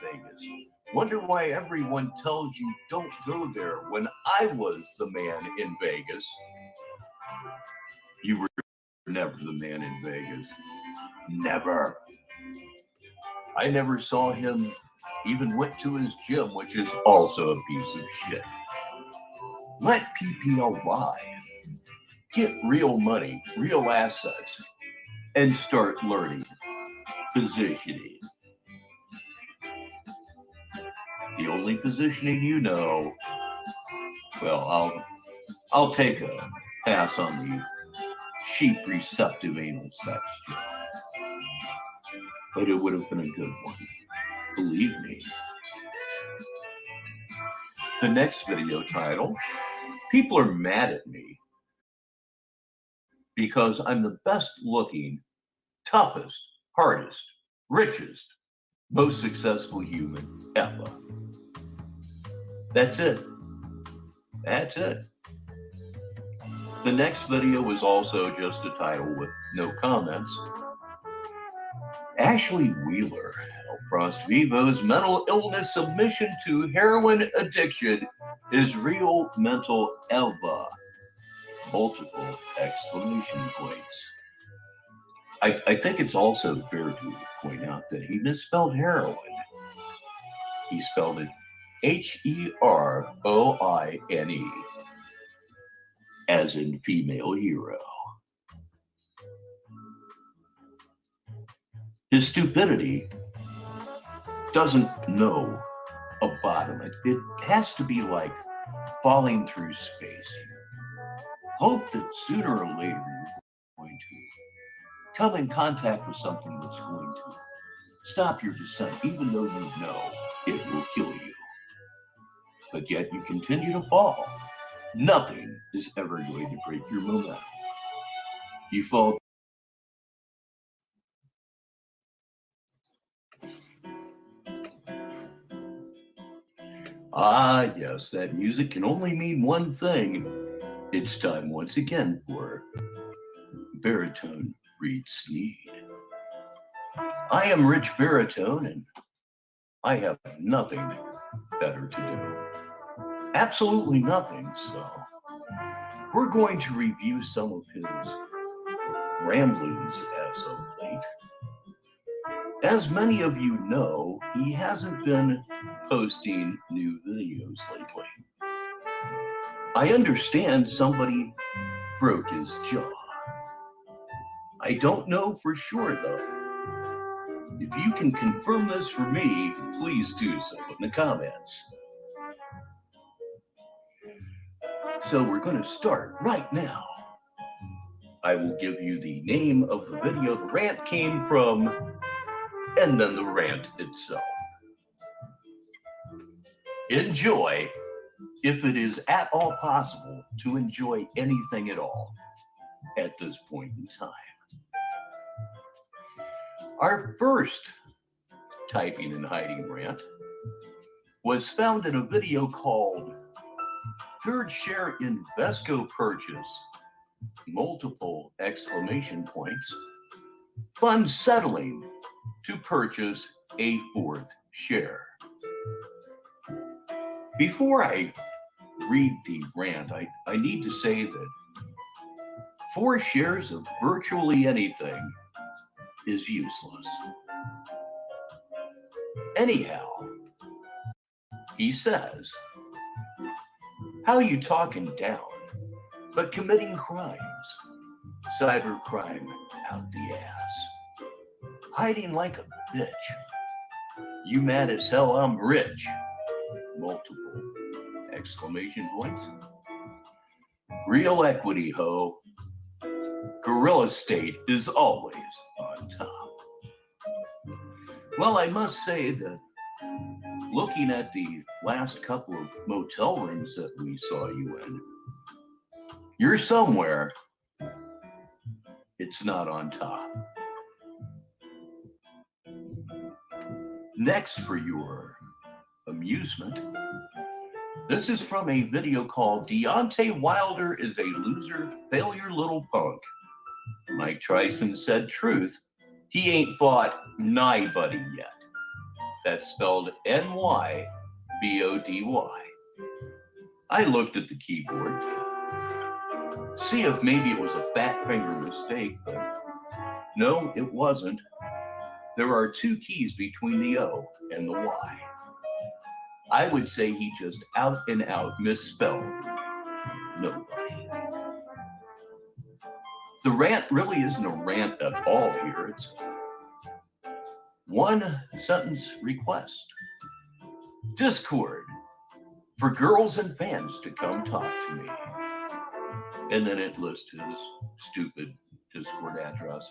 Vegas. Wonder why everyone tells you don't go there. When I was the man in Vegas, you were never the man in Vegas. Never. I never saw him even went to his gym, which is also a piece of shit. Let PPLY get real money, real assets, and start learning positioning. The only positioning you know, well, I'll take a pass on the sheep receptive anal sex joke, but it would have been a good one. Believe me. The next video title, people are mad at me because I'm the best looking, toughest, hardest, richest, most successful human ever. That's it. That's it. The next video was also just a title with no comments. Ashley Wheeler, lfrost Vivo's mental illness submission to heroin addiction is real mental Eva. Multiple exclamation points. I think it's also fair to point out that he misspelled heroin. He spelled it Heroine, as in female hero. His stupidity doesn't know a bottom. It has to be like falling through space. Hope that sooner or later you're going to come in contact with something that's going to stop your descent, even though you know it will kill you. But yet you continue to fall. Nothing is ever going to break your momentum. You fall. Ah, yes, that music can only mean one thing. It's time once again for Baritone reads Sneed. I am Rich Baritone, and I have nothing better to do. Absolutely nothing, so we're going to review some of his ramblings as of late. As many of you know, he hasn't been posting new videos lately. I understand somebody broke his jaw. I don't know for sure, though. If you can confirm this for me, please do so in the comments. So we're going to start right now. I will give you the name of the video the rant came from, and then the rant itself. Enjoy, if it is at all possible to enjoy anything at all at this point in time. Our first typing and hiding rant was found in a video called Third Share Invesco Purchase, multiple exclamation points, fund settling to purchase a fourth share. Before I read the rant, I need to say that 4 shares of virtually anything is useless. Anyhow, he says, how you talking down, but committing crimes, cybercrime out the ass, hiding like a bitch. You mad as hell I'm rich. Multiple exclamation points. Real equity, ho. Gorrillestate is always on top. Well, I must say that looking at the last couple of motel rooms that we saw you in, you're somewhere. It's not on top. Next, for your amusement, this is from a video called Deontay Wilder is a loser, failure little punk. Mike Tyson said truth. He ain't fought nobody yet. That's spelled Nybody. I looked at the keyboard to see if maybe it was a fat finger mistake, but no, it wasn't. There are two keys between the O and the Y. I would say he just out and out misspelled nobody. The rant really isn't a rant at all here. It's one sentence request. Discord for girls and fans to come talk to me. And then it lists his stupid Discord address.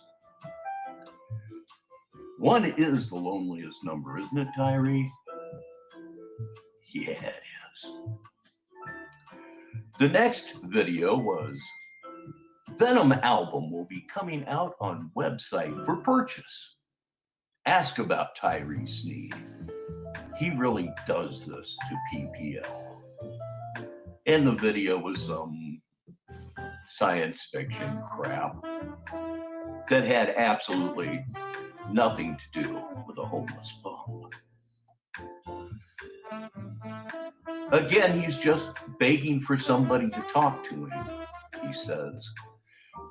One is the loneliest number, isn't it, Tyree? Yeah, it is. The next video was Venom album will be coming out on website for purchase. Ask about Tyree Sneed. He really does this to PPL. And the video was some science fiction crap that had absolutely nothing to do with a homeless bum. Again, he's just begging for somebody to talk to him. He says,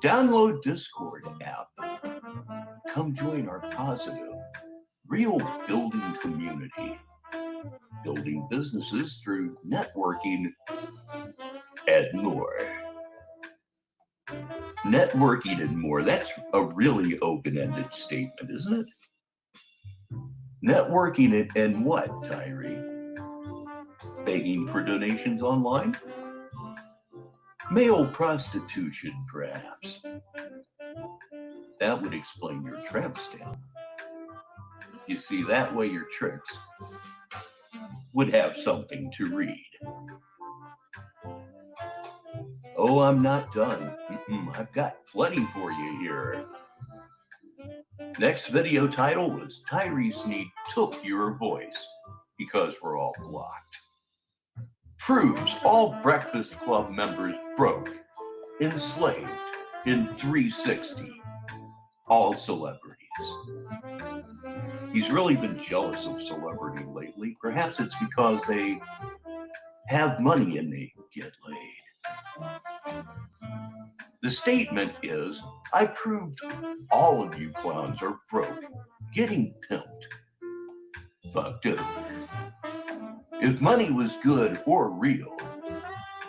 download Discord app. Come join our positive, real building community. Building businesses through networking and more. Networking and more. That's a really open-ended statement, isn't it? Networking and what, Tyree? Begging for donations online? Male prostitution, perhaps. That would explain your tramp stamp. You see, that way your tricks would have something to read. Oh, I'm not done. I've got plenty for you here. Next video title was Tyree Sneed took your voice because we're all blocked. Proves all Breakfast Club members broke, enslaved in 360. All celebrities. He's really been jealous of celebrity lately. Perhaps it's because they have money and they get laid. The statement is, I proved all of you clowns are broke, getting pimped. Fucked up. If money was good or real,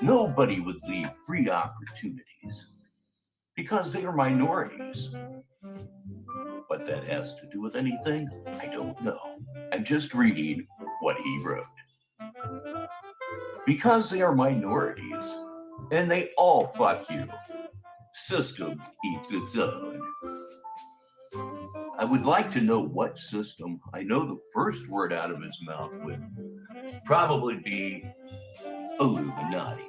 nobody would leave free opportunities because they are minorities. What that has to do with anything, I don't know. I'm just reading what he wrote. Because they are minorities, and they all fuck you. System eats its own. I would like to know what system. I know the first word out of his mouth would probably be Illuminati,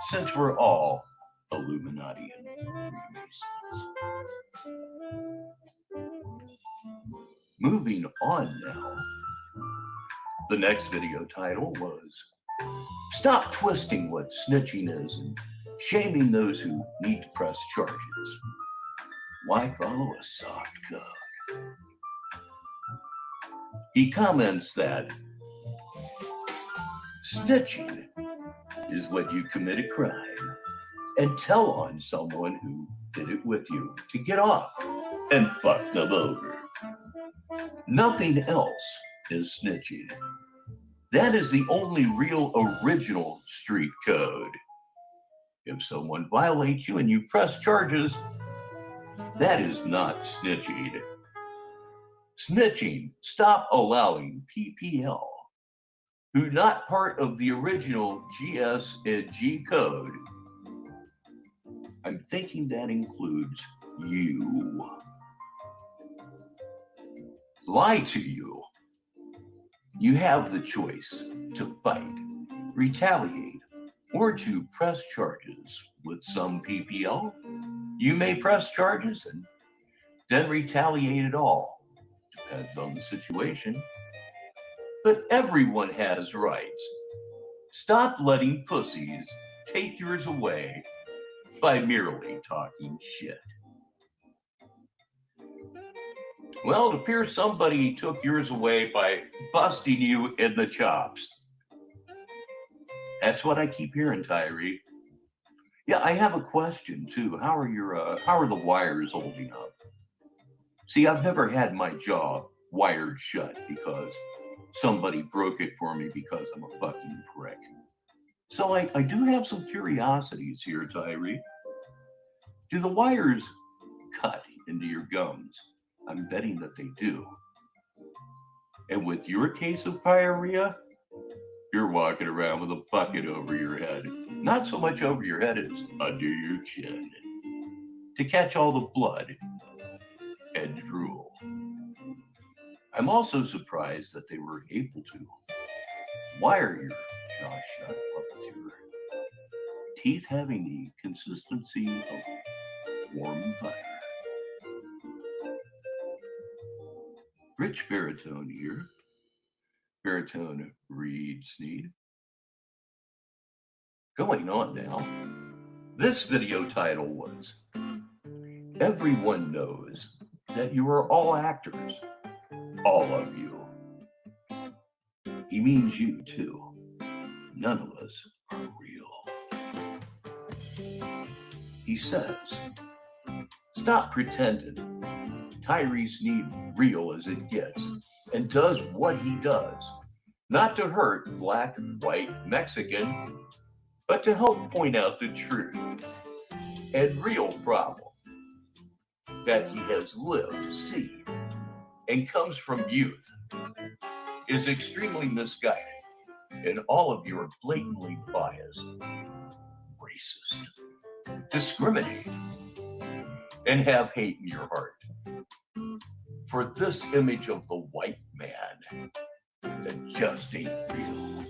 since we're all Illuminati and Freemasons. Moving on now. The next video title was Stop Twisting What Snitching Is and Shaming Those Who Need to Press Charges. Why follow a soft code? He comments that snitching is when you commit a crime and tell on someone who did it with you to get off and fuck them over. Nothing else is snitching. That is the only real original street code. If someone violates you and you press charges, that is not snitching. Snitching, stop allowing PPL, who not part of the original GS and G code. I'm thinking that includes you. Lie to you. You have the choice to fight, retaliate, or to press charges. With some PPL, you may press charges and then retaliate at all. Depends on the situation. But everyone has rights. Stop letting pussies take yours away by merely talking shit. Well, it appears somebody took yours away by busting you in the chops. That's what I keep hearing, Tyree. Yeah, I have a question too. How are the wires holding up? See, I've never had my jaw wired shut because somebody broke it for me because I'm a fucking prick. So I do have some curiosities here, Tyree. Do the wires cut into your gums? I'm betting that they do. And with your case of pyorrhea, you're walking around with a bucket over your head. Not so much over your head as under your chin. To catch all the blood and drool. I'm also surprised that they were able to wire your jaw shut with your teeth having the consistency of warm butter. Rich Baritone here. Baritone read Sneed. Going on now. This video title was Everyone Knows That You Are All Actors. All of you. He means you too. None of us are real. He says, stop pretending. Tyree Sneed real as it gets and does what he does. Not to hurt black, white, Mexican, but to help point out the truth and real problem that he has lived to see and comes from youth is extremely misguided, and all of you are blatantly biased, racist, discriminating, and have hate in your heart for this image of the white man that just ain't real.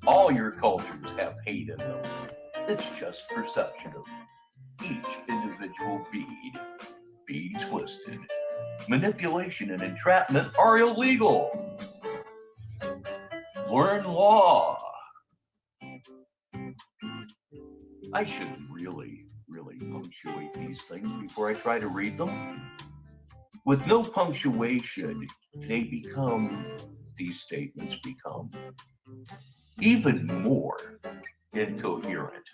All your cultures have hate in them. It's just perception of each individual bead being twisted. Manipulation and entrapment are illegal. Learn law. I should really punctuate these things before I try to read them. With no punctuation, these statements become even more incoherent.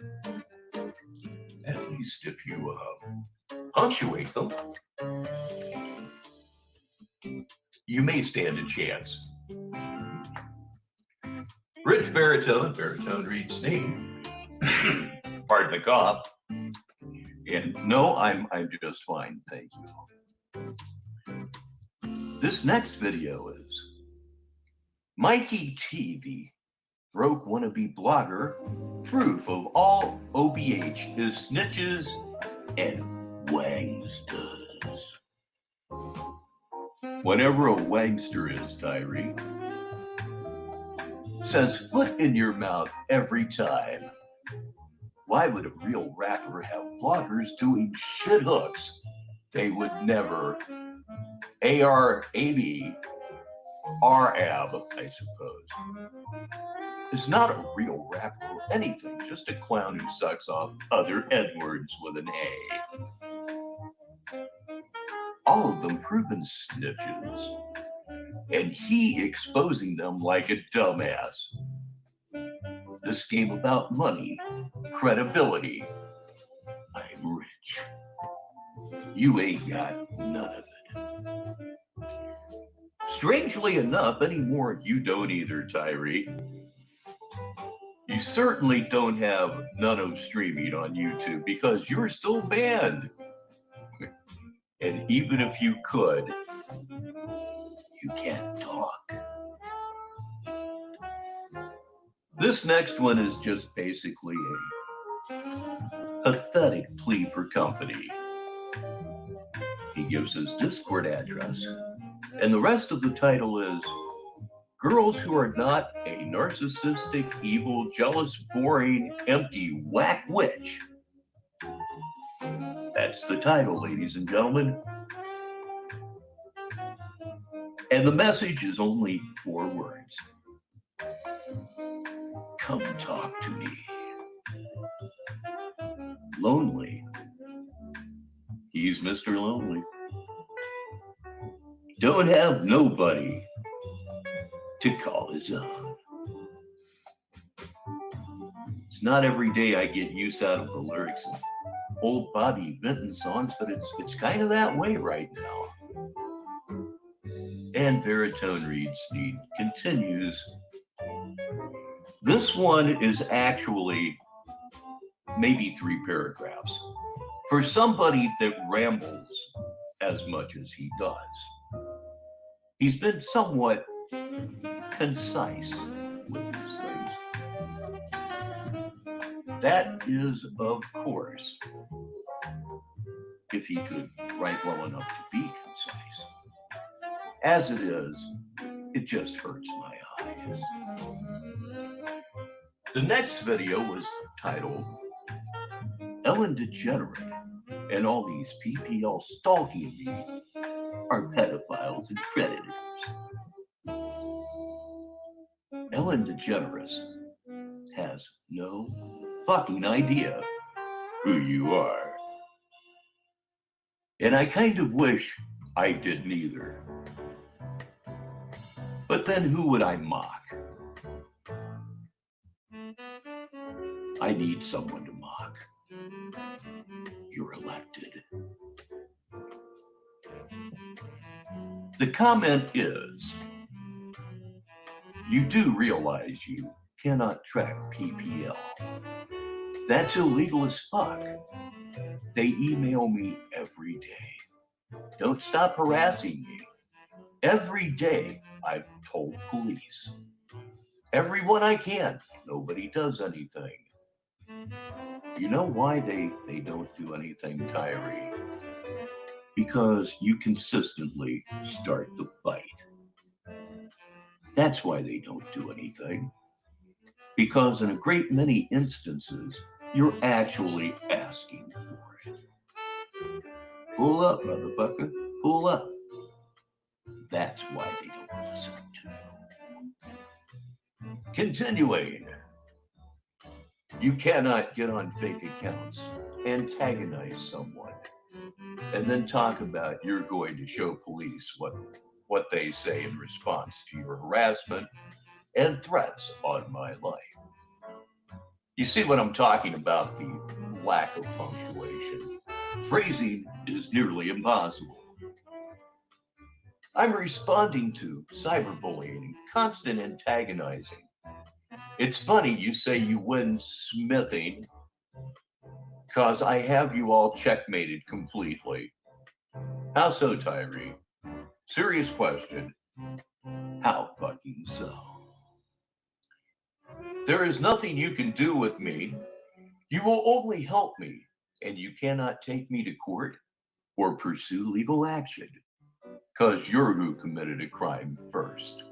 At least if you punctuate them, you may stand a chance. Rich Baritone reads Sneed. Pardon the cough. And no, I'm just fine, thank you. This next video is Mikey T, the broke wannabe blogger, proof of all OBH is snitches and wangsters. Whatever a wangster is, Tyree, says foot in your mouth every time. Why would a real rapper have bloggers doing shit hooks they would never ARAB, I suppose. Is not a real rapper or anything, just a clown who sucks off other N-words with an A. All of them proven snitches, and he exposing them like a dumbass. This game about money, credibility. I'm rich. You ain't got none of it. Strangely enough, anymore, you don't either, Tyree. You certainly don't have none of streaming on YouTube because you're still banned. And even if you could, you can't talk. This next one is just basically a pathetic plea for company. He gives his Discord address, and the rest of the title is Girls Who Are Not a Narcissistic, Evil, Jealous, Boring, Empty, Whack Witch. That's the title, ladies and gentlemen. And the message is only 4 words. Come talk to me. Lonely. He's Mr. Lonely. don't have nobody to call his own. It's not every day I get use out of the lyrics of old Bobby Vinton songs, but it's kind of that way right now. And Baritone reads Sneed continues. This one is actually maybe 3 paragraphs. For somebody that rambles as much as he does, he's been somewhat concise with his things. That is, of course, if he could write well enough to be concise. As it is, it just hurts my eyes. The next video was titled Ellen Degenerate and all these PPL stalking me are pedophiles and predators. Ellen DeGeneres has no fucking idea who you are. And I kind of wish I didn't either. But then who would I mock? I need someone to mock. You're elected. The comment is, you do realize you cannot track PPL. That's illegal as fuck. They email me every day. Don't stop harassing me. Every day I've told police. Everyone I can. Nobody does anything. You know why they don't do anything, Tyree? Because you consistently start the fight. That's why they don't do anything. Because in a great many instances, you're actually asking for it. Pull up, motherfucker. Pull up. That's why they don't listen to you. Continuing. You cannot get on fake accounts, antagonize someone, and then talk about you're going to show police what they say in response to your harassment and threats on my life. You see what I'm talking about, the lack of punctuation. Phrasing is nearly impossible. I'm responding to cyberbullying and constant antagonizing. It's funny you say you win smithing because I have you all checkmated completely. How so, Tyree? Serious question. How fucking so? There is nothing you can do with me. You will only help me, and you cannot take me to court or pursue legal action because you're who committed a crime first.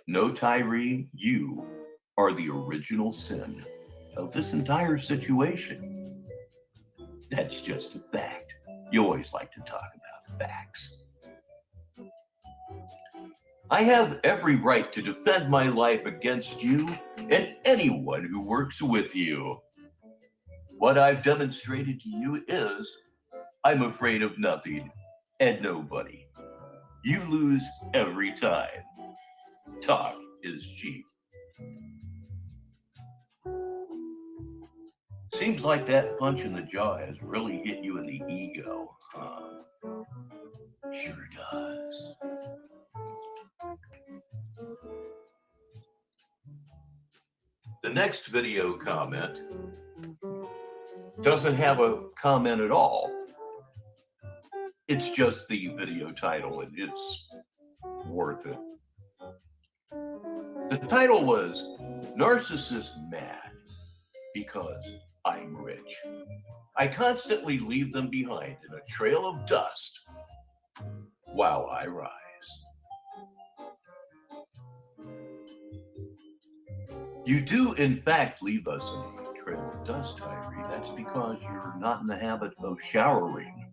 No, Tyree, you are the original sin of this entire situation. That's just a fact. You always like to talk about facts. I have every right to defend my life against you and anyone who works with you. What I've demonstrated to you is I'm afraid of nothing and nobody. You lose every time. Talk is cheap. Seems like that punch in the jaw has really hit you in the ego, huh? Sure does. The next video comment doesn't have a comment at all. It's just the video title, and it's worth it. The title was Narcissist Mad Because I'm Rich. I constantly leave them behind in a trail of dust while I rise. You do, in fact, leave us in a trail of dust, Tyree. That's because you're not in the habit of showering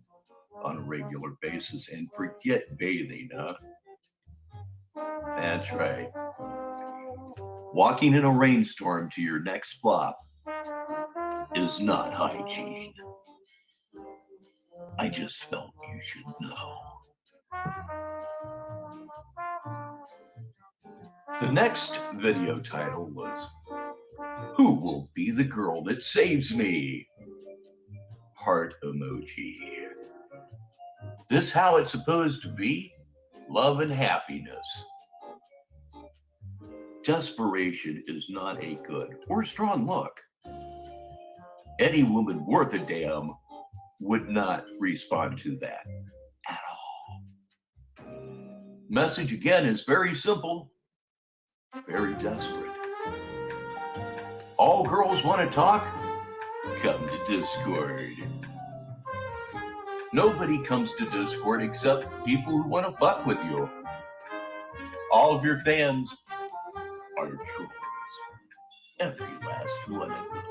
on a regular basis and forget bathing, huh? That's right. Walking in a rainstorm to your next flop is not hygiene. I just felt you should know. The next video title was, "Who will be the girl that saves me?" Heart emoji. This how it's supposed to be? Love and happiness. Desperation is not a good or strong look. Any woman worth a damn would not respond to that at all. Message again is very simple, very desperate. All girls want to talk? Come to Discord. Nobody comes to Discord except people who want to fuck with you. All of your fans are trolls. Every last one of them.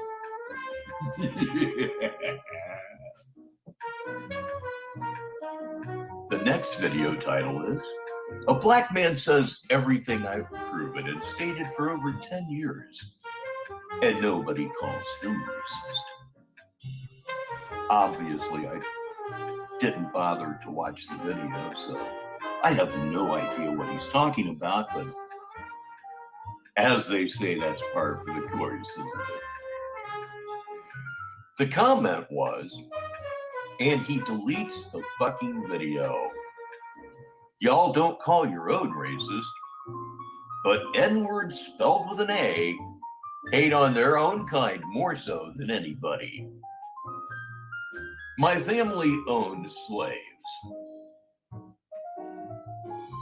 The next video title is, "A black man says everything I've proven and stated for over 10 years, and nobody calls him racist." Obviously, I didn't bother to watch the video, so I have no idea what he's talking about, but as they say, that's par for the course, isn't it? The comment was, and he deletes the fucking video. "Y'all don't call your own racist, but N-word spelled with an A hate on their own kind more so than anybody. My family owned slaves."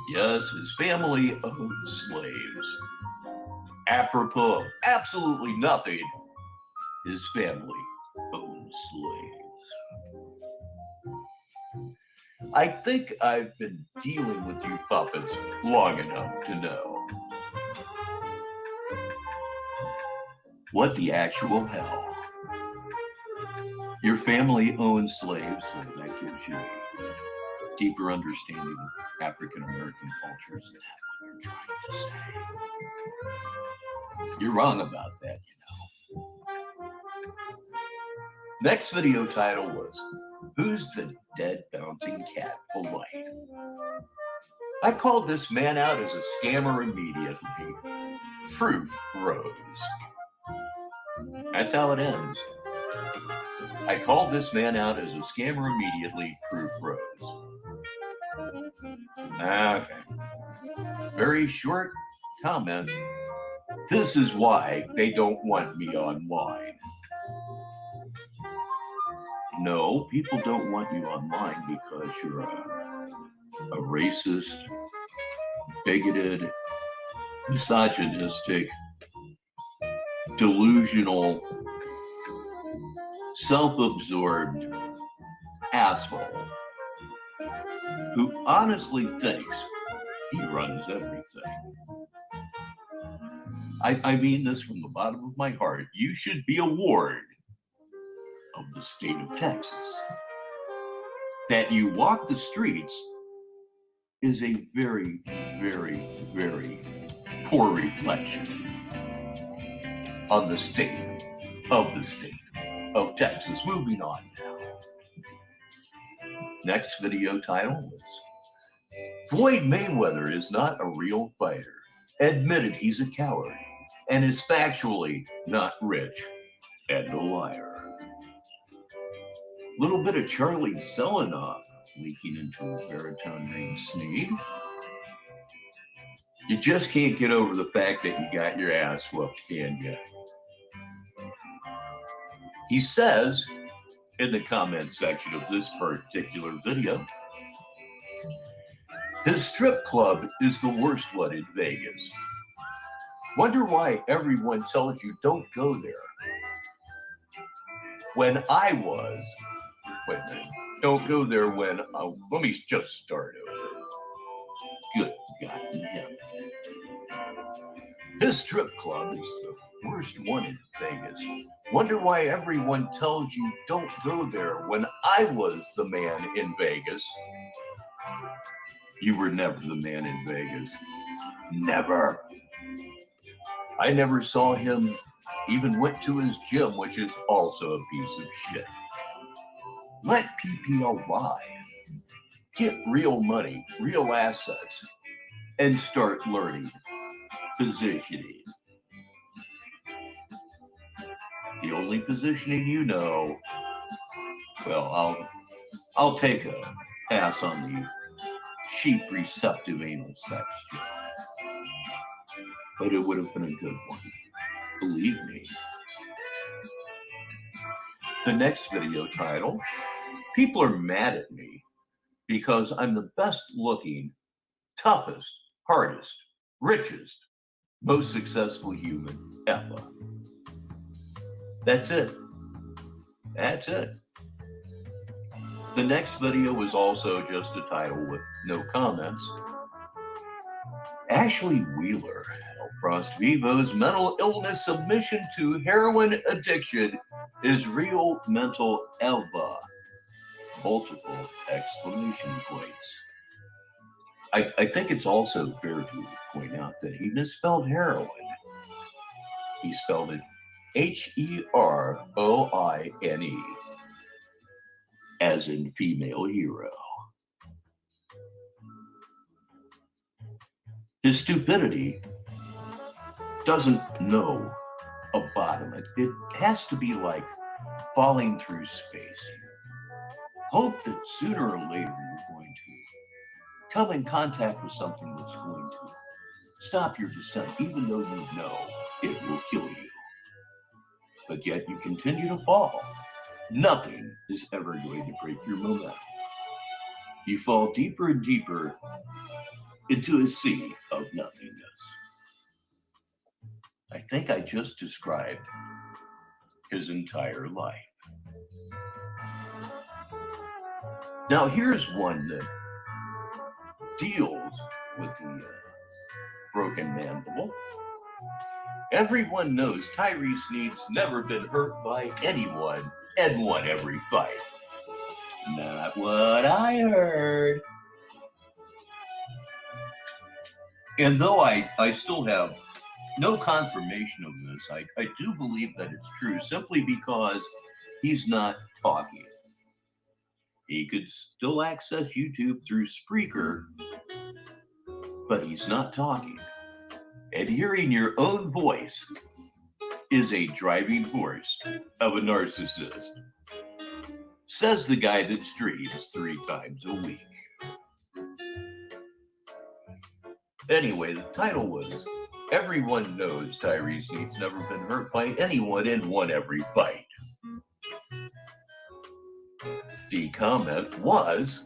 Yes, his family owned slaves. Apropos of absolutely nothing, his family owned slaves. I think I've been dealing with you puppets long enough to know. What the actual hell? Your family owned slaves, so that gives you a deeper understanding of African American cultures. Is that what you're trying to say? You're wrong about that, you know. Next video title was, "Who's the dead bouncing cat polite?" I called this man out as a scammer immediately. Proof rose. That's how it ends. I called this man out as a scammer immediately. Proof rose. Okay. Very short comment. This is why they don't want me online. No, people don't want you online because you're a racist, bigoted, misogynistic, delusional, self-absorbed asshole who honestly thinks he runs everything. I mean this from the bottom of my heart. You should be a ward of the state of Texas. That you walk the streets is a very, very, very poor reflection on the state of Texas. Moving on now. Next video title is, "Floyd Mayweather is not a real fighter. Admitted he's a coward and is factually not rich and a liar." Little bit of Charlie Zelenoff leaking into a baritone named Sneed. You just can't get over the fact that you got your ass whooped, can you? He says in the comment section of this particular video, his strip club is the worst one in Vegas. Wonder why everyone tells you don't go there. When I was, wait a minute, don't go there when, let me just start over. Good God in heaven. His strip club is the worst one in Vegas. Wonder why everyone tells you don't go there when I was the man in Vegas. You were never the man in Vegas. Never. I never saw him even went to his gym, which is also a piece of shit. Let PPL lie. get real money, real assets, and start learning positioning. The only positioning you know, well, I'll take a pass on the cheap receptive anal sex joke, but it would have been a good one, believe me. The next video title, people are mad at me because I'm the best looking, toughest, hardest, richest, most successful human ever. That's it. That's it. The next video was also just a title with no comments. Ashley Wheeler, lfrost Vivo's mental illness submission to heroin addiction is real mental Elva. Multiple exclamation points. I think it's also fair to point out that he misspelled heroin. He spelled it Heroine, as in female hero. His stupidity doesn't know a bottom. It has to be like falling through space. Hope that sooner or later you're going to come in contact with something that's going to stop your descent, even though you know it will kill you. But yet you continue to fall. Nothing is ever going to break your momentum. You fall deeper and deeper into a sea of nothingness. I think I just described his entire life. Now here's one that deals with the broken mandible. Everyone knows Tyree Sneed's never been hurt by anyone and won every fight. Not what I heard. And though I still have no confirmation of this, I do believe that it's true simply because he's not talking. He could still access YouTube through Spreaker, but he's not talking. And hearing your own voice is a driving force of a narcissist, says the guy that streams 3 times a week. Anyway, the title was, Everyone Knows Tyree Sneed's Never Been Hurt by Anyone and Won Every Fight. The comment was,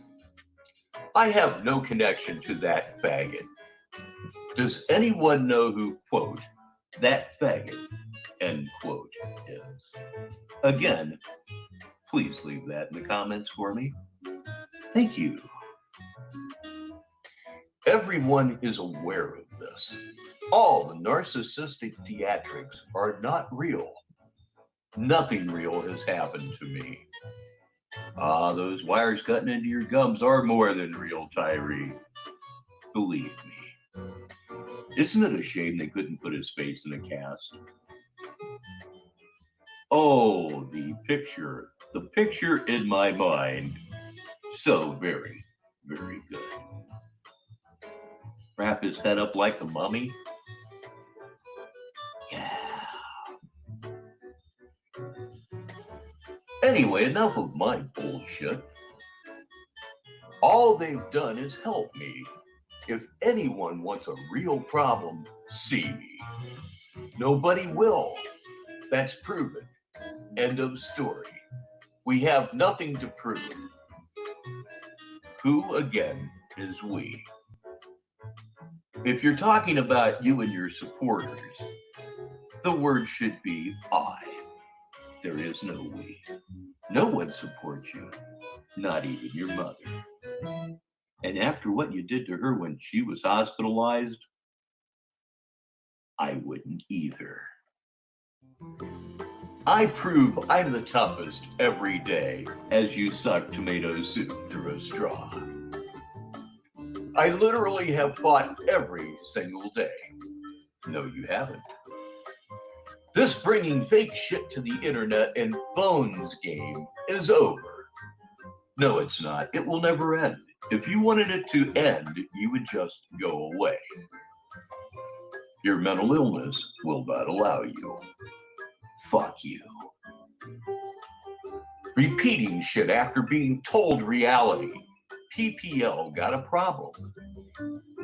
I have no connection to that faggot. Does anyone know who, quote, that faggot, end quote, is? Again, please leave that in the comments for me. Thank you. Everyone is aware of this. All the narcissistic theatrics are not real. Nothing real has happened to me. Those wires cutting into your gums are more than real, Tyree. Believe me. Isn't it a shame they couldn't put his face in a cast? Oh, the picture in my mind. So very, very good. Wrap his head up like the mummy. Yeah. Anyway, enough of my bullshit. All they've done is help me. If anyone wants a real problem, see me. Nobody will. That's proven. End of story. We have nothing to prove. Who, again, is we? If you're talking about you and your supporters, the word should be I. There is no we. No one supports you, not even your mother. And after what you did to her when she was hospitalized, I wouldn't either. I prove I'm the toughest every day as you suck tomato soup through a straw. I literally have fought every single day. No, you haven't. This bringing fake shit to the internet and phones game is over. No, it's not. It will never end. If you wanted it to end, you would just go away. Your mental illness will not allow you. Fuck you. Repeating shit after being told reality. PPL got a problem.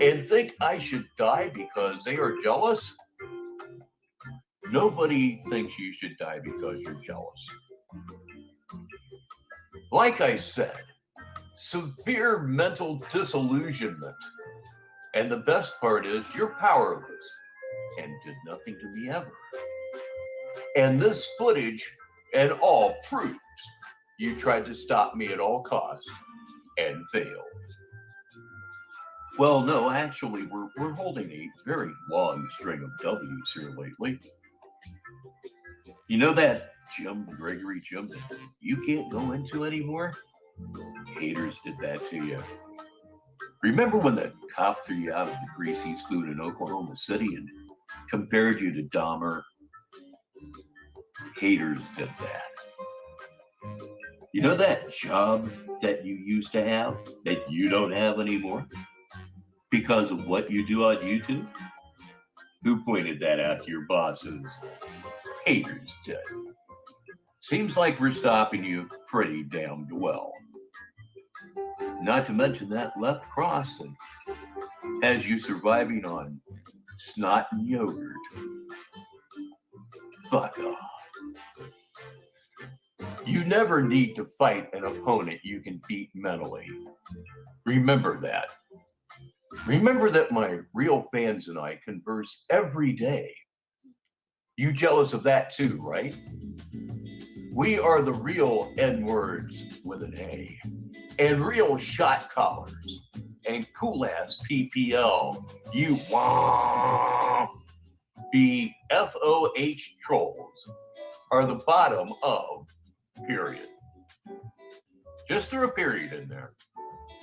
And think I should die because they are jealous? Nobody thinks you should die because you're jealous. Like I said, severe mental disillusionment. And the best part is you're powerless and did nothing to me ever. And this footage and all proves you tried to stop me at all costs and failed. Well, no, actually, we're holding a very long string of W's here lately. You know that gym, Gregory gym, that you can't go into anymore? Haters did that to you. Remember when the cop threw you out of the greasy spoon in Oklahoma City and compared you to Dahmer? Haters did that. You know that job that you used to have that you don't have anymore because of what you do on YouTube? Who pointed that out to your bosses? Haters did. Seems like we're stopping you pretty damned well. Not to mention that lfrost has you surviving on snot and yogurt. Fuck off. You never need to fight an opponent you can beat mentally. Remember that. Remember that my real fans and I converse every day. You jealous of that too, right? We are the real N-words with an A. And real shot callers. And cool-ass PPL. You BFOH trolls are the bottom of period. Just threw a period in there.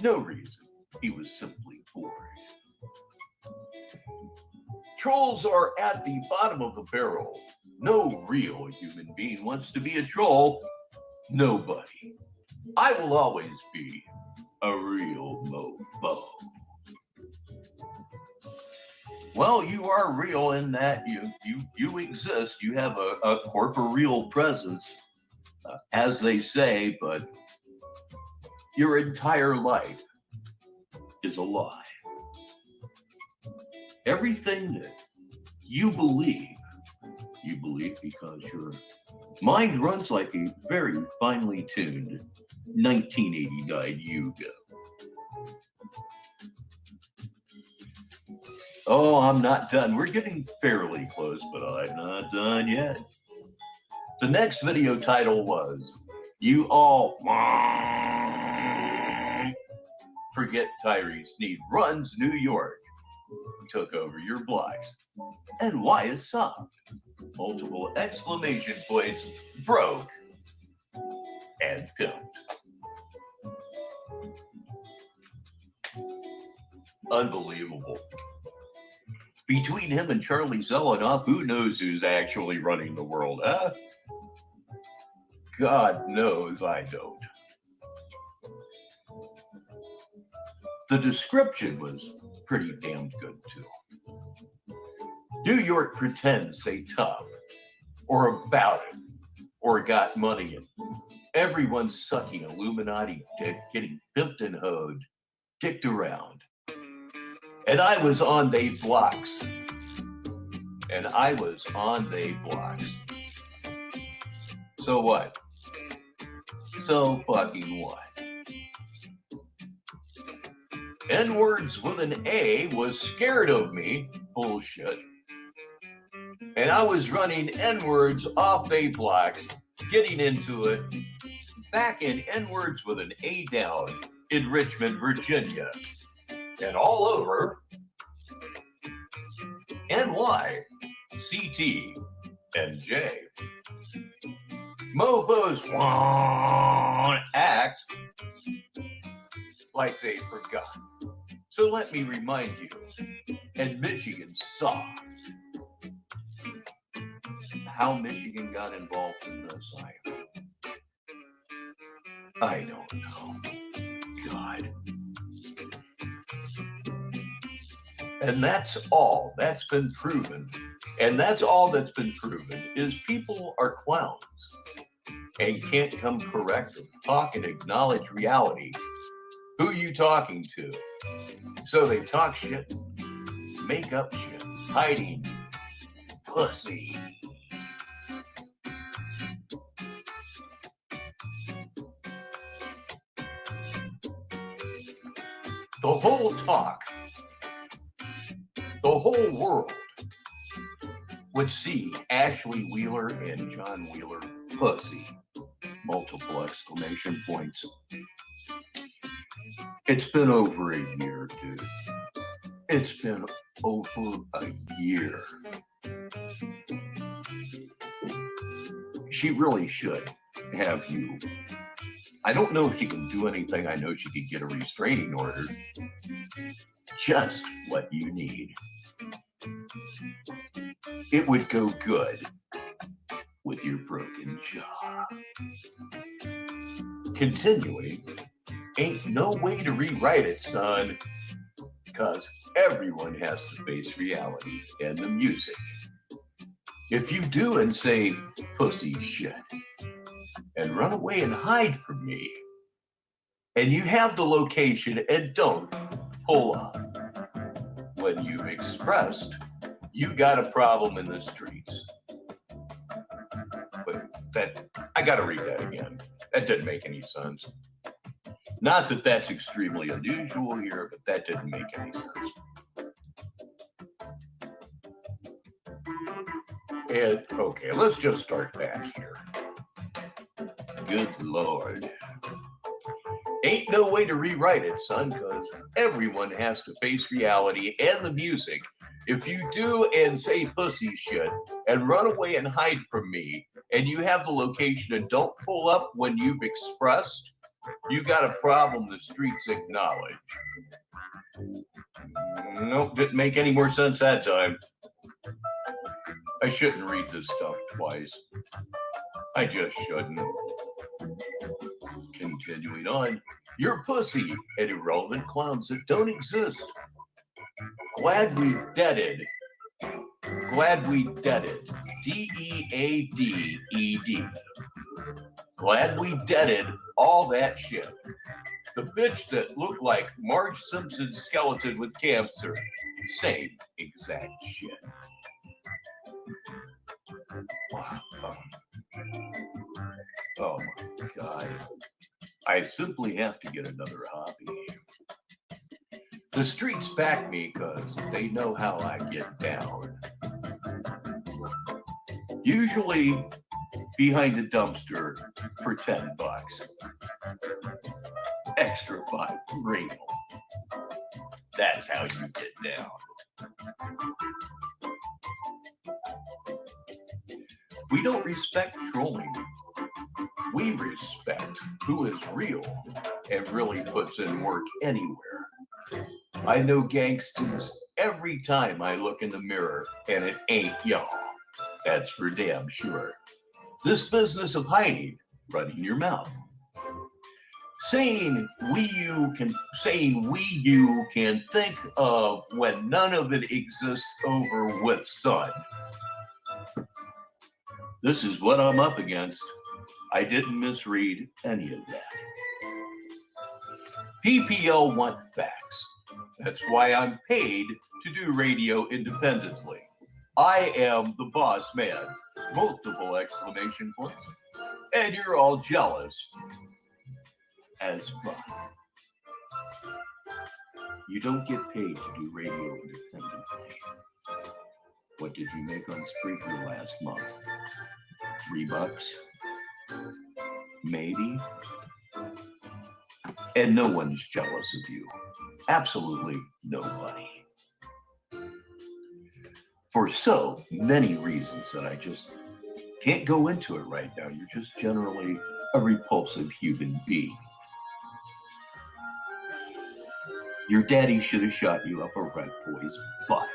No reason. He was simply bored. Trolls are at the bottom of the barrel. No real human being wants to be a troll. Nobody. I will always be a real mofo. Well, you are real in that you exist. You have a corporeal presence, as they say, but your entire life is a lie. Everything that you believe because your mind runs like a very finely tuned 1989 Yugo. Oh, I'm not done. We're getting fairly close, but I'm not done yet. The next video title was, You All Forget Tyree Sneed Runs New York. Took over your blocks. And why is soft? Multiple exclamation points, broke, and pimped. Unbelievable. Between him and Charlie Zelenoff, who knows who's actually running the world, huh? God knows I don't. The description was pretty damn good, too. New York pretends they tough, or about it, or got money, and everyone's sucking Illuminati dick, getting pimped and hoed, kicked around. And I was on they blocks. So what? So fucking what? N-words with an A was scared of me. Bullshit. And I was running N-words off they blocks, getting into it, back in N-words with an A down in Richmond, Virginia. And all over NY, CT, and J. Mofos act like they forgot. So let me remind you, and Michigan saw how Michigan got involved in this. I don't know. God. And that's all that's been proven. And that's all that's been proven is people are clowns and can't come correct, talk and acknowledge reality. Who are you talking to? So they talk shit, make up shit, hiding pussy. The whole talk, the whole world would see Ashley Wheeler and John Wheeler pussy. Multiple exclamation points. It's been over a year, dude. It's been over a year. She really should have you. I don't know if she can do anything. I know she could get a restraining order. Just what you need. It would go good with your broken jaw. Continuing, ain't no way to rewrite it, son, because everyone has to face reality and the music. If you do and say pussy shit and run away and hide from me, and you have the location and don't pull up when you've expressed you got a problem in the streets. But I gotta read that again. That didn't make any sense. Not that that's extremely unusual here, but that didn't make any sense. And okay, let's just start back here. Good Lord. Ain't no way to rewrite it, son, because everyone has to face reality and the music. If you do and say pussy shit and run away and hide from me, and you have the location and don't pull up when you've expressed, you got a problem the streets acknowledge. Nope, didn't make any more sense that time. I shouldn't read this stuff twice. I just shouldn't. Continuing on, you're pussy and irrelevant clowns that don't exist. Glad we deaded. Glad we deaded. D-E-A-D-E-D. Glad we deaded all that shit. The bitch that looked like Marge Simpson's skeleton with cancer. Same exact shit. Wow. Oh my God. I simply have to get another hobby. The streets back me because they know how I get down. Usually behind a dumpster for $10. Extra 5 real. That's how you get down. We don't respect trolling. We respect who is real and really puts in work anywhere. I know gangsters every time I look in the mirror, and it ain't y'all. That's for damn sure. This business of hiding, running your mouth. Saying you can think of when none of it exists over with, son. This is what I'm up against. I didn't misread any of that. PPL want facts. That's why I'm paid to do radio independently. I am the boss man. Multiple exclamation points. And you're all jealous as fuck. You don't get paid to do radio independently. What did you make on Spreaker last month? $3? Maybe? And no one's jealous of you. Absolutely nobody. For so many reasons that I just can't go into it right now. You're just generally a repulsive human being. Your daddy should have shot you up a rat boy's butt.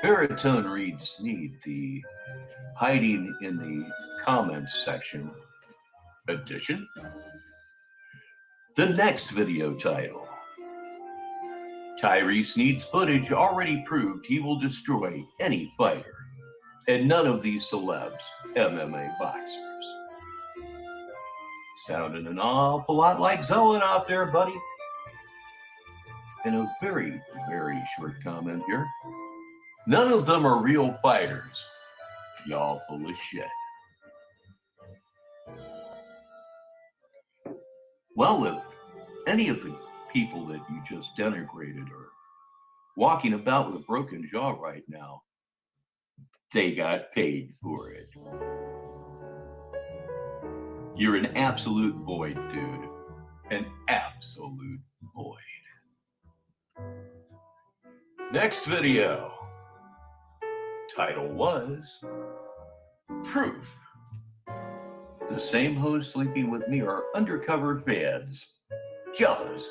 Baritone reads Sneed, the hiding in the comments section edition. The next video title, Tyree Sneed's footage already proved he will destroy any fighter, and none of these celebs MMA boxers. Sounding an awful lot like Zelenoff there, buddy. And a very, very short comment here. None of them are real fighters. Y'all full of shit. Well, if any of the people that you just denigrated are walking about with a broken jaw right now, they got paid for it. You're an absolute void, dude. An absolute void. Next video. Title was Proof. The same hoes sleeping with me are undercover fans. Jealous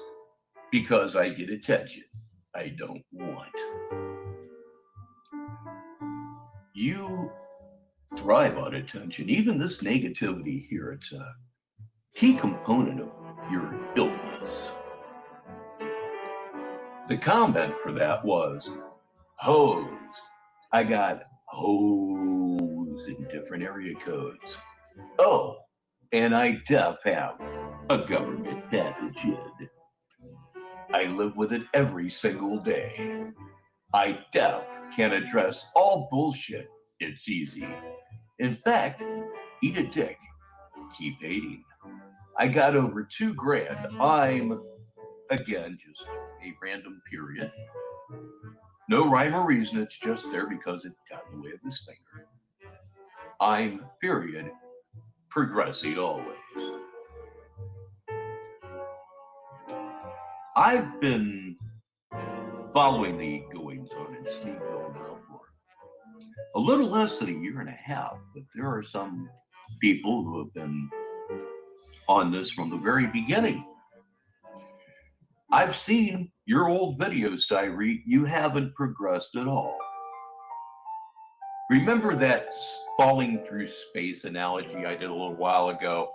because I get attention I don't want. You thrive on attention. Even this negativity here, it's a key component of your illness. The comment for that was, hoes. I got hoes in different area codes. Oh, and I def have a government pathogen. I live with it every single day. I def can address all bullshit. It's easy. In fact, eat a dick. Keep hating. I got over $2 grand. I'm, again, just a random period. No rhyme or reason. It's just there because it got in the way of his finger. I'm, period, progressing always. I've been following the goings on in Sneedville now for a little less than a year and a half, but there are some people who have been on this from the very beginning. I've seen your old videos, Tyree. You haven't progressed at all. Remember that falling through space analogy I did a little while ago?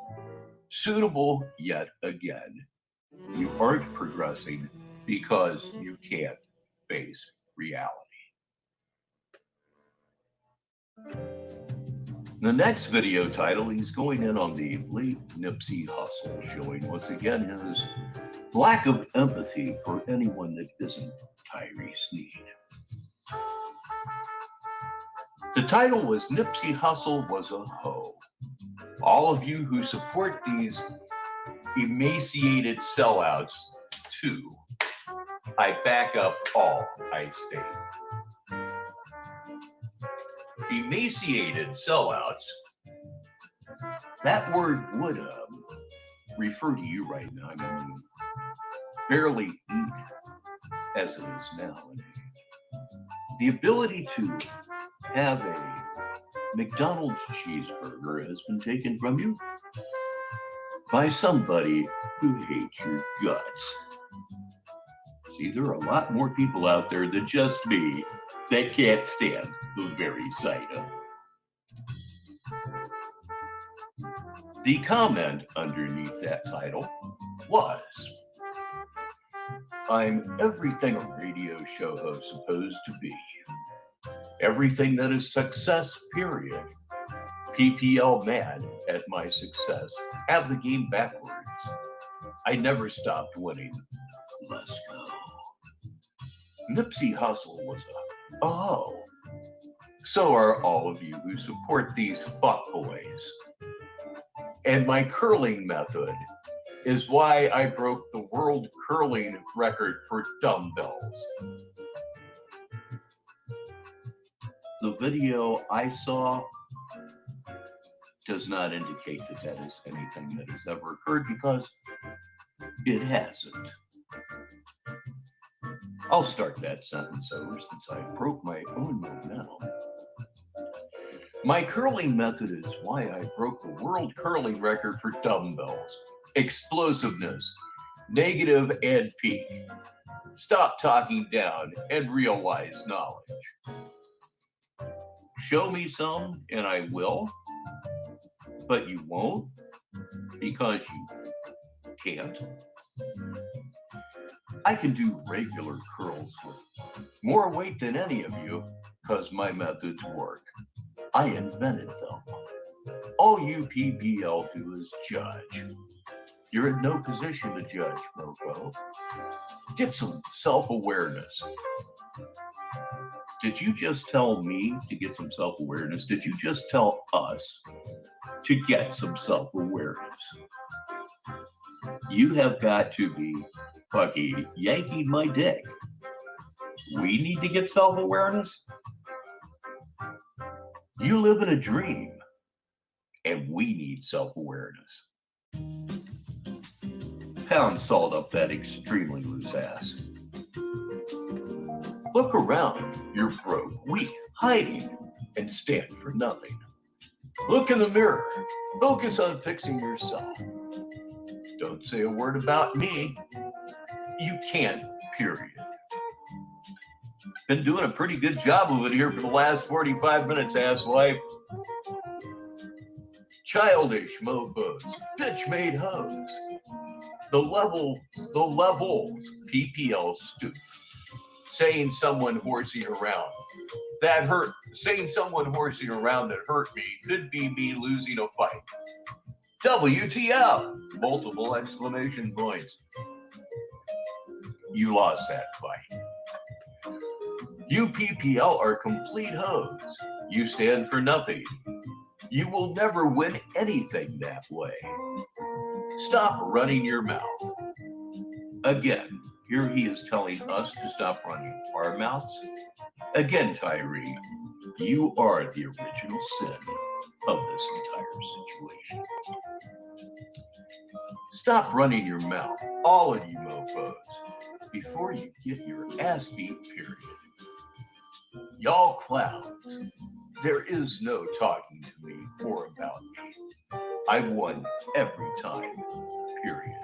Suitable yet again. You aren't progressing because you can't face reality. The next video title, he's going in on the late Nipsey Hussle, showing once again his lack of empathy for anyone that isn't Tyree Sneed. The title was Nipsey Hussle Was a Hoe. All of you who support these emaciated sellouts, too, I back up all I state. Emaciated sellouts, that word would refer to you right now. I mean, barely eat as it is now. The ability to have a McDonald's cheeseburger has been taken from you by somebody who hates your guts. See, there are a lot more people out there than just me that can't stand the very sight of it. The comment underneath that title was, I'm everything a radio show host is supposed to be. Everything that is success, period. PPL mad at my success. Have the game backwards. I never stopped winning. Let's go. Nipsey Hussle was a hoe. So are all of you who support these fuckboys. And my curling method is why I broke the world curling record for dumbbells. The video I saw does not indicate that that is anything that has ever occurred, because it hasn't. I'll start that sentence over since I broke my own momentum. My curling method is why I broke the world curling record for dumbbells. Explosiveness, negative and peak. Stop talking down and realize knowledge. Show me some and I will, but you won't because you can't. I can do regular curls with more weight than any of you because my methods work. I invented them. All you PPL do is judge. You're in no position to judge, Mofo. Get some self-awareness. Did you just tell me to get some self-awareness? Did you just tell us to get some self-awareness? You have got to be fucking yanking my dick. We need to get self-awareness? You live in a dream, and we need self-awareness. Pound salt up that extremely loose ass. Look around. You're broke, weak, hiding, and stand for nothing. Look in the mirror. Focus on fixing yourself. Don't say a word about me. You can't, period. Been doing a pretty good job of it here for the last 45 minutes, asswipe. Childish mofos, bitch-made hoes. The levels, PPL stoop. Saying someone horsing around that hurt, saying someone horsing around that hurt me could be me losing a fight. WTF! Multiple exclamation points. You lost that fight. You PPL are complete hoes. You stand for nothing. You will never win anything that way. Stop running your mouth. Again, here he is telling us to stop running our mouths. Again, Tyree, you are the original sin of this entire situation. Stop running your mouth, all of you mofos, before you get your ass beat, period. Y'all clowns, there is no talking to me or about me. I won every time, period.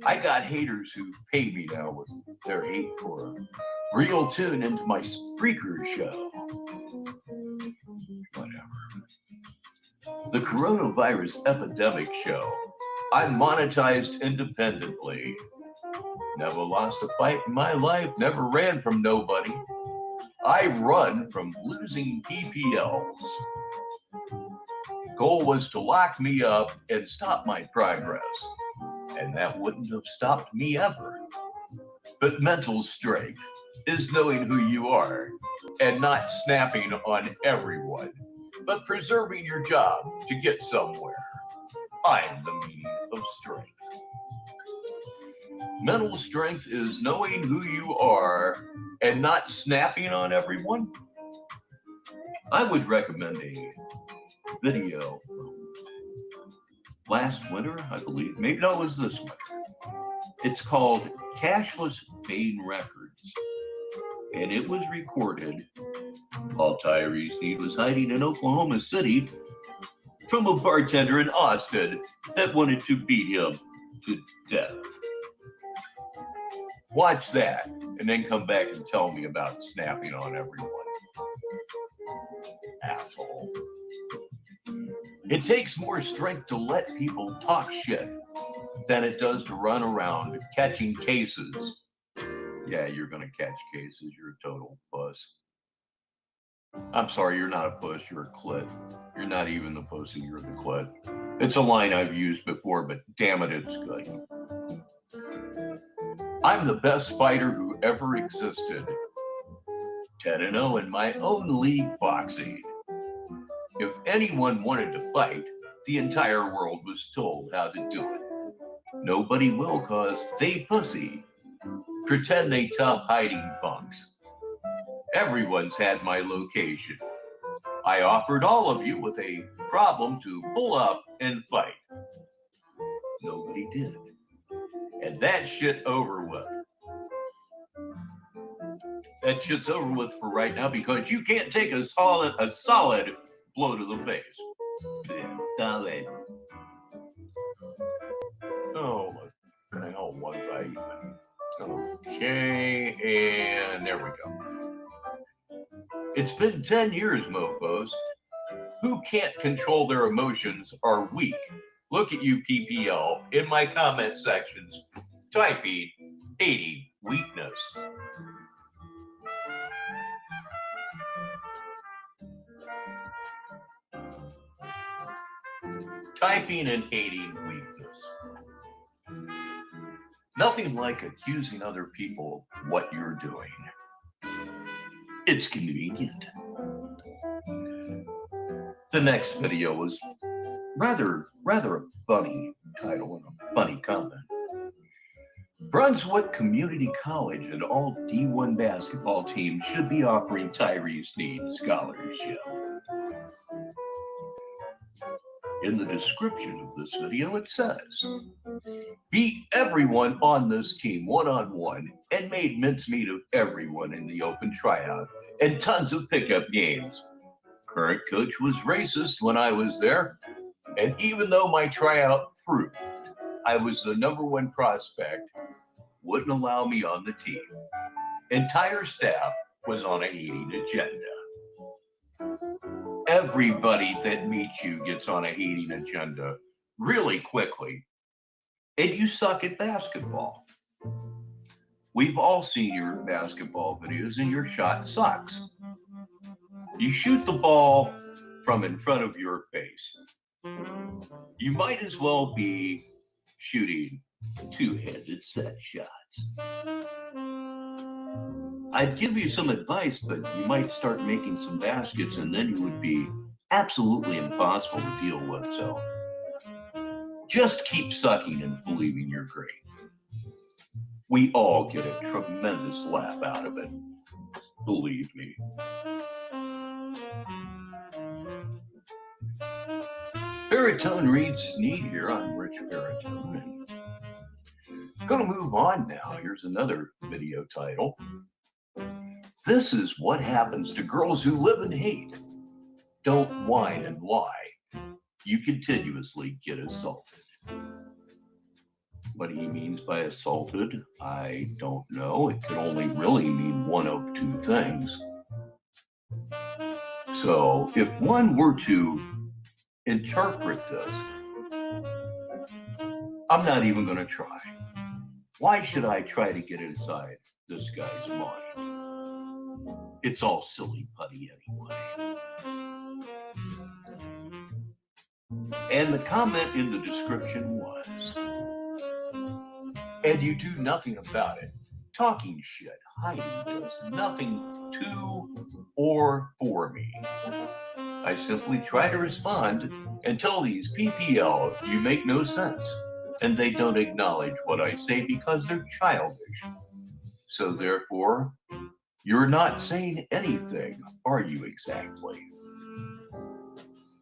I got haters who pay me now with their hate for a real tune into my Spreaker show. Whatever. The coronavirus epidemic show. I'm monetized independently. Never lost a fight in my life, never ran from nobody. I run from losing PPLs. Goal was to lock me up and stop my progress. And that wouldn't have stopped me ever. But mental strength is knowing who you are and not snapping on everyone, but preserving your job to get somewhere. I'm the meaning of strength. Mental strength is knowing who you are and not snapping on everyone. I would recommend a video last winter, I believe. Maybe no, it was this winter. It's called Cashless Bane Records. And it was recorded while Tyree Sneed was hiding in Oklahoma City from a bartender in Austin that wanted to beat him to death. Watch that and then come back and tell me about snapping on everyone. Asshole. It takes more strength to let people talk shit than it does to run around catching cases. Yeah, you're gonna catch cases. You're a total puss. I'm sorry, you're not a puss, you're a clit. You're not even the pussy, you're the clit. It's a line I've used before, but damn it, it's good. I'm the best fighter who ever existed. 10-0 in my own league boxing. If anyone wanted to fight, the entire world was told how to do it. Nobody will cause they pussy. Pretend they tough hiding punks. Everyone's had my location. I offered all of you with a problem to pull up and fight. Nobody did. And that shit over with. That shit's over with for right now because you can't take a solid blow to the face. Solid. Oh, what the hell was I even? Okay, and there we go. It's been 10 years, mofos. Who can't control their emotions are weak. Look at you, PPL, in my comment sections, typing 80 weakness. Typing and aiding weakness. Nothing like accusing other people what you're doing. It's convenient. The next video was rather a funny title and a funny comment. Brunswick Community College and all D1 basketball teams should be offering Tyree Sneed scholarship. In the description of this video, it says, beat everyone on this team one-on-one and made mincemeat of everyone in the open tryout and tons of pickup games. Current coach was racist when I was there, and even though my tryout proved I was the #1 prospect, wouldn't allow me on the team. Entire staff was on a hating agenda. Everybody that meets you gets on a hating agenda really quickly, and you suck at basketball. We've all seen your basketball videos and your shot sucks. You shoot the ball from in front of your face. You might as well be shooting two-handed set shots. I'd give you some advice, but you might start making some baskets and then you would be absolutely impossible to deal with. So just keep sucking and believing you're great. We all get a tremendous laugh out of it. Believe me. Baritone reads Sneed here. I'm Rich Baritone. Gonna move on now. Here's another video title. This is what happens to girls who live in hate. Don't whine and lie. You continuously get assaulted. What he means by assaulted, I don't know. It could only really mean one of two things. So if one were to interpret this, I'm not even going to try. Why should I try to get inside this guy's mind? It's all silly putty anyway. And the comment in the description was, and you do nothing about it. Talking shit, hiding does nothing to or for me. I simply try to respond and tell these PPL you make no sense, and they don't acknowledge what I say because they're childish. So therefore, you're not saying anything, are you exactly?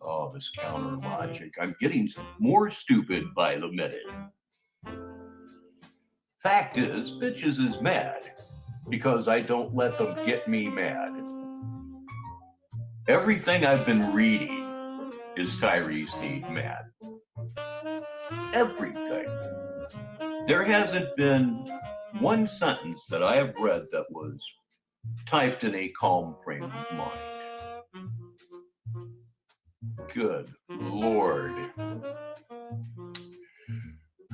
Oh, this counter logic. I'm getting more stupid by the minute. Fact is, bitches is mad because I don't let them get me mad. Everything I've been reading is Tyree Sneed mad. Everything. There hasn't been one sentence that I have read that was typed in a calm frame of mind. Good Lord.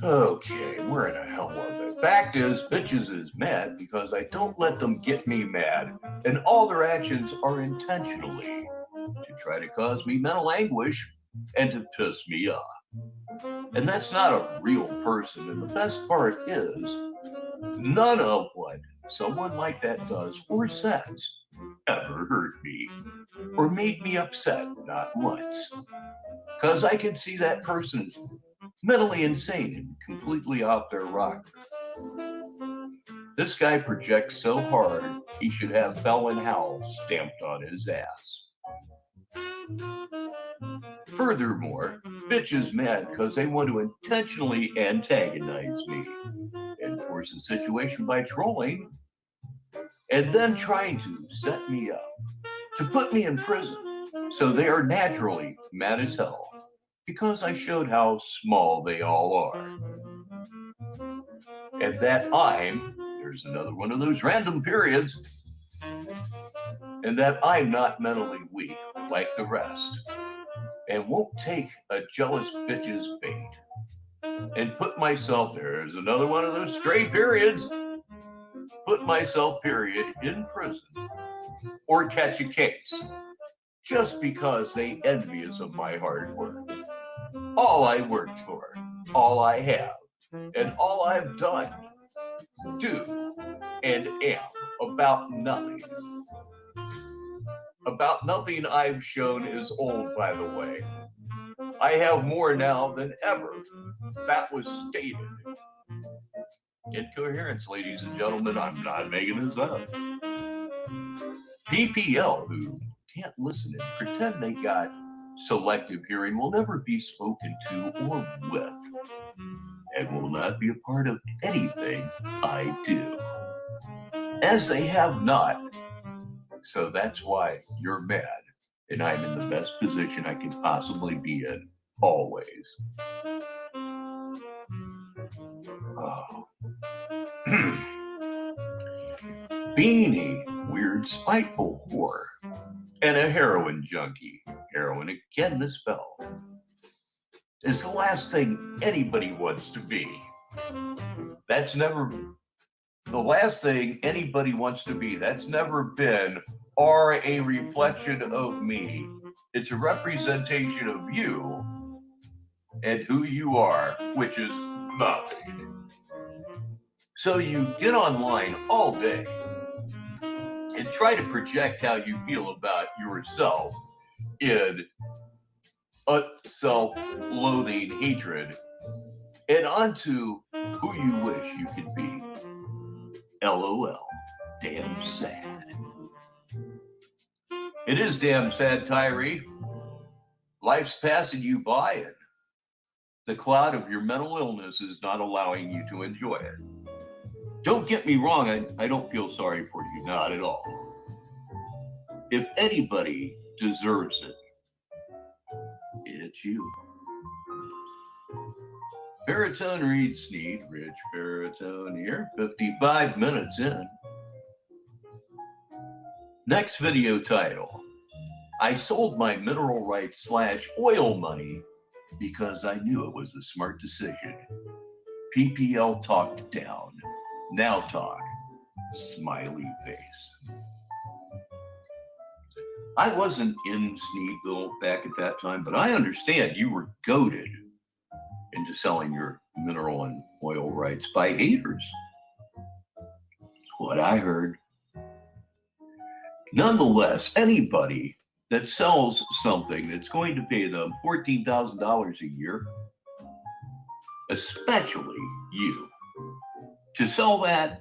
Okay, where in the hell was it? Fact is, bitches is mad because I don't let them get me mad, and all their actions are intentionally to try to cause me mental anguish and to piss me off. And that's not a real person, and the best part is, none of what someone like that does or says ever hurt me or made me upset, not once. Because I can see that person's mentally insane and completely off their rocker. This guy projects so hard, he should have Bell and Howell stamped on his ass. Furthermore, bitch is mad because they want to intentionally antagonize me and force the situation by trolling and then trying to set me up to put me in prison. So they are naturally mad as hell because I showed how small they all are. And that there's another one of those random periods, and that I'm not mentally weak like the rest, and won't take a jealous bitch's bait and put myself there. There's another one of those stray periods, put myself, period, in prison or catch a case just because they envious of my hard work. All I worked for, all I have, and all I've done, do, and am about nothing. About nothing I've shown is old, by the way. I have more now than ever. That was stated. Incoherence, ladies and gentlemen, I'm not making this up. PPL, who can't listen and pretend they got selective hearing, will never be spoken to or with, and will not be a part of anything I do. As they have not. So that's why you're mad, and I'm in the best position I can possibly be in, always. Oh. Being a weird, spiteful whore and a heroin junkie, heroin again misspelled, is the last thing anybody wants to be. That's never the last thing anybody wants to be. That's never been or a reflection of me. It's a representation of you and who you are, which is nothing. So you get online all day and try to project how you feel about yourself in a self-loathing hatred and onto who you wish you could be. LOL. Damn sad. It is damn sad, Tyree. Life's passing you by and the cloud of your mental illness is not allowing you to enjoy it. Don't get me wrong, I don't feel sorry for you, not at all. If anybody deserves it, it's you. Baritone reads Sneed, Rich Baritone here, 55 minutes in. Next video title, I sold my mineral rights / oil money because I knew it was a smart decision. PPL talked down, now talk, smiley face. I wasn't in Sneedville back at that time, but I understand you were goaded into selling your mineral and oil rights by haters. What I heard. Nonetheless, anybody that sells something that's going to pay them $14,000 a year, especially you, to sell that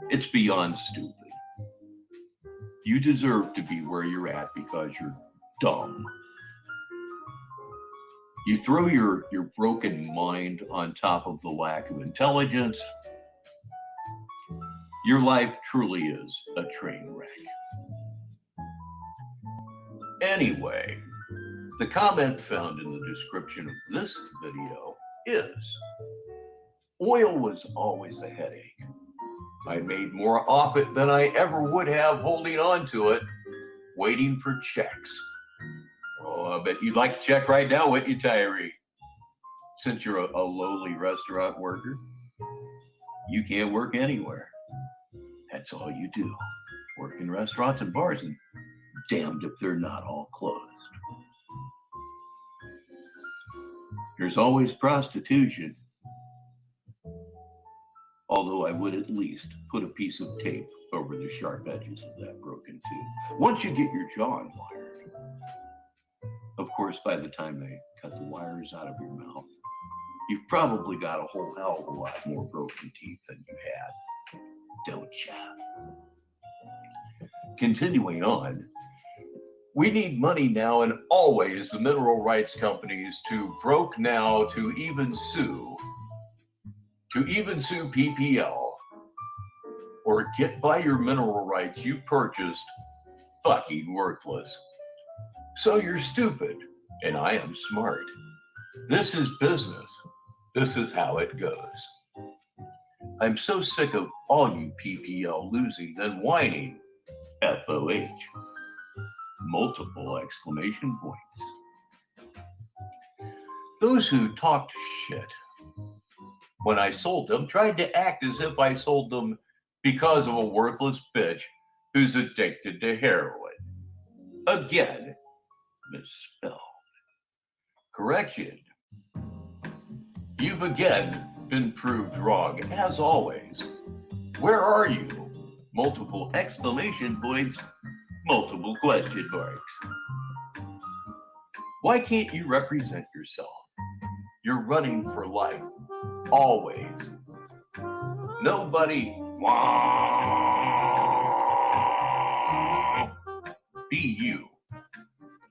it's beyond stupid. You deserve to be where you're at because you're dumb. You throw your broken mind on top of the lack of intelligence. Your life truly is a train wreck. Anyway, the comment found in the description of this video is, oil was always a headache. I made more off it than I ever would have holding on to it, waiting for checks. Oh, I bet you'd like to check right now, wouldn't you, Tyree? Since you're a lowly restaurant worker, you can't work anywhere. That's all you do. Work in restaurants and bars, and damned if they're not all closed. There's always prostitution. Although I would at least put a piece of tape over the sharp edges of that broken tooth. Once you get your jaw wired. Of course, by the time they cut the wires out of your mouth, you've probably got a whole hell of a lot more broken teeth than you had, don't ya? Continuing on, we need money now and always the mineral rights companies to broke now to even sue PPL or get by your mineral rights you purchased fucking worthless. So you're stupid and I am smart. This is business. This is how it goes. I'm so sick of all you PPL losing then whining. FOH. Multiple exclamation points. Those who talked shit when I sold them, tried to act as if I sold them because of a worthless bitch who's addicted to heroin. Again, misspelled. Correction. You've again been proved wrong, as always. Where are you? Multiple exclamation points, multiple question marks. Why can't you represent yourself? You're running for life, always. Nobody be you.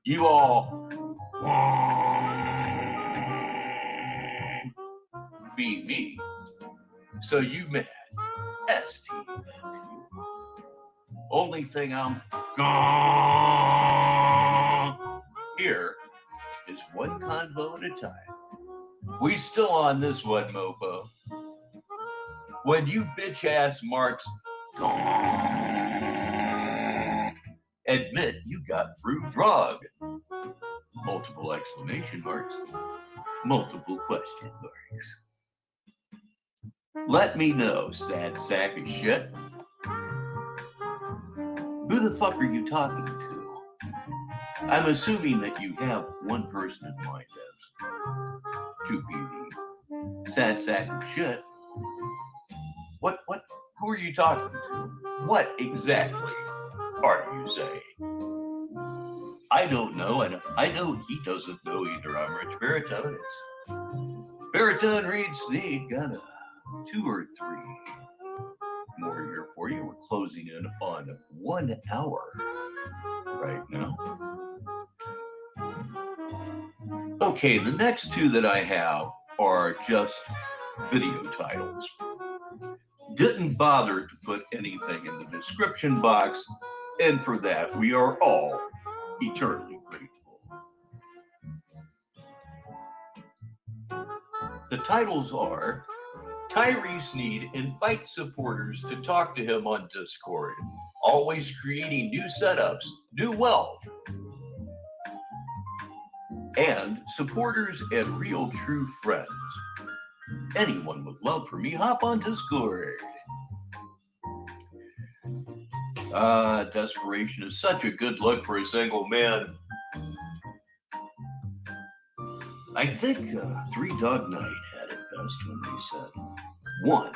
You all be me. So you mad. ST. Only thing I'm here is one convo at a time. We still on this one, mofo. When you bitch ass marks admit you got proved wrong. Multiple exclamation marks, multiple question marks. Let me know, sad sack of shit. Who the fuck are you talking to? I'm assuming that you have one person in mind as to be the sad sack of shit. Who are you talking to? What exactly are you saying? I don't know, and I know he doesn't know either. I'm Rich Baritone. It's Baritone reads Sneed. Got a 2 or 3 more here for you. We're closing in on 1 hour right now. Okay, the next 2 that I have are just video titles. Didn't bother to put anything in the description box, and for that we are all eternally grateful. The titles are Tyree Sneed invites supporters to talk to him on Discord, always creating new setups, new wealth. And supporters and real true friends. Anyone with love for me, hop on Discord. Desperation is such a good look for a single man. I think Three Dog Night had it best when they said, 1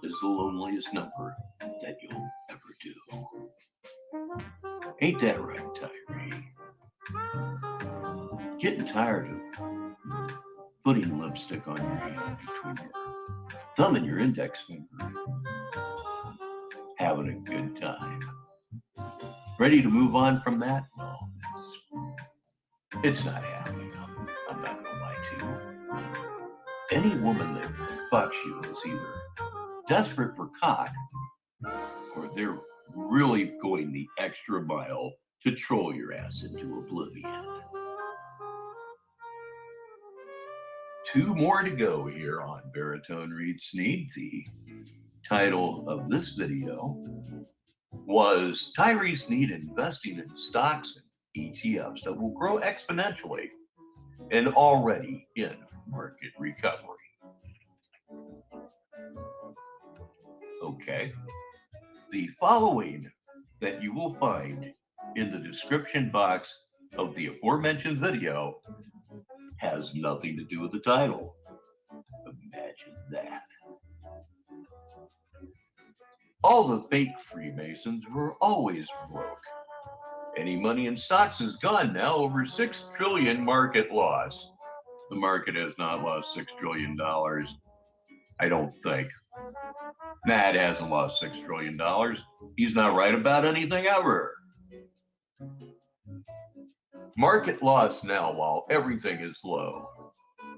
is the loneliest number that you'll ever do. Ain't that right, Tyree? Getting tired of putting lipstick on your hand between your thumb and your index finger. Having a good time. Ready to move on from that? No, it's not happening. I'm not going to lie to you. Any woman that fucks you is either desperate for cock or they're really going the extra mile to troll your ass into oblivion. 2 more to go here on Baritone Reads Sneed. The title of this video was Tyree Sneed investing in stocks and ETFs that will grow exponentially and already in market recovery. Okay. The following that you will find in the description box of the aforementioned video has nothing to do with the title. Imagine that. All the fake Freemasons were always broke. Any money in stocks is gone now, over $6 trillion market loss. The market has not lost $6 trillion, I don't think. Nah, it hasn't lost $6 trillion. He's not right about anything ever. Market loss now while everything is low.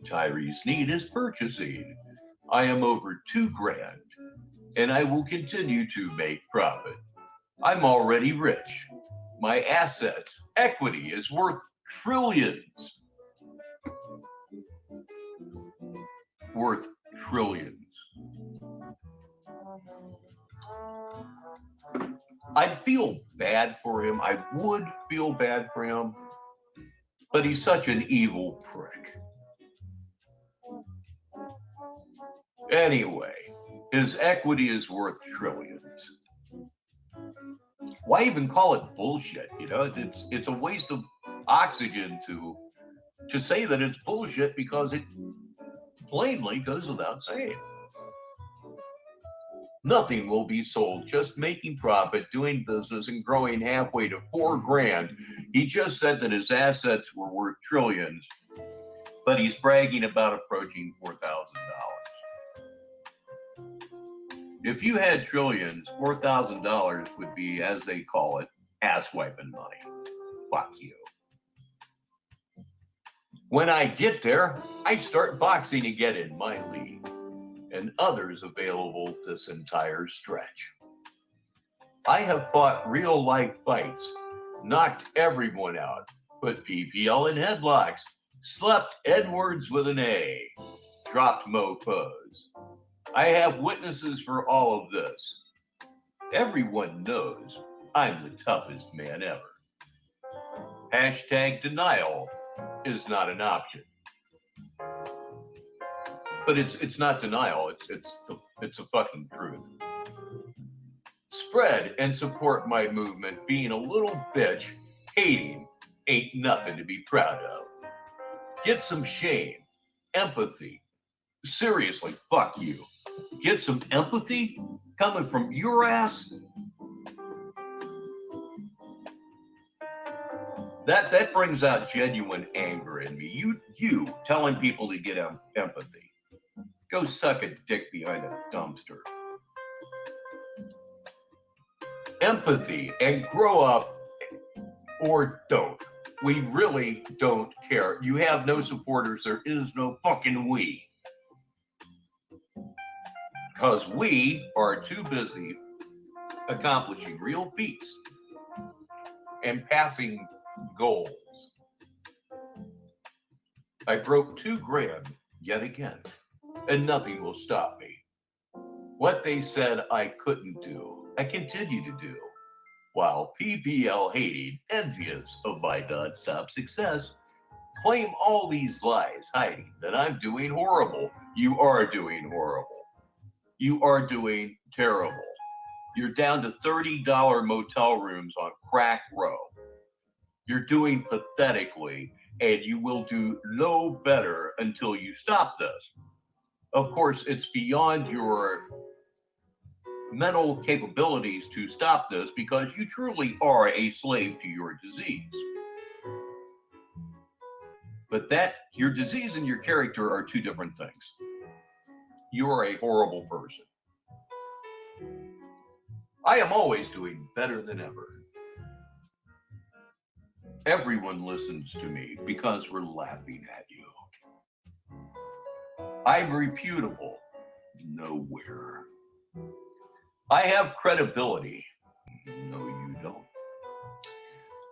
Tyree Sneed is purchasing. I am over $2 grand, and I will continue to make profit. I'm already rich. My assets, equity is worth trillions. Worth trillions. I'd feel bad for him. I would feel bad for him. But he's such an evil prick. Anyway, his equity is worth trillions. Why even call it bullshit? You know, it's a waste of oxygen to say that it's bullshit because it plainly goes without saying. Nothing will be sold, just making profit, doing business, and growing halfway to $4 grand. He just said that his assets were worth trillions, but he's bragging about approaching $4,000. If you had trillions, $4,000 would be, as they call it, ass wiping money. Fuck you. When I get there, I start boxing again in my league, and others available this entire stretch. I have fought real life fights, knocked everyone out, put PPL in headlocks, slept Edwards with an A, dropped mofos. I have witnesses for all of this. Everyone knows I'm the toughest man ever. Hashtag denial is not an option. But it's not denial, it's a fucking truth. Spread and support my movement. Being a little bitch, hating ain't nothing to be proud of. Get some shame, empathy. Seriously, fuck you. Get some empathy coming from your ass. That brings out genuine anger in me. You telling people to get empathy. Go suck a dick behind a dumpster. Empathy and grow up or don't. We really don't care. You have no supporters. There is no fucking we. Because we are too busy accomplishing real feats and passing goals. I broke $2 grand yet again, and nothing will stop me. What they said I couldn't do, I continue to do, while PPL hating, envious of my non-stop success, claim all these lies hiding that I'm doing horrible. You are doing horrible. You are doing terrible. You're down to $30 motel rooms on Crack Row. You're doing pathetically, and you will do no better until you stop this. Of course, it's beyond your mental capabilities to stop this because you truly are a slave to your disease. But your disease and your character are two different things. You are a horrible person. I am always doing better than ever. Everyone listens to me because we're laughing at you. I'm reputable nowhere. I have credibility. No, you don't.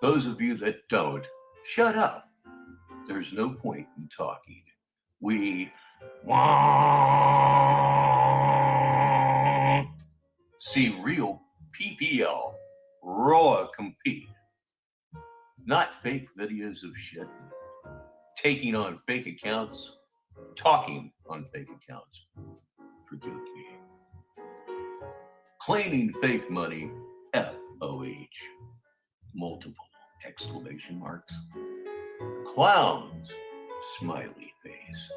Those of you that don't, shut up. There's no point in talking. We see real PPL raw compete. Not fake videos of shit. Taking on fake accounts. Talking on fake accounts. Forgive me. Claiming fake money. FOH. Multiple exclamation marks. Clowns. Smiley face.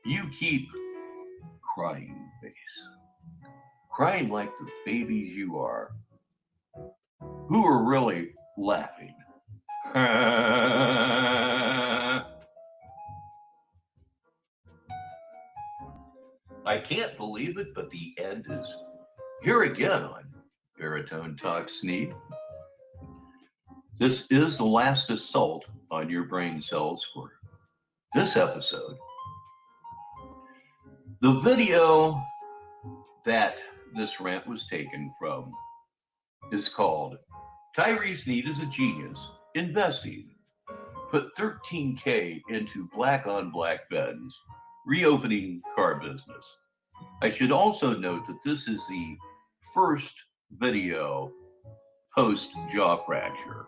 You keep crying face. Crying like the babies you are, who are really laughing. I can't believe it, but the end is here again on Baritone Talk Sneed. This is the last assault on your brain cells for this episode. The video that this rant was taken from is called Tyree Sneed is a Genius Investing. Put $13K into black on black beds, reopening car business. I should also note that this is the first video post jaw fracture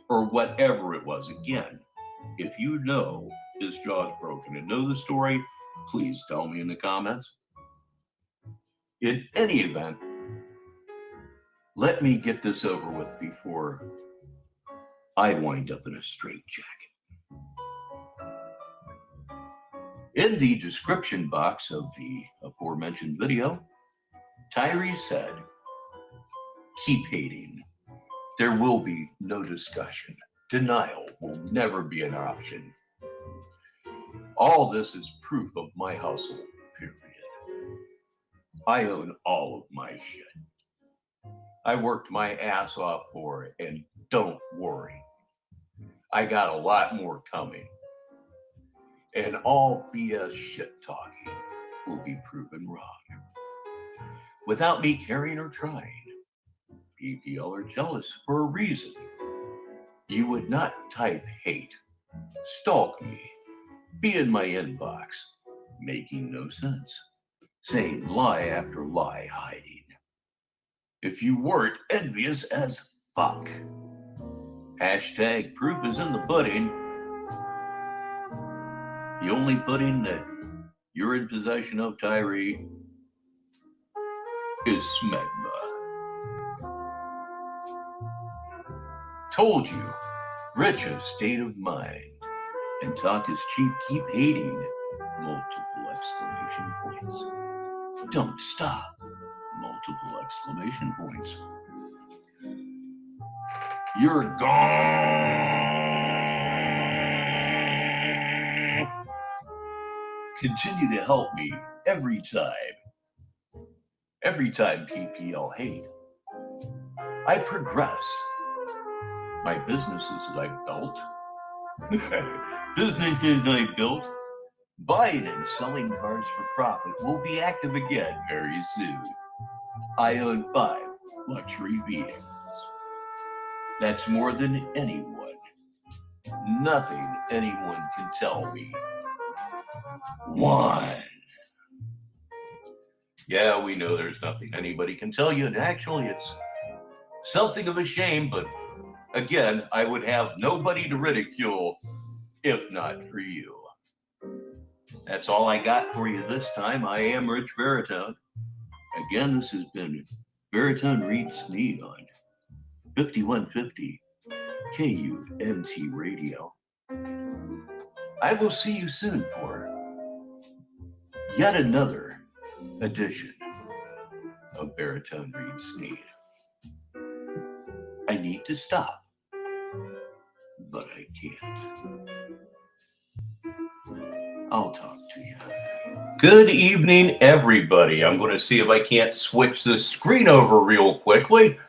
or whatever it was. Again, if you know his jaw's broken and know the story, please tell me in the comments. In any event, let me get this over with before I wind up in a straitjacket. In the description box of the aforementioned video, Tyree said, "Keep hating. There will be no discussion. Denial will never be an option. All this is proof of my hustle, period. I own all of my shit. I worked my ass off for it, and don't worry. I got a lot more coming. And all BS shit talking will be proven wrong. Without me caring or trying, PPL are jealous for a reason. You would not type hate, stalk me, be in my inbox, making no sense, saying lie after lie, hiding. If you weren't envious as fuck. Hashtag proof is in the pudding. The only pudding that you're in possession of, Tyree, is smegma. Told you, rich of state of mind, and talk is cheap, keep hating, multiple exclamation points. Don't stop, multiple exclamation points. You're gone. Continue to help me every time. Every time PPL hate, I progress. My businesses that I built, buying and selling cars for profit will be active again very soon. I own 5 luxury vehicles. That's more than anyone. Nothing anyone can tell me. 1. Yeah, we know there's nothing anybody can tell you, and actually it's something of a shame, but again, I would have nobody to ridicule if not for you. That's all I got for you this time. I am Rich Baritone. Again, this has been Baritone Reads Sneed on 5150 KUNT Radio. I will see you soon for yet another edition of Baritone Reads Sneed. I need to stop, but I can't. I'll talk to you. Good evening, everybody. I'm going to see if I can't switch the screen over real quickly,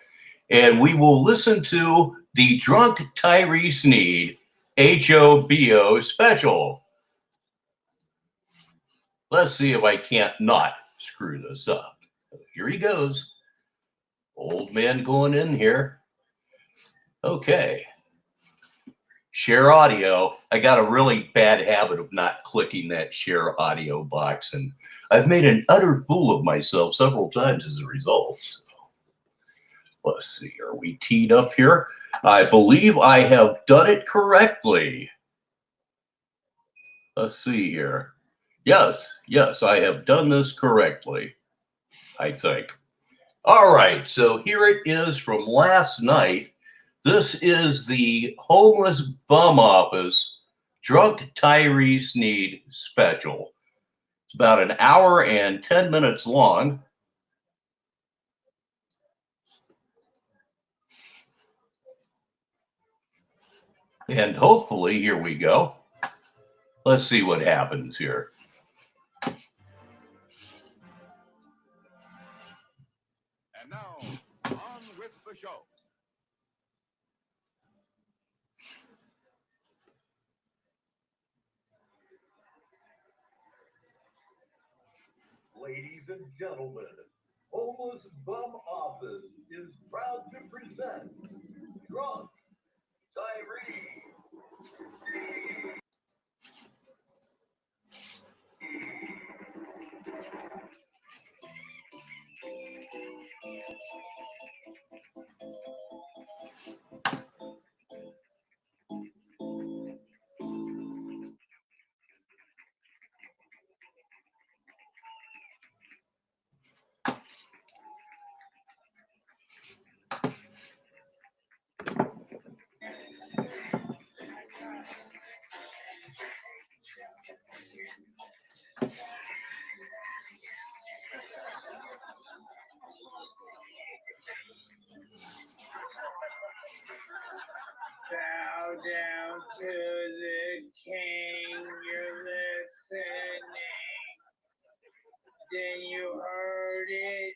and we will listen to the Drunk Tyree Sneed HOBO special. Let's see if I can't not screw this up. Here he goes. Old man going in here. Okay. Share audio. I got a really bad habit of not clicking that share audio box, and I've made an utter fool of myself several times as a result. So, let's see. Are we teed up here? I believe I have done it correctly. Let's see here. Yes, I have done this correctly, I think. All right, so here it is from last night. This is the Homeless Bum Office Drunk Tyree Sneed special. It's about an hour and 10 minutes long. And hopefully, here we go. Let's see what happens here. And now, on with the show. Ladies and gentlemen, Homeless Bum Office is proud to present Drunk Tyree. down to the king, you're listening. Then you heard it.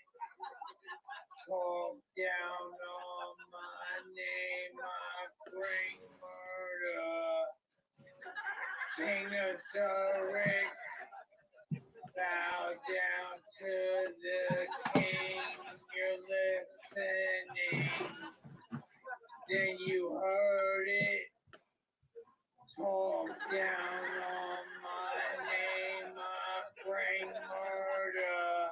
Talk down on my name, I bring murder. King of Zurich, bow down to the king, you're listening. Then you heard it. Talk down on my name, I bring murder.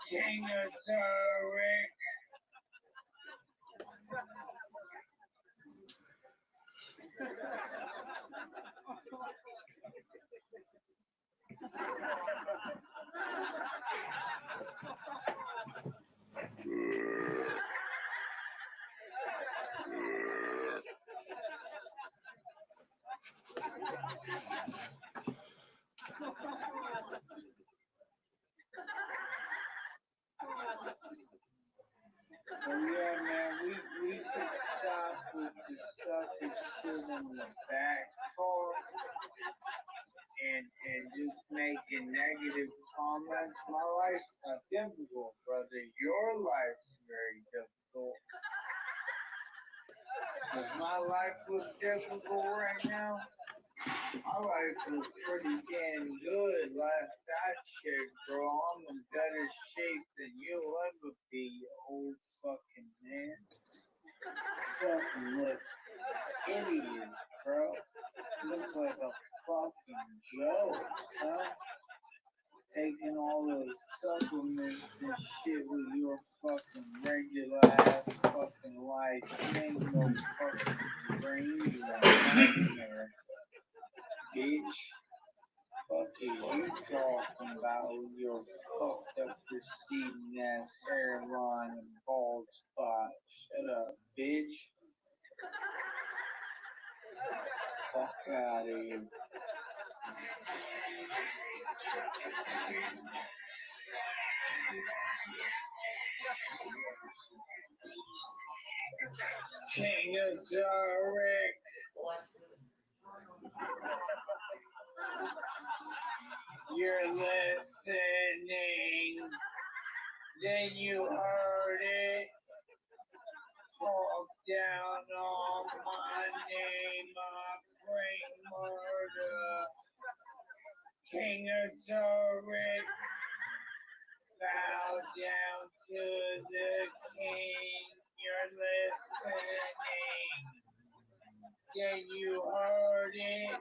King of Zurich. Oh yeah, man, we could stop with the sucker shit in the back talk and just making negative comments. My life's not difficult, brother. Your life's very difficult. Does my life look difficult right now? My life looks pretty damn good. Last I checked, bro, I'm in better shape than you'll ever be, you old fucking man. Fucking look idiots, bro. Look like a fucking joke, son. Taking all those supplements and shit with your fucking regular ass fucking life. You ain't no fucking brain, you a nightmare, bitch. Fuck is you talking about with your fucked up receding ass hairline and bald spot? Shut up, bitch. Fuck out of here. King of Zurich. You're listening. Then you heard it. Talk down on my name, I bring murder. King of Zurich. Bow down to the king, you're listening. Then you heard it.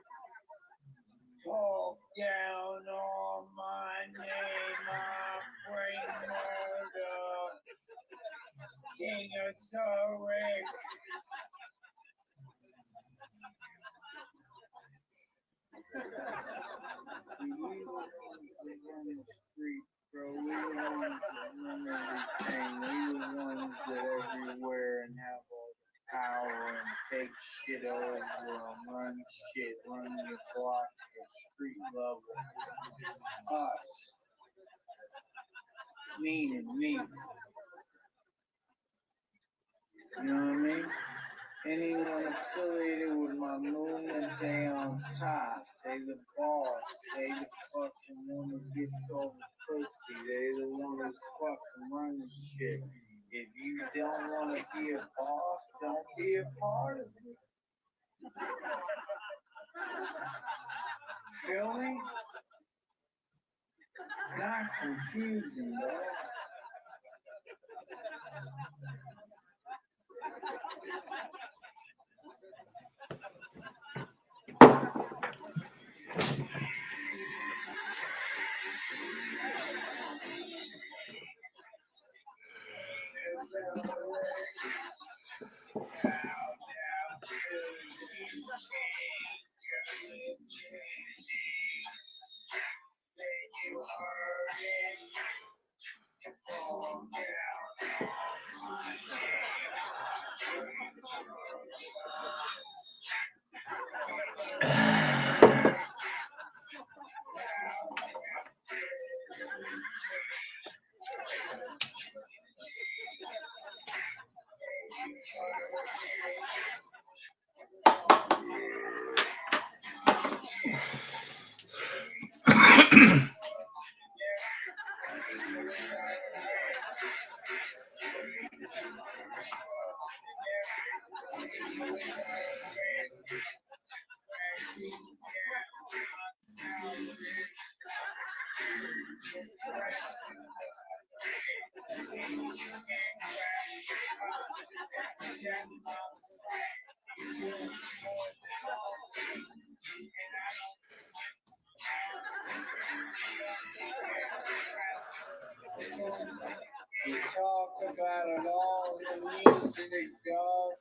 Talk down on my name, I bring murder. King of Zurich. We were the ones that run the street, bro. We were the ones that run everything. We were the ones that everywhere and have all the power and take shit over and run shit, run your block at street level. Us. Meaning me. You know what I mean? Anyone affiliated with my movement, they on top. They the boss. They the fucking one who gets all the pussy. They the one who's fucking running shit. If you don't want to be a boss, don't be a part of it. Feel me? It's not confusing, bro. You talk about it all in the music, dog.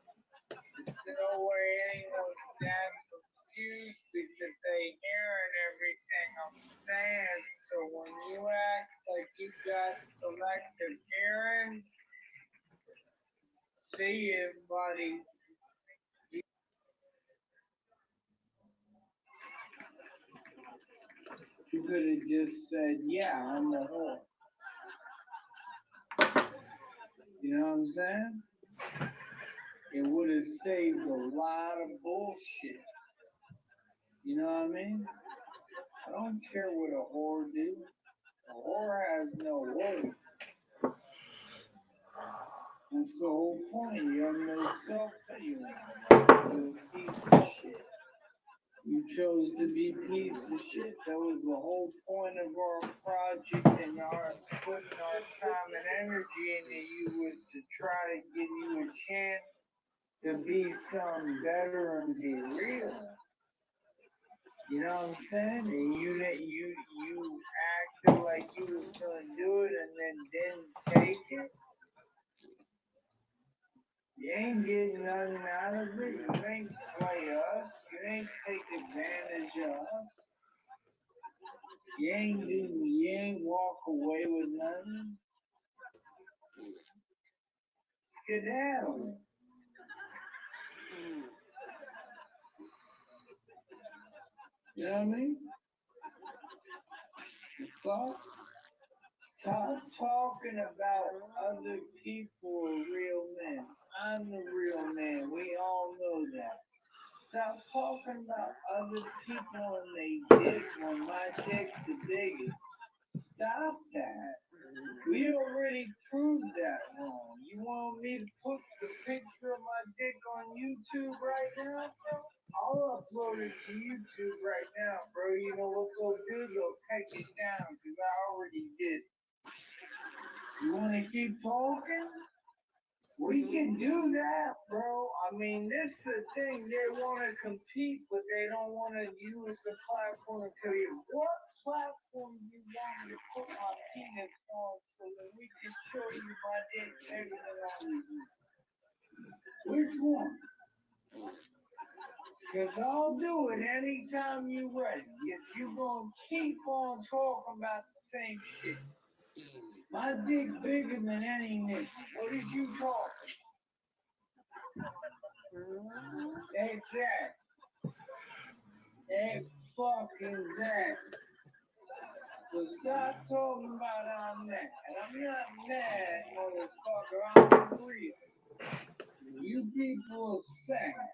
There's no way anyone's that confused because they hearing everything I'm saying. So when you act like you got selective hearing, see it, buddy. You could have just said, yeah, I'm a whore. You know what I'm saying? It would have saved a lot of bullshit. You know what I mean? I don't care what a whore do. A whore has no worth. That's the whole point. You have no self anymore. You're a piece of shit. You chose to be a piece of shit. That was the whole point of our project and our putting our time and energy into you was to try to give you a chance to be something better and be real. You know what I'm saying? And you acted like you was gonna do it and then didn't take it. You ain't getting nothing out of it. You ain't play us. You ain't take advantage of us. You ain't walk away with nothing. Skedaddle. You know what I mean? The fuck? Stop talking about other people are real men. I'm the real man. We all know that. Stop talking about other people and they dick when my dick's the biggest. Stop that. We already proved that wrong. You want me to put the picture of my dick on YouTube right now, bro? I'll upload it to YouTube right now, bro. You know what they'll do? They'll take it down because I already did. You want to keep talking? We can do that, bro. I mean, this is the thing. They want to compete, but they don't want to use the platform to tell you what platform you want me to put my penis on so that we can show you my dick bigger than all of you. Which one? Because I'll do it anytime you're ready. If you're going to keep on talking about the same shit. My dick bigger than any nigga. What is you talking? Exactly. Fucking exactly. So stop talking about I'm mad. I'm not mad, motherfucker. I'm real. You people are sad.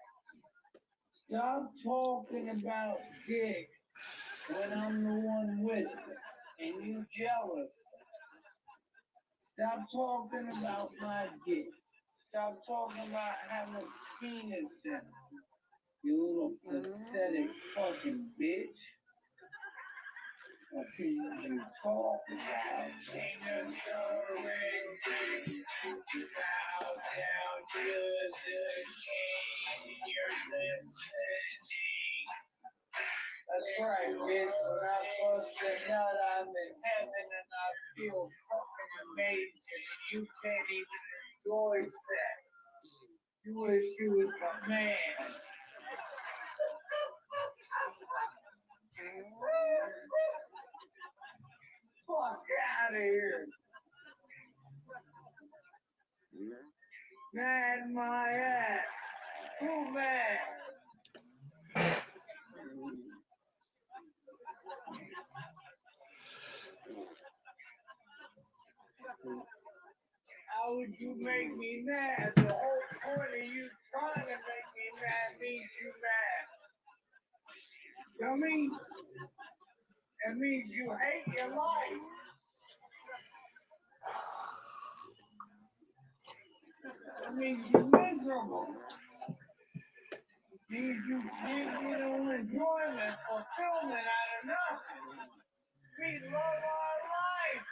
Stop talking about dick when I'm the one with it and you jealous. Stop talking about my dick. Stop talking about having a penis in it. You little pathetic fucking bitch. What can you talk about? Penis already. Bow down to the king. You're listening. That's right, bitch. When I bust a nut, I'm in heaven and I feel fucking amazing. You can't even enjoy sex. You wish you was a man. Fuck out of here. Mad my ass. Who mad? How would you make me mad? The whole point of you trying to make me mad means you mad. Dummy, that means you hate your life. That means you're miserable. It means you can't get no enjoyment, fulfillment out of nothing. We love our life.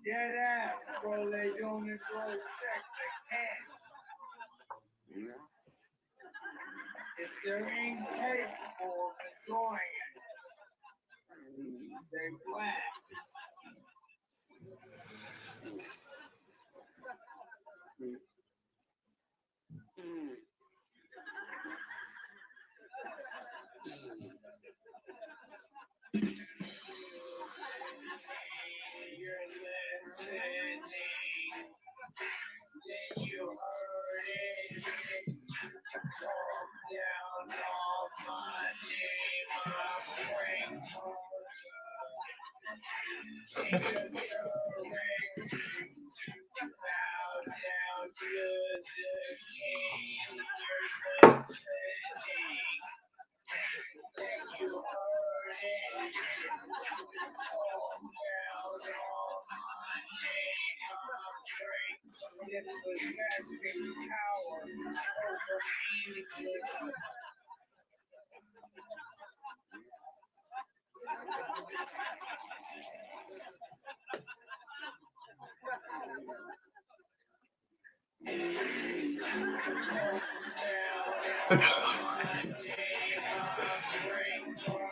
Dead ass, bro, they don't enjoy sex, they can't. If they're incapable of enjoying it, they black. You're listening, then you heard it. Talk down on my name, I'm Prankville. Take a ring, bow down to the king. You're listening, then you heard it. Talk down on my name, I'm Prankville. It possessing power over meaningless.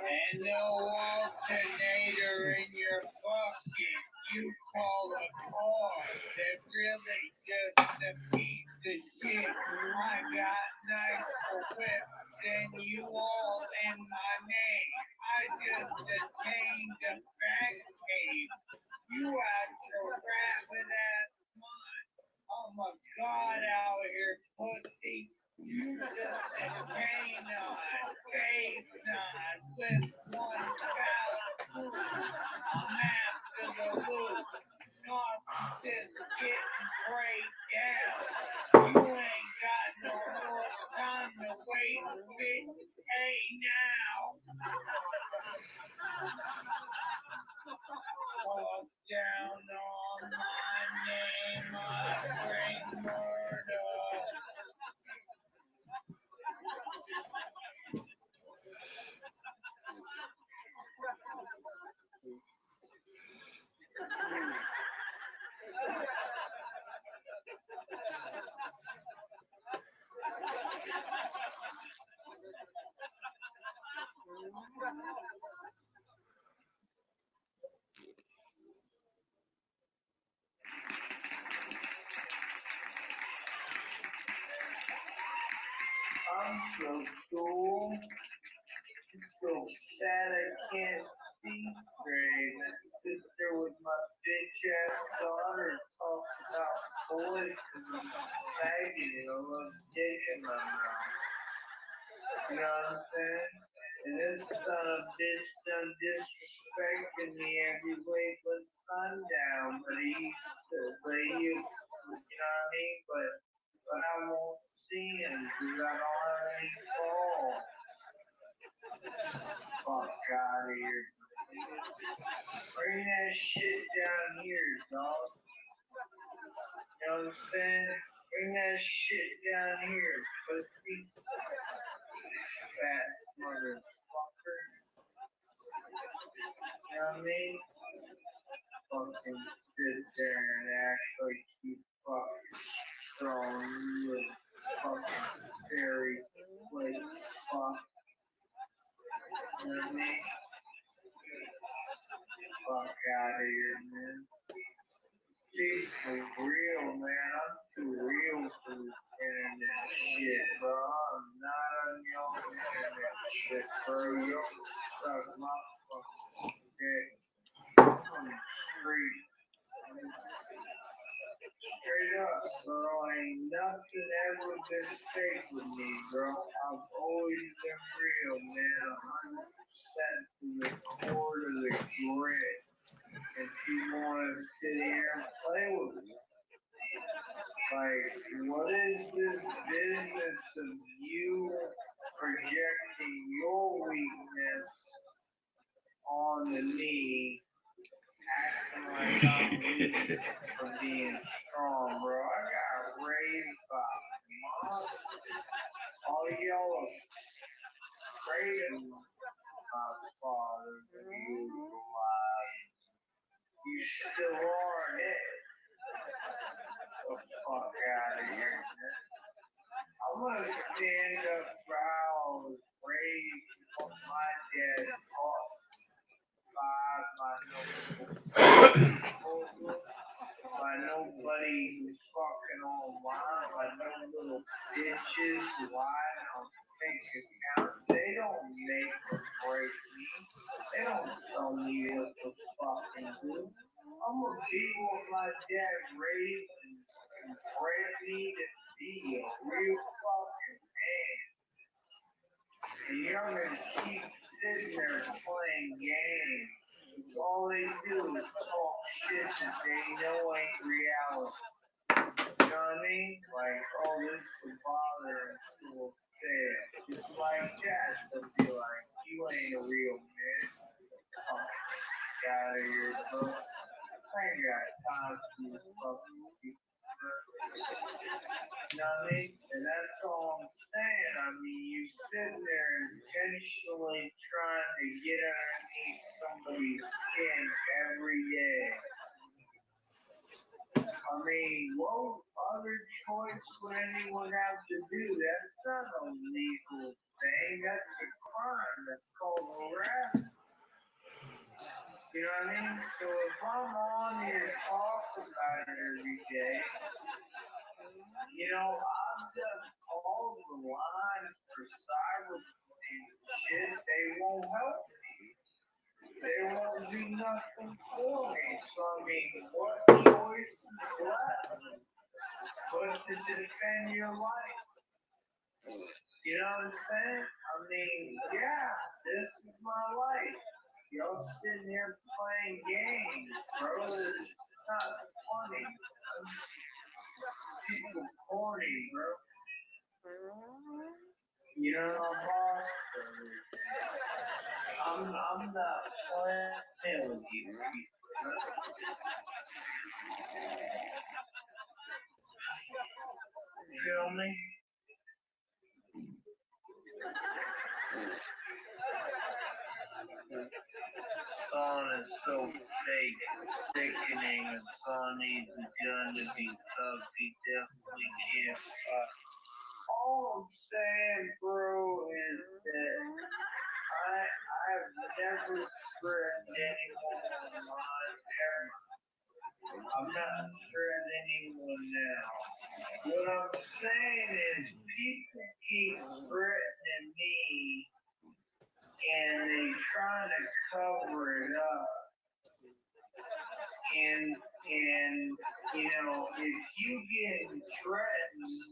And no alternator in your bucket. You call a car that really just a piece of shit. I got nicer whips than you all in my name. I just attained a back cave. You out your rabbit ass mind. I'm a god out here, pussy. You just a canine, phase nine with one foul swoop. I'm after the loop. Narcissist getting break down. You ain't got no more time to wait, bitch. Hey now. Walk down on my name, I bring murder. I'm so cool. So sad I can't see straight. I sit there with my bitch ass daughter and talk about boys and faggot and I love dick in my mouth. You know what I'm saying? And this son of a bitch done disrespected me every way but sundown. But he, you know what I mean? But I won't see him because I don't have any balls. Fuck out of here. Bring that shit down here, dog. You know what I'm saying? Bring that shit down here, pussy. Fat motherfucker. You know what I mean? Fucking sit there and act like you fucking strong. You a fucking fairy plate fuck. You know what I mean? Fuck out of here, man. She's for real, man. I'm too real for this internet shit, bro. I'm not on your internet shit, bro. You'll suck my fucking dick. I'm on the street. Straight up, bro. Ain't nothing ever been fake with me, bro. I've always been real, man. 100% to the core to the grit. If you want to sit here and play with me, like, what is this business of you projecting your weakness onto me, acting like I'm weak for being strong, bro? I got raised by mom. All y'all are afraid of my father when he was alive. You still aren't it. Get the fuck out of here, man. I'm gonna stand up for how I was raised on my dad taught by nobody who's fucking online, by no little bitches lying on fake accounts. They don't make or break me. They don't tell me what to fucking do. I'm gonna be what my dad raised and bred me to be a real fucking man. And you're gonna keep sitting there playing games. All they do is talk shit that they know ain't reality. You know what I mean? Like, oh, this is the father and still sad. Just like that, they'll be like, you ain't a real man. Oh, get out of here, bro. I ain't got time for this fucking people. You know what I mean? And that's all I'm saying. I mean, you sitting there intentionally trying to get underneath somebody's skin every day. I mean, what other choice would anyone have to do? That's not a legal thing. That's a crime. That's called harassment. You know what I mean? So if I'm on here talking about it every day, you know, I've just called the lines for cyberbullying and shit. They won't help me. They won't do nothing for me. So, I mean, what choice is left but to defend your life? You know what I'm saying? I mean, yeah, this is my life. Y'all sitting here playing games, bro. It's not funny. People corny, bro. You know, I'm not playing with you. Feel me? Song is so fake, sickening. The song needs a gun to be tough. He definitely can't fuck. All I'm saying, bro, is that I've never threatened anyone online ever. I'm not threatening anyone now. What I'm saying is people keep threatening me and they trying to cover it up. And you know, if you get threatened,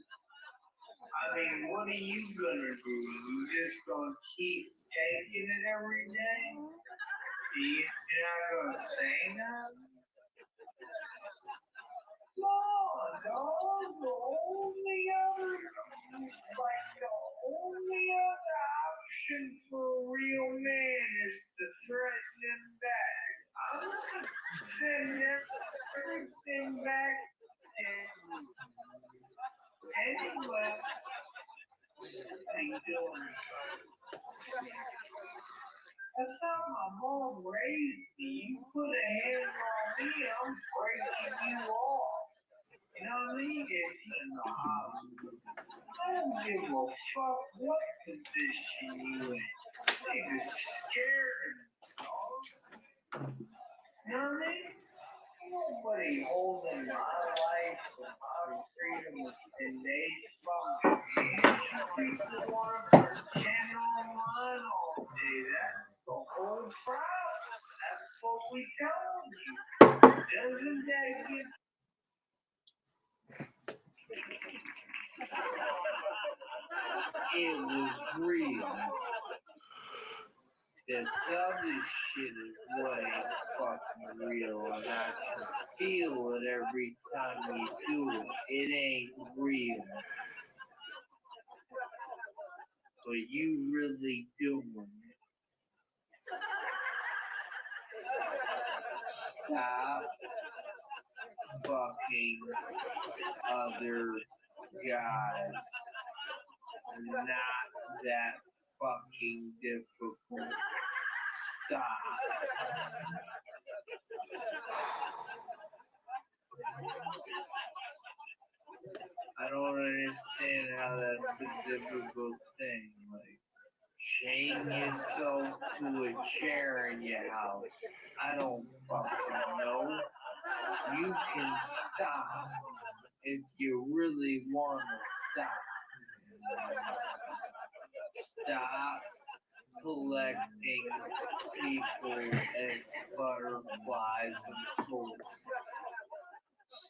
I mean, what are you gonna do? You just gonna keep taking it every day? You're not gonna say nothing? No, the only other option for a real man is to threaten him back. I'm not sending everything back anyway. What are you doing? That's how my mom raised me. You put a hand on me, I'm breaking you off. You know what I mean? If you're in the hospital, I don't give a fuck what position you in. Niggas scared, dog. You know what I mean? Nobody holding my life or my freedom within they fucking hands. People want to pretend online all day. That's the whole problem. That's what we tell you. Doesn't that get it was real. This other shit is what ain't fucking real, and I can feel it every time you do it. It ain't real. But you really doing it. Stop fucking other guys. Not that fucking difficult. Stop. I don't understand how that's a difficult thing. Like, chain yourself to a chair in your house. I don't fucking know. You can stop if you really want to stop. Stop collecting people as butterflies and souls.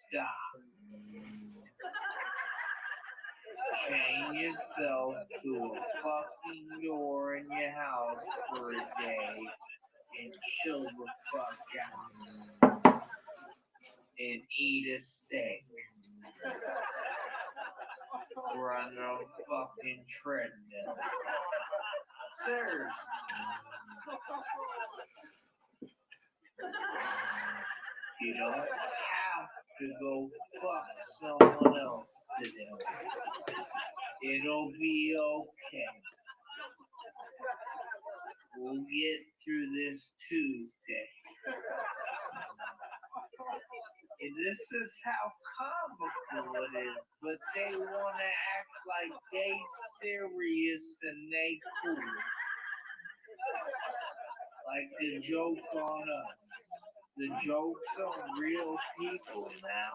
Stop. Chain yourself to a fucking door in your house for a day and chill the fuck out and eat a steak. Run a fucking treadmill. Seriously. You don't have to go fuck someone else today. It'll be okay. We'll get through this Tuesday. And this is how comical it is, but they want to act like they serious and they cool. Like the joke on us. The joke's on real people now.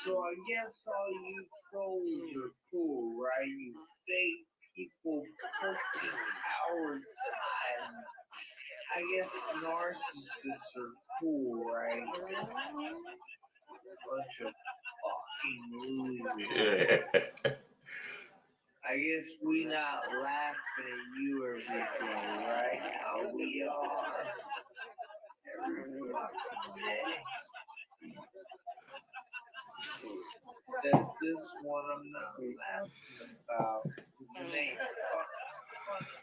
So I guess all you trolls are cool, right? You fake people, pussy, cowards, I guess narcissists are cool, right? Bunch of fucking losers. I guess we not laughing at you every day, right? How we are every fucking day. Except this one I'm not laughing about. It ain't fucking funny.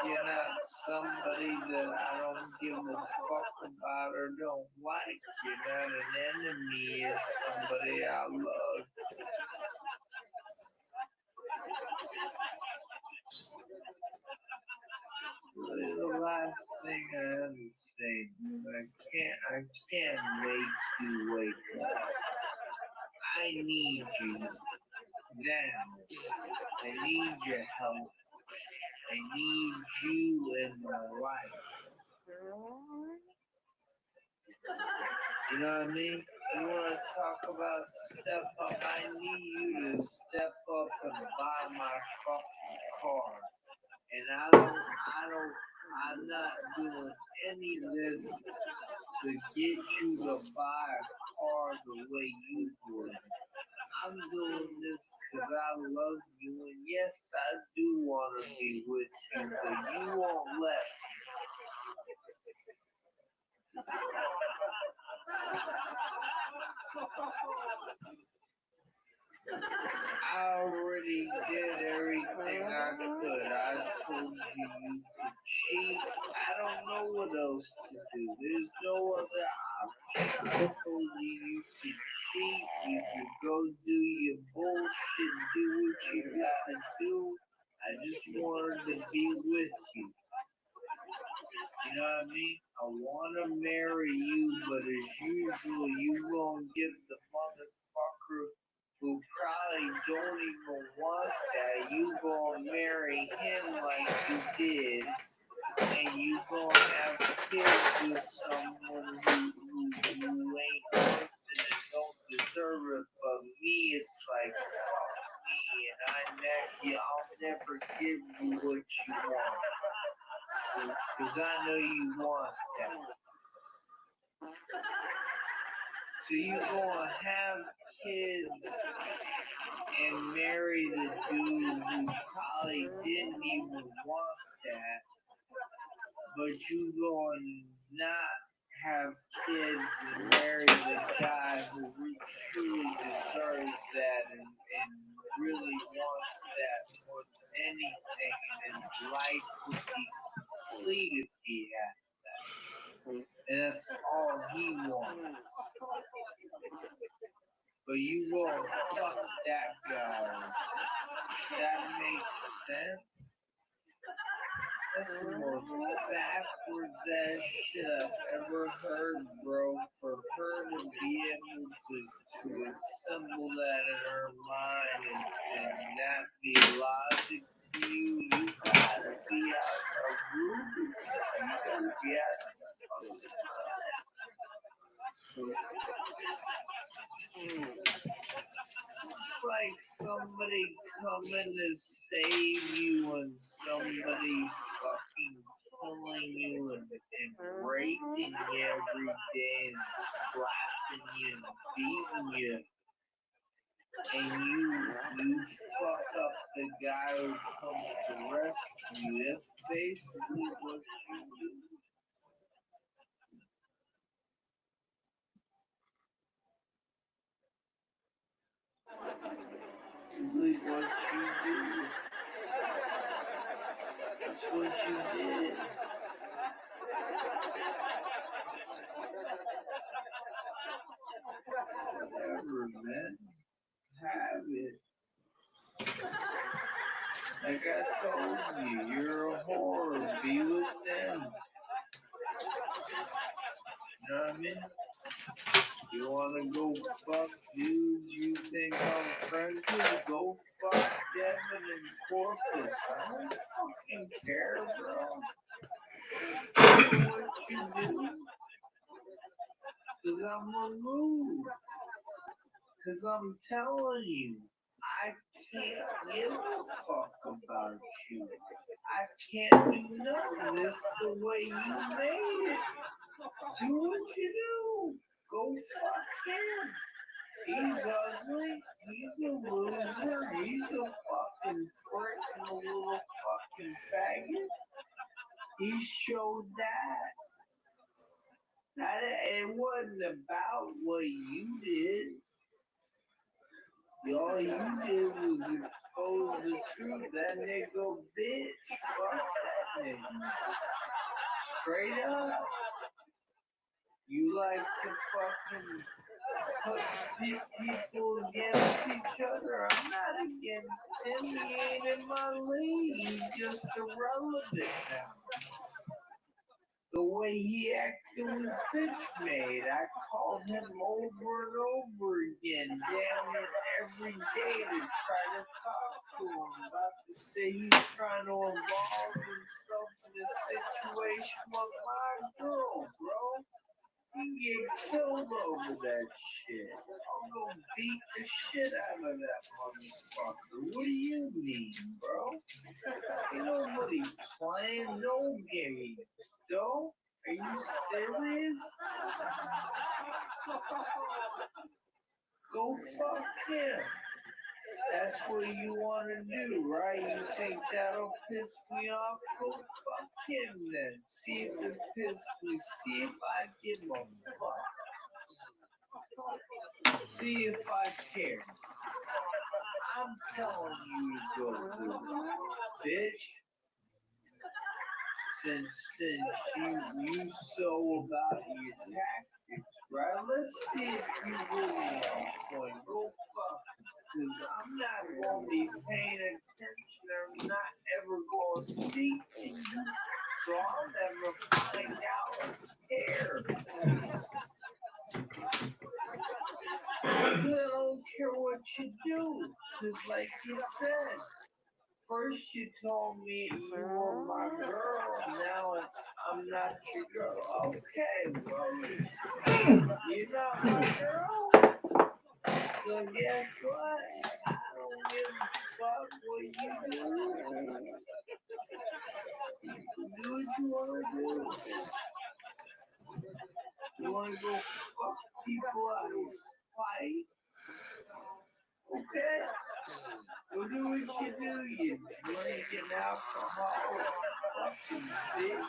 You're not somebody that I don't give a fuck about or don't like. You're not an enemy, you're somebody I love. Really, the last thing I have to say, I can't make you wake up. I need you now. I need your help. I need you in my life. You know what I mean? You want to talk about step up? I need you to step up and buy my fucking car. And I'm not doing any of this to get you to buy a car the way you would. I'm doing this because I love you, and yes, I do want to be with you, but you won't let me. I already did everything I could. I told you you could cheat. I don't know what else to do. There's no other option. I told you could cheat. You could go do your bullshit, do what you gotta do. I just wanted to be with you. You know what I mean? I want to marry you, but as usual, you gonna get the motherfucker who probably don't even want that. You gonna marry him like you did, and you gonna have kids with someone who ain't worth it and don't deserve it. But me, it's like, fuck me, and I'll never give you what you want. Because I know you want that. So you gonna have kids and marry the dude who probably didn't even want that, but you gonna not have kids and marry the guy who truly deserves that and really wants that more than anything, and his life would be complete if he had that. And that's all he wants. But you gonna fuck that guy. That makes sense. That's the most backwards ass shit I've ever heard, bro. For her to be able to assemble that in her mind and not be logic to you, you gotta be out of rude. You gotta be out It's like somebody coming to save you and somebody fucking killing you and raping you every day and slapping you and beating you. And you fuck up the guy who comes to rescue you. That's basically what you do. Basically what you do. That's what you did. Whatever, man. Have it. Like I told you, you're a whore. Be with them. You know what I mean? You wanna go fuck dudes you think I'm friends with? Go fuck Devin and Corpus. I don't fucking care, bro. Do what you do. Cause I'm removed. Cause I'm telling you, I can't give a fuck about you. I can't do none of this the way you made it. Do what you do. Go fuck him. He's ugly. He's a loser. He's a fucking prick and a little fucking faggot. He showed that. It wasn't about what you did. All you did was expose the truth. That nigga bitch. Fuck that nigga. Straight up. You like to fucking put people against each other. I'm not against him. He ain't in my league. He's just irrelevant now. The way he acted was bitch made. I called him over and over again, damn near every day to try to talk to him. About to say he's trying to involve himself in a situation with my girl, bro. He can get killed over that shit. I'll go beat the shit out of that motherfucker. What do you mean, bro? Ain't nobody playing no games, though. Are you serious? Go fuck him. That's what you want to do, right? You think that'll piss me off? Go fuck him then. See if it pisses me. See if I give a fuck. See if I care. I'm telling you to go do it, bitch. Since you so about your tactics, right? Let's see if you really on point. Go fuck. Because I'm not going to be paying attention. I'm not ever going to speak to you. So I'll never find out or care. I don't care what you do. Because like you said, first you told me you were my girl, now it's I'm not your girl. Okay, well, you're not my girl. So guess what? I don't give a fuck what you do. Do what you want to do. You want to go fuck people out of fucking bitch.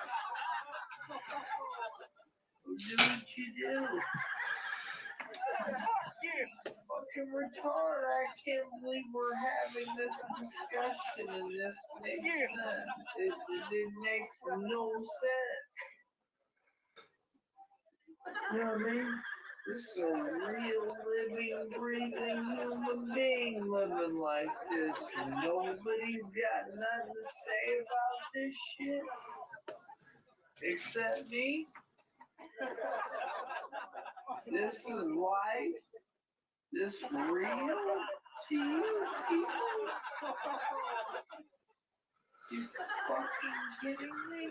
Do what you do. Fucking retard. I can't believe we're having this discussion and this makes sense. It makes no sense. You know what I mean? This is a real living, breathing human being living like this. And nobody's got nothing to say about this shit. Except me. This is life. This real to you people? You fucking kidding me?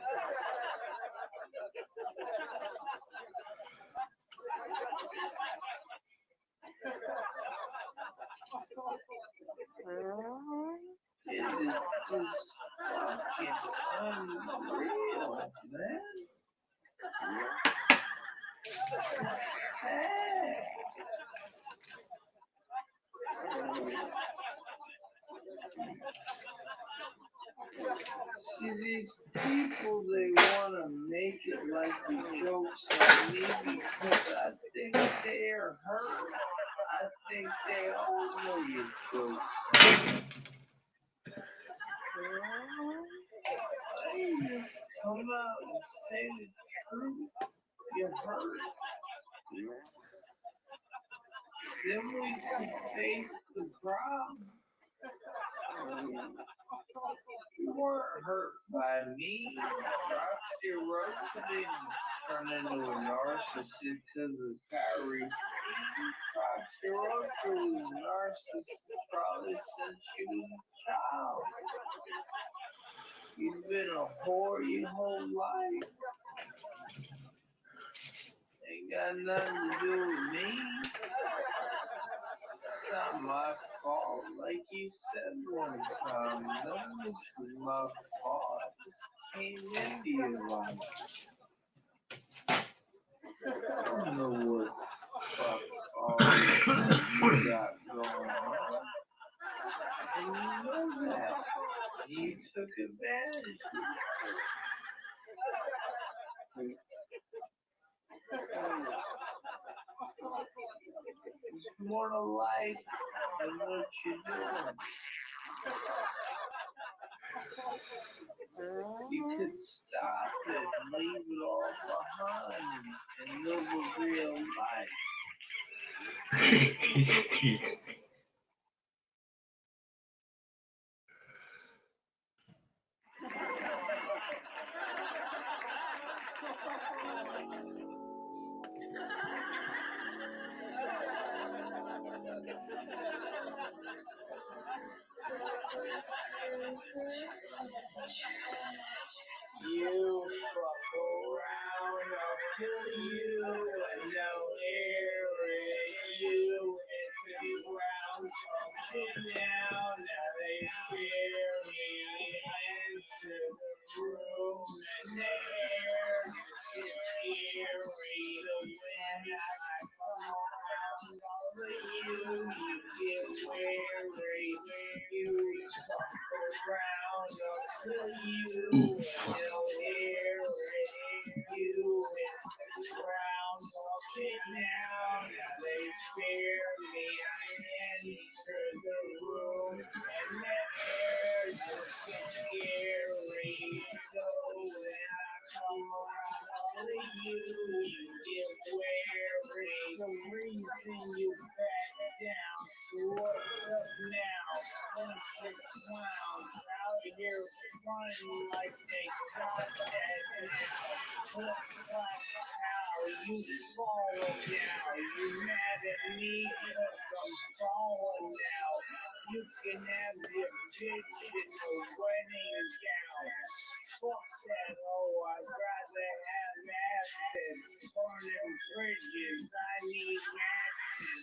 It is just fucking unreal, man. Hey. See, these people, they want to make it like the jokes on me because I think they are hurt. I think they all know your jokes. Why you just come out and say the truth? You're hurt. Then we can face the problem. You weren't hurt by me. Roxy Rosa didn't turn into a narcissist because of Tyree. Roxy Rosa was a narcissist probably since you was a child. You've been a whore your whole life. Ain't got nothing to do with me. It's not my fault, like you said one time. None of this is my fault. I just came into your life. I don't know what fuck all this you got going on. And you know that. You took advantage of it. There's more to life than what you're doing. You could stop it and leave it all behind and live a real life. You fuck around, I'll kill you, and I'll irritate you into the ground. Talking now, now they fear me. Enter the room, and the air gets eerie. The wind, I come around, all of you get weary. You fuck around, I'll kill you, and I'll irritate you into the ground. Talking now, now they fear me. I enter the room, and the air just gets eerie. So when I come around, all of you get weary. The reason you back down. So what's up now? Bunch of clowns out here fronting like they got that now. What's like how you falling now? You mad at me cause I'm falling now? You can have your bitch in a wedding gown. Fuck that hoe, I'd rather have asses. Burning bridges, I need matches.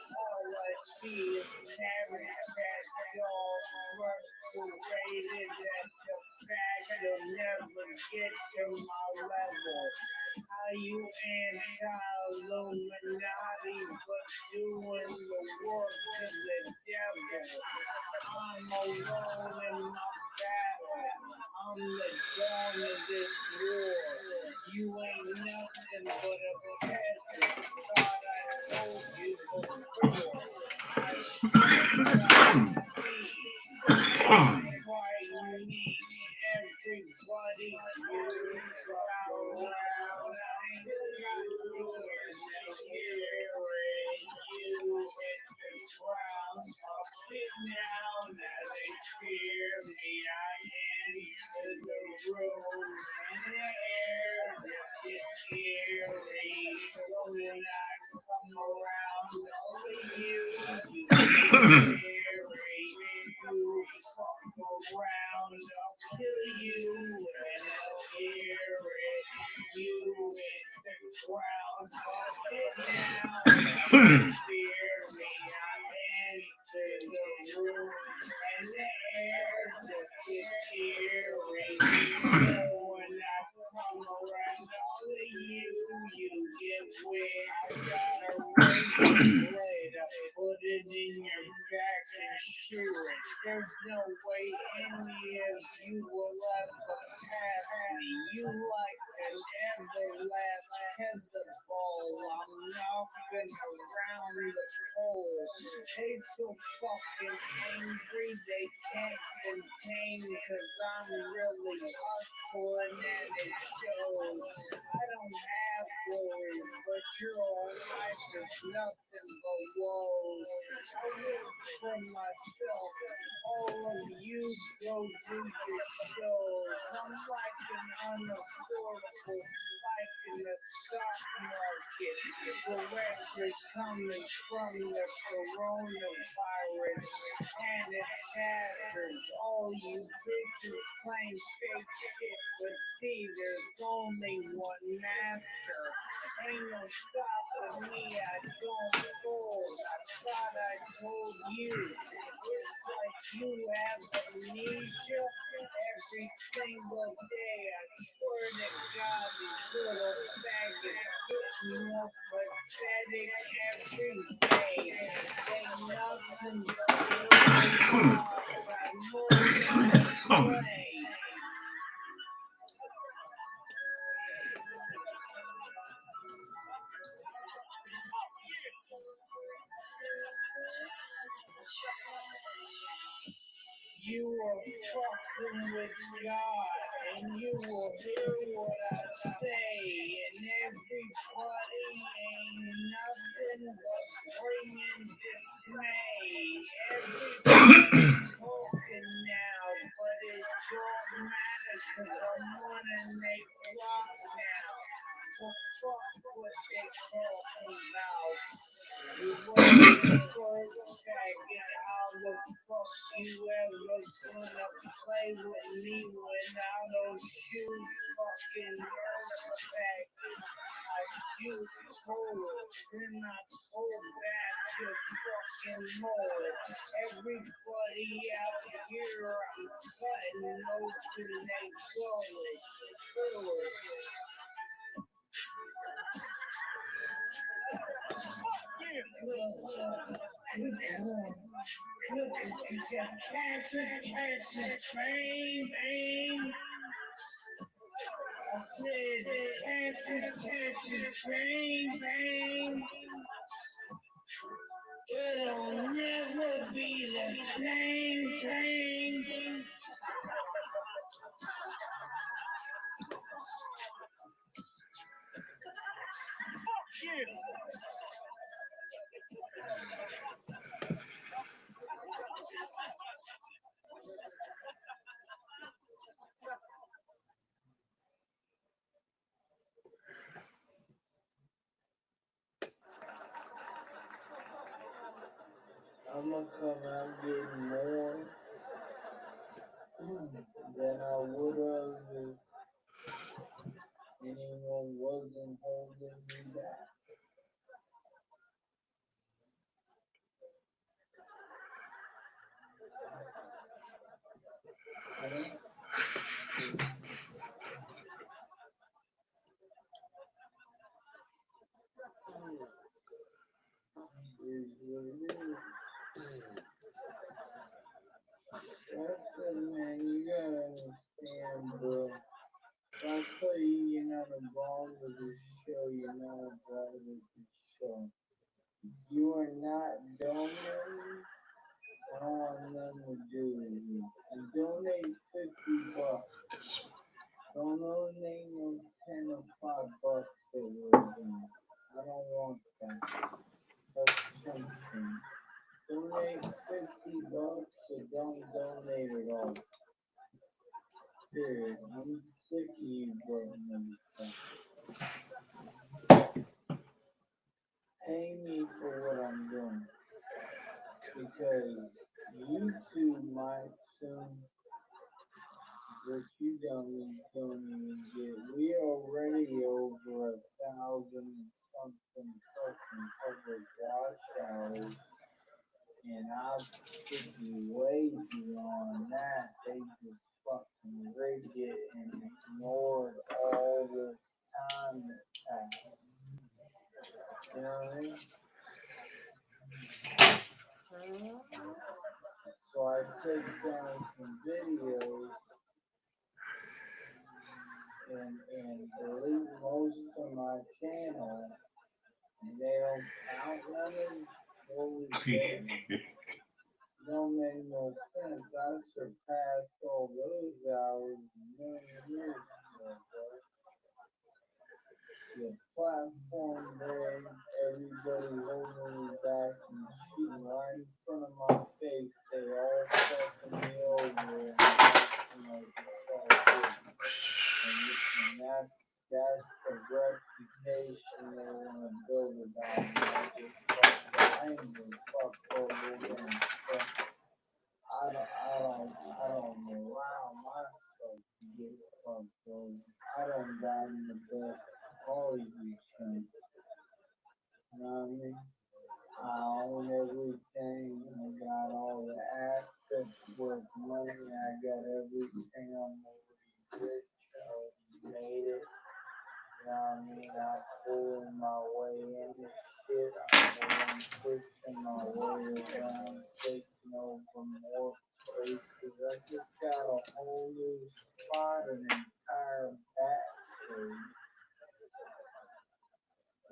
All I see is having that dog frustrated at the fact you'll never get to my level. How you anti-Illuminati but doing the work of the devil? I'm alone in my battle. I'm the dawn of this war. You ain't nothing but a peasant. Thought I told you before. I why you need everybody you around. I'm not you hit the ground. Sit down as they fear me. I enter the room and the air gets eerie. So when I come around, only you fuck around, I'll kill you and I'll hear it. You hit the ground, sit down, fear me. I enter the room and the air just gets eerie. So when I come around, all of you get wet. I got a razor blade, I put it in your back and shear it. There's no way any of you will ever pass me. You like an everlast tetherball. I'm knocking around the pole. They so fucking angry they can't contain, cause I'm really hustling and it shows. I don't have worries, but your own life is nothing but woes. I live for myself, all of you go do your shows. I'm like an unaffordable spike in the stock market. Directors coming from the coronavirus and its hazards. All you bitches claim fake shit, but see, there's only one master. Ain't no stopping me, I don't fold. I thought I told you. It's like you have amnesia every single day. I swear to God, these little faggots get more pathetic every day. They nothing but play. You are fucking with God, and you will hear what I say, and everybody ain't nothing but bringing dismay. Everybody's talking now, but it don't matter, cause I'm running they block now. So fuck what they talking about. You wasn't the first faggot. How the fuck you ever gonna play with me without those shoes? Fucking nerve faggot. I shoot forward, then I pull back to fucking more. Everybody out here, I'm cutting open they gullet. Forward. Bane. I said, Bane. It'll never be the same thing. I'm gonna come out getting more than I would have if anyone wasn't holding me back. Is what it is. That's it, man. You gotta understand, wrong with this show, you know what's wrong with this show. You are not donating. All I'm gonna do is donate $50. Don't donate no 10 or $5 every. I don't want that. That's something. Donate $50 or don't donate at all. Period. I'm sick of you, bro. Pay me for what I'm doing. Because YouTube might soon, but you don't even get. We already over 1,000 and something fucking public watch hours. And I've should be way beyond that. They just fucking rigged it and ignored all this time that passed. You know what I mean? So I took down some videos and delete most of my channel, and they don't count none of what was there. Don't make no sense. I surpassed all those hours a million years ago, bro. The platform day, everybody holding me back and shooting right in front of my face. They all fucking me over and like it's all good. And that's the reputation they want to build about me. I ain't been fucked over again. I don't allow myself to get fucked over. I don't got in the best quality chance. You know what I mean? I own everything. I got all the assets worth money. I got everything. I'm already rich. I already made it. You know what I mean? I'm pulling my way into shit. I'm pushing my way around, taking over more places. I just got a whole new spot, an entire backstage.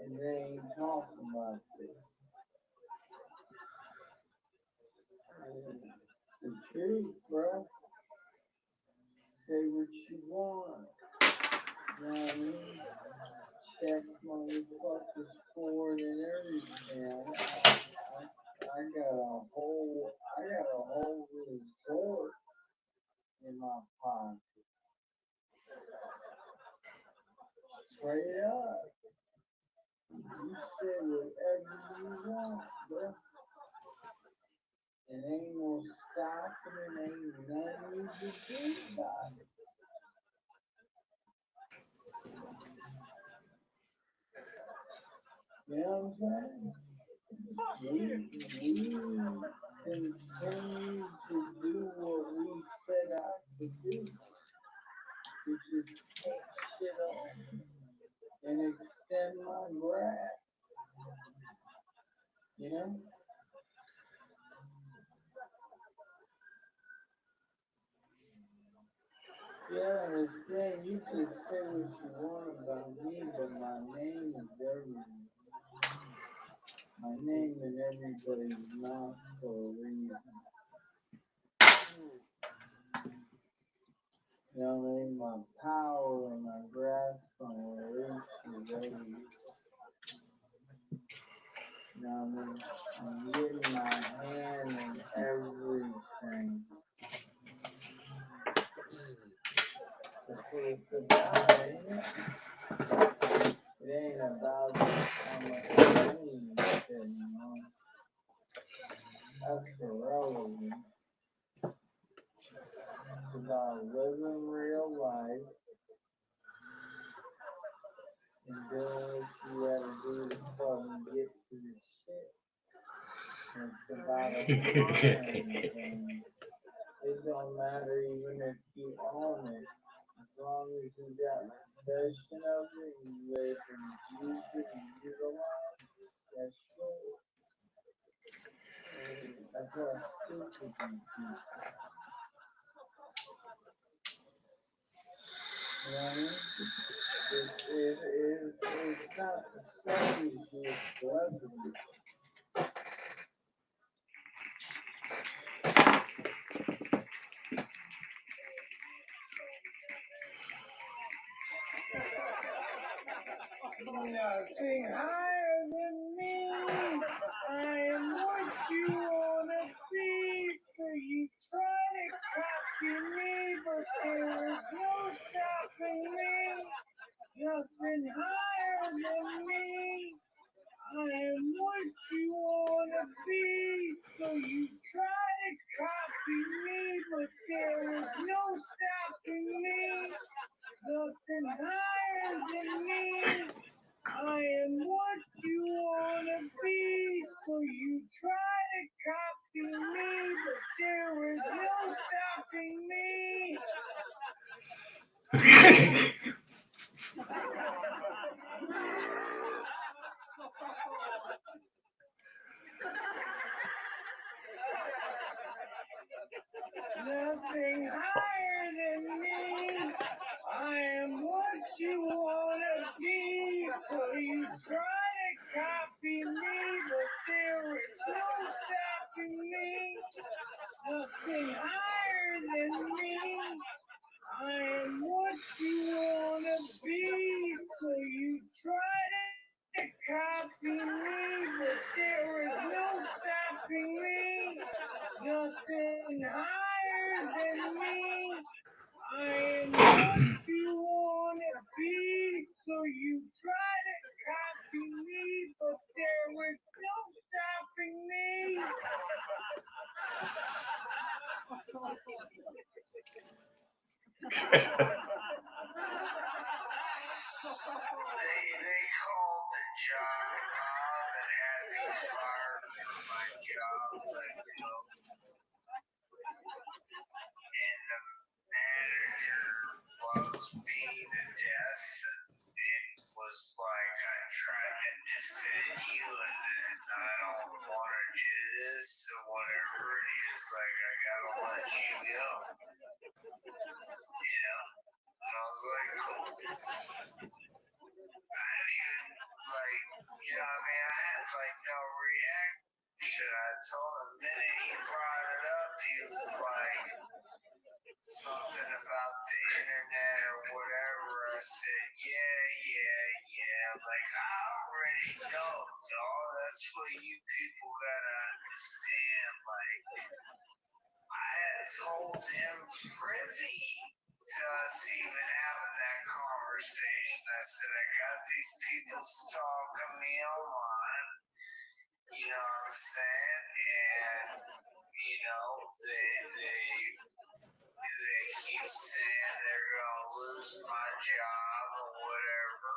And they ain't talking about this. It's the truth, bro. Say what you want. You know what I mean? Check motherfuckers forward and everything. I got a whole resort in my pocket. Straight up. You say whatever you want, bro. And ain't no stopping it, ain't nothing you can do about it. You know what I'm saying? We continue to do what we set out to do, which is take shit on and extend my grasp. You know? Yeah, I understand. You can say what you want about me, but my name is everything. My name in everybody's mouth for a reason. You know what I mean? My power and my grasp on my reach is everything. You know what I mean? I'm getting my hand in everything. That's what it's about, ain't it? It ain't about how much money you spend, you know? That's irrelevant. It's about living real life and doing what you gotta do to fucking get to the shit. And it's about applying things. It don't matter even if you own it. As long as you got possession of it and you able to use it and utilize it, that's yours. That's what stupid you do. You running. It's not the same as your celebrity. Nothing higher than me. I am what you wanna be. So you try to copy me, but there is no stopping me. Nothing higher than me. I am what you wanna be. So you try to copy me, but there is no stopping me. Nothing higher than me. I am what you wanna be, so you try to copy me, but there is no stopping me. Nothing higher than me. I am what you wanna be, so you try to copy me, but there is no stopping me. Nothing higher than me. I am what you wanna be, so you try to copy me, but there is no stopping me. Nothing higher than me. I am what you wanna be, so you try to copy me, but there is no stopping me. They called the job off and had me fired from my job, and the manager loves me to death and was like, I'm trying to defend you and I don't want to do this, so whatever it is, like, I gotta let you go. And I was like, cool. I didn't even, like, I had, like, no reaction. I told him the minute he brought it up, he was like, something about the internet or whatever. I said, yeah. Like, I already know, dog. That's what you people gotta understand. Like, I had told him privy to us even having that conversation. I said, I got these people stalking me online. You know what I'm saying? And, they keep saying they're gonna lose my job or whatever.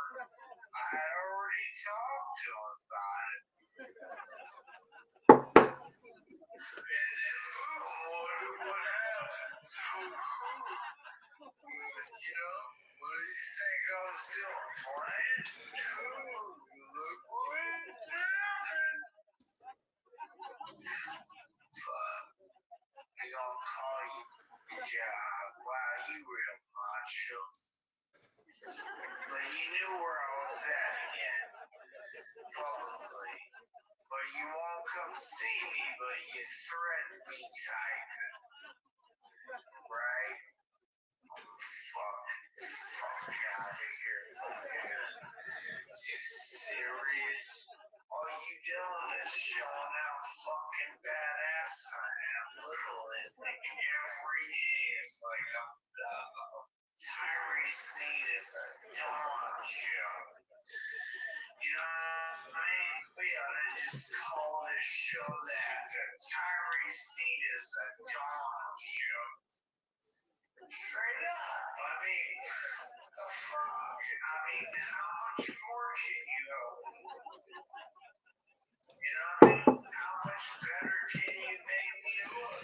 I had already talked to him about it. And boom, what happened? What do you think I was doing? Playing? Look what happened. Fuck. They gonna call you your job. Wow, you real macho. But you knew where I was at again. Publicly. But you won't come see me, but you threaten me typing. Right? Oh, fuck out of here, nigga. Too serious? All you doing is showing how fucking badass I am. Literally, like, every day it's like Tyree Sneed is a dawn show. You know what I mean? We ought to just call this show that. Tyree Sneed is a dawn show. Straight up. I mean, what the fuck? I mean, how much more can you go? You know what I mean? How much better can you make me look?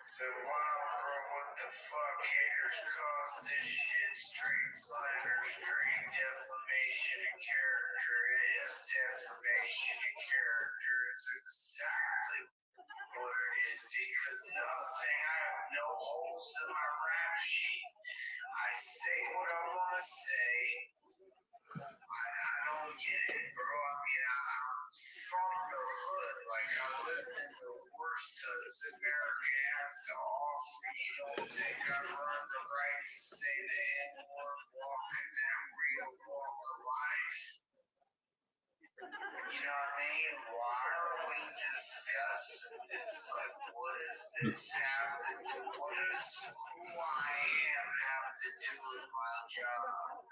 So, wow, bro, what the fuck? Haters cause this shit straight slander, straight defamation of character. It is defamation of character. It's exactly what it is because nothing, I have no holes in my rap sheet. I say what I want to say. I don't get it, bro. I mean, I'm from the hood. Like, I lived in the worst hoods America has to offer. You don't think I've earned the right to say the N-word walking that real walk of life? You know what I mean? Why are we discussing this? Like, what does this have to do? What does who I am have to do with my job?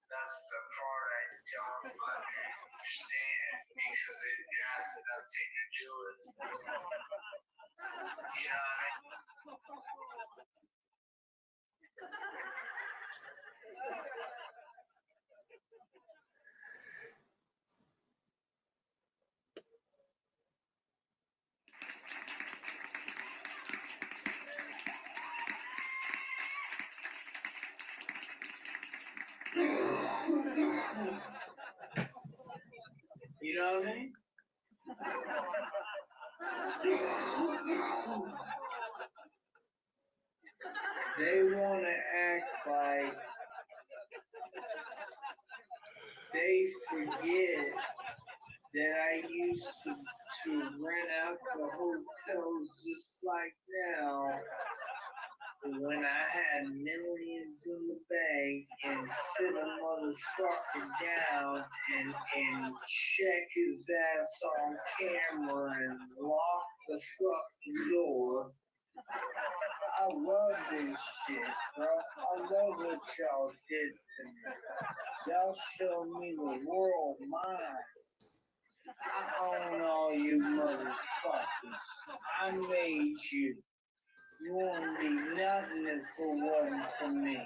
That's the part I don't understand because it has nothing to do with me. You know what I mean? You know what I mean? They want to act like they forget that I used to rent out the hotels just like now when I had millions in the bank and sit a motherfucker down and check his ass on camera and lock the fucking door. I love this shit, bro. I love what y'all did to me. Y'all showed me the world mine. I own all you motherfuckers. I made you. You won't be nothing if it wasn't for me.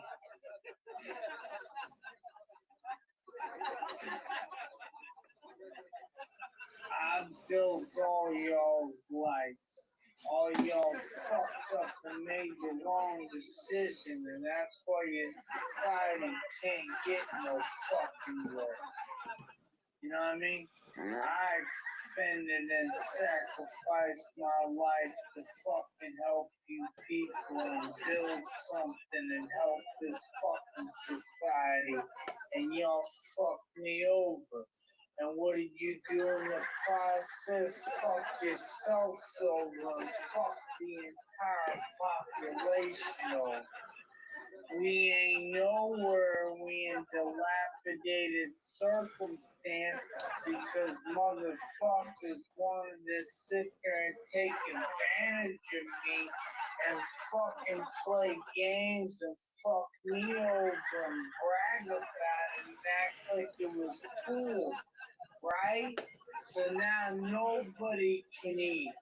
I built all y'all's lives. All y'all fucked up and made the wrong decision, and that's why your society can't get no fucking way. You know what I mean? I expended and sacrificed my life to fucking help you people and build something and help this fucking society, and y'all fucked me over. And what did you do in the process? Fuck yourselves over and fuck the entire population over. We ain't nowhere, we in dilapidated circumstances because motherfuckers wanted to sit there and take advantage of me and fucking play games and fuck me over and brag about it and act like it was cool, right? So now nobody can eat.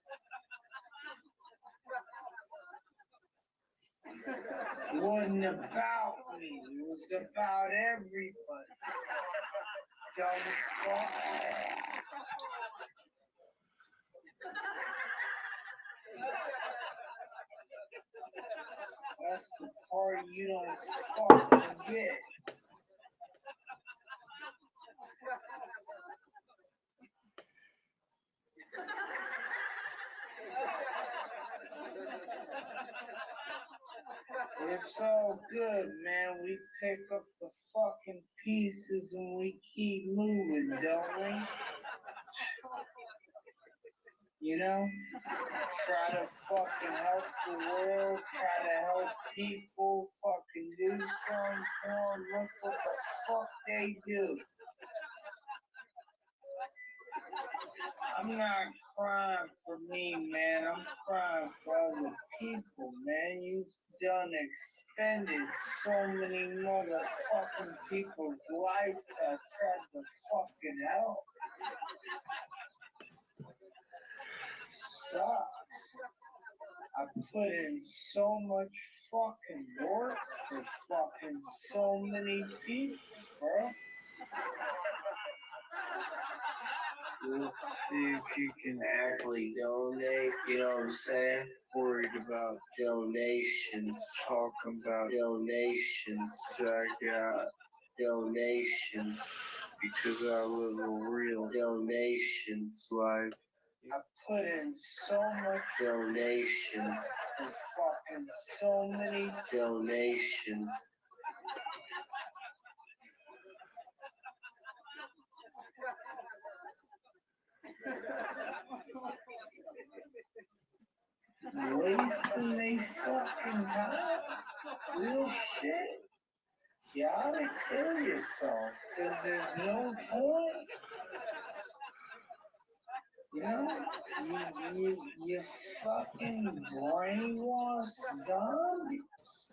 It wasn't about me, it was about everybody. Dumb fuck. That's the part you don't fucking get. It's all good, man. We pick up the fucking pieces and we keep moving, don't we? You know? Try to fucking help the world, try to help people, fucking do something for them. Look what the fuck they do. I'm not crying for me, man. I'm crying for other people, man. You've done expended so many motherfucking people's lives I tried to fucking help. Sucks. I put in so much fucking work for fucking so many people, bro. Let's see if you can actually donate, you know what I'm saying? Worried about donations, talking about donations. I got donations because I live a real donations life. I put in so much donations for fucking so many donations. Wasting they fucking time. Real shit. You ought to kill yourself, cause there's no point. You know, you fucking brainwashed zombies.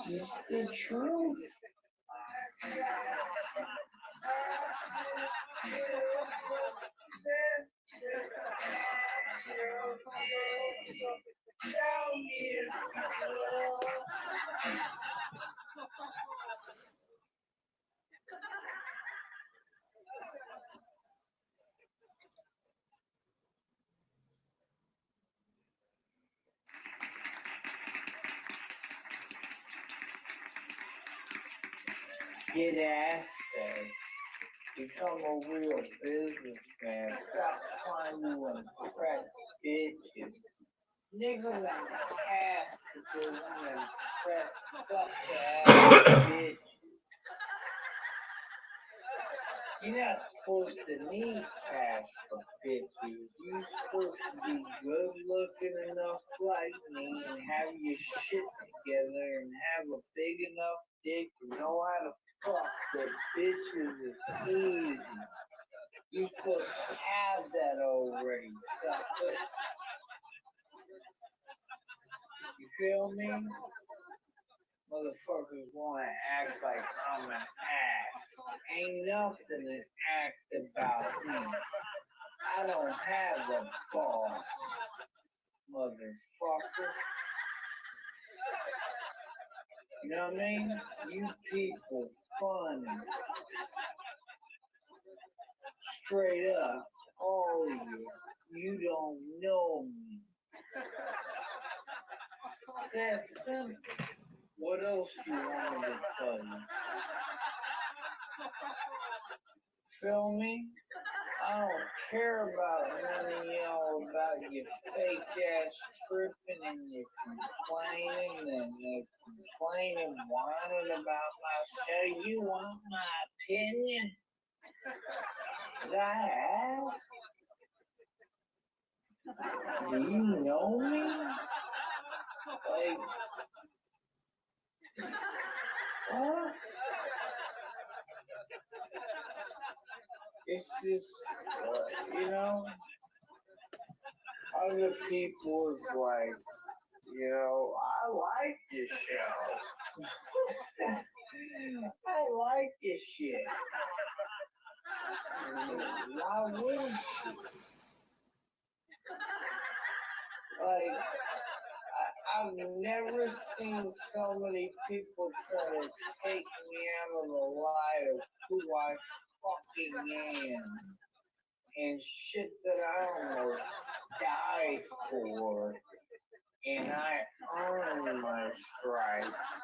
Just the truth. Get assets. Become a real businessman. Stop trying to impress bitches. Niggas like cash because I'm impressed. Suck ass bitch. You're not supposed to need cash for bitches. You're supposed to be good looking enough like me and have your shit together and have a big enough dick to know how to fuck the bitches is easy. You're supposed to have that already, sucker. You feel me? Motherfuckers wanna act like I'm an act. Ain't nothing an act about me. I don't have a boss, motherfucker. You know what I mean? You people funny. Straight up, all of you don't know me. That's simple. What else do you want me to tell you? Feel me? I don't care about none of y'all about your fake ass tripping and your complaining and complaining, whining about my show. You want my opinion? Did I ask? Do you know me? Like, what? It's just, you know, other people is like, you know, I like this show. I like this shit. Why wouldn't you? Like, I've never seen so many people try to take me out of the light of who I fucking am and shit that I almost died for, and I earned my stripes,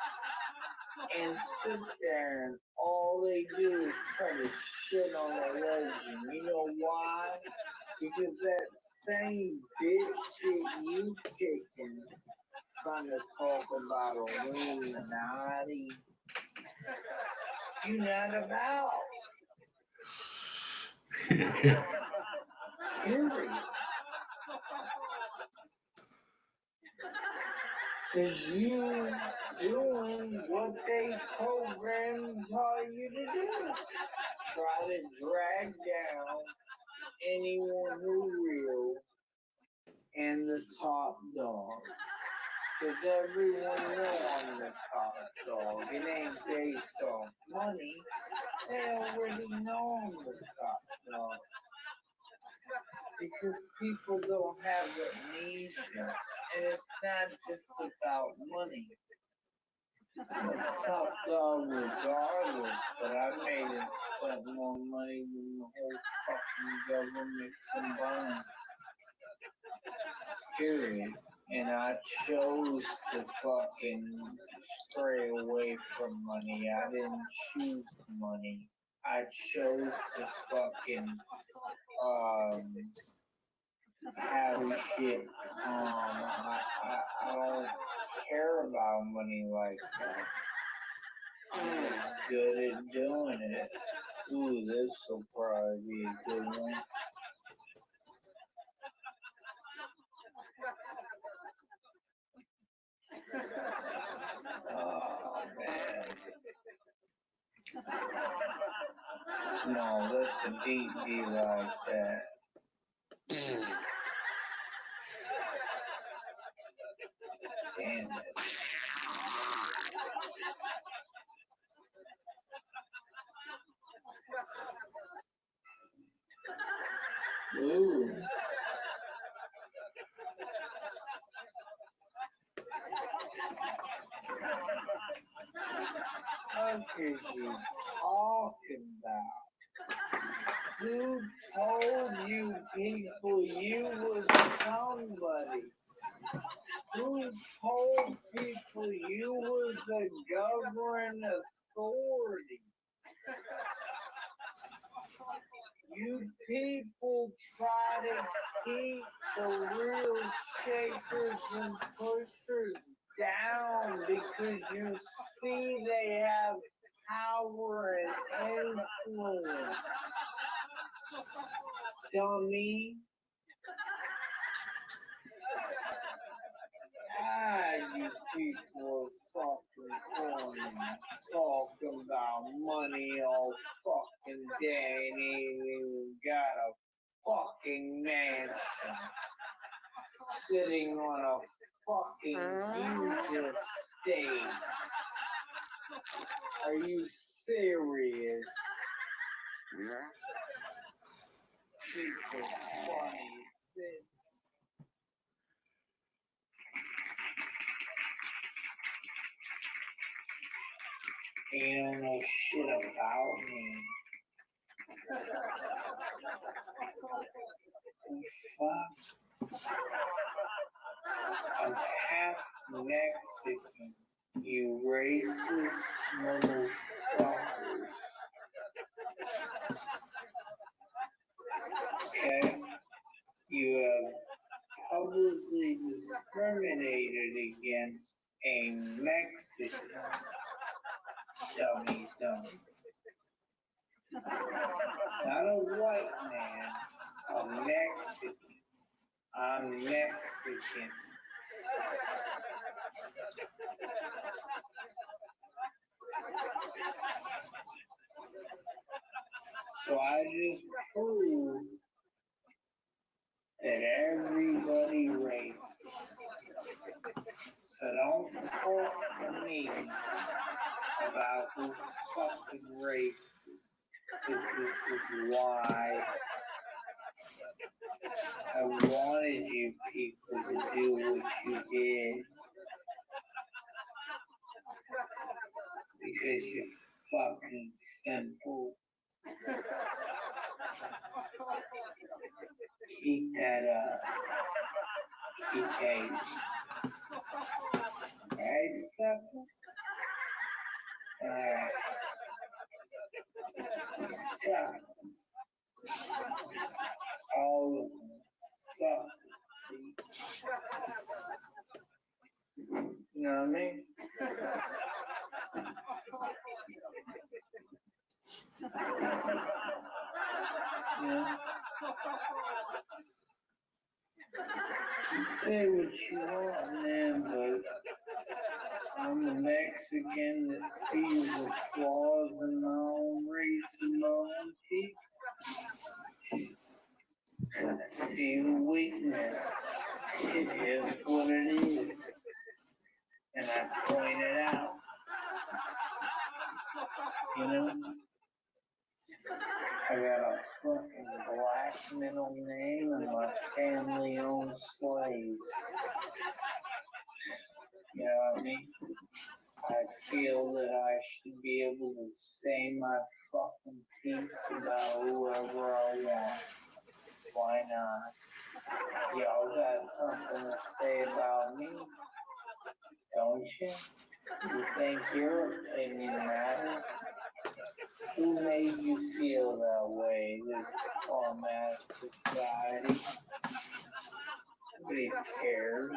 and sit there and all they do is try to shit on the legend. You know why? Because that same bitch shit you kicking, trying to talk about Illuminati, you not about. Period. Cause you doing what they programmed taught you to do. Try to drag down anyone who's real and the top dog. Cause everyone knows I'm the top dog. It ain't based off money. They already know I'm the top dog. Because people don't have amnesia. And it's not just about money. I'm a top dog regardless, but I made it spent more money than the whole fucking government combined. Period. And I chose to fucking stray away from money. I didn't choose money. I chose to fucking have shit. I don't care about money like that. I'm just good at doing it. Ooh, this will probably be a good one. Oh man. No, let the beat be like that. Damn it. Ooh. What is you talking about? Who told you people you was somebody? Who told people you was a governing authority? You people try to keep the real shakers and pushers down because you see they have power and influence. Dummy. You people are fucking corny. Talking about money all fucking day and ain't even got a fucking mansion. Sitting on a fucking huge estate. Are you serious? People funny. You don't know shit about me. Fuck. I'm half Mexican, you racist motherfuckers. Okay? You have publicly discriminated against a Mexican. Dummy. Not a white man, a Mexican. I'm Mexican. So I just proved that everybody racist. So don't talk to me about who fucking racist. Because this is why I wanted you people to do what you did. Because you're fucking simple. Keep that up. Keep hating. Right, sucker? Alright. Suck. All of them. Suck. You know what I mean? Yeah. Say what you want, man, but I'm a Mexican that sees the flaws in my own race and my own people. I see the weakness. It is what it is. And I point it out. You know? I got a fucking black middle name and my family owns slaves. You know what I mean? I feel that I should be able to say my fucking piece about whoever I want. Why not? Y'all got something to say about me, don't you? You think your opinion matters? Who made you format society. Nobody cares.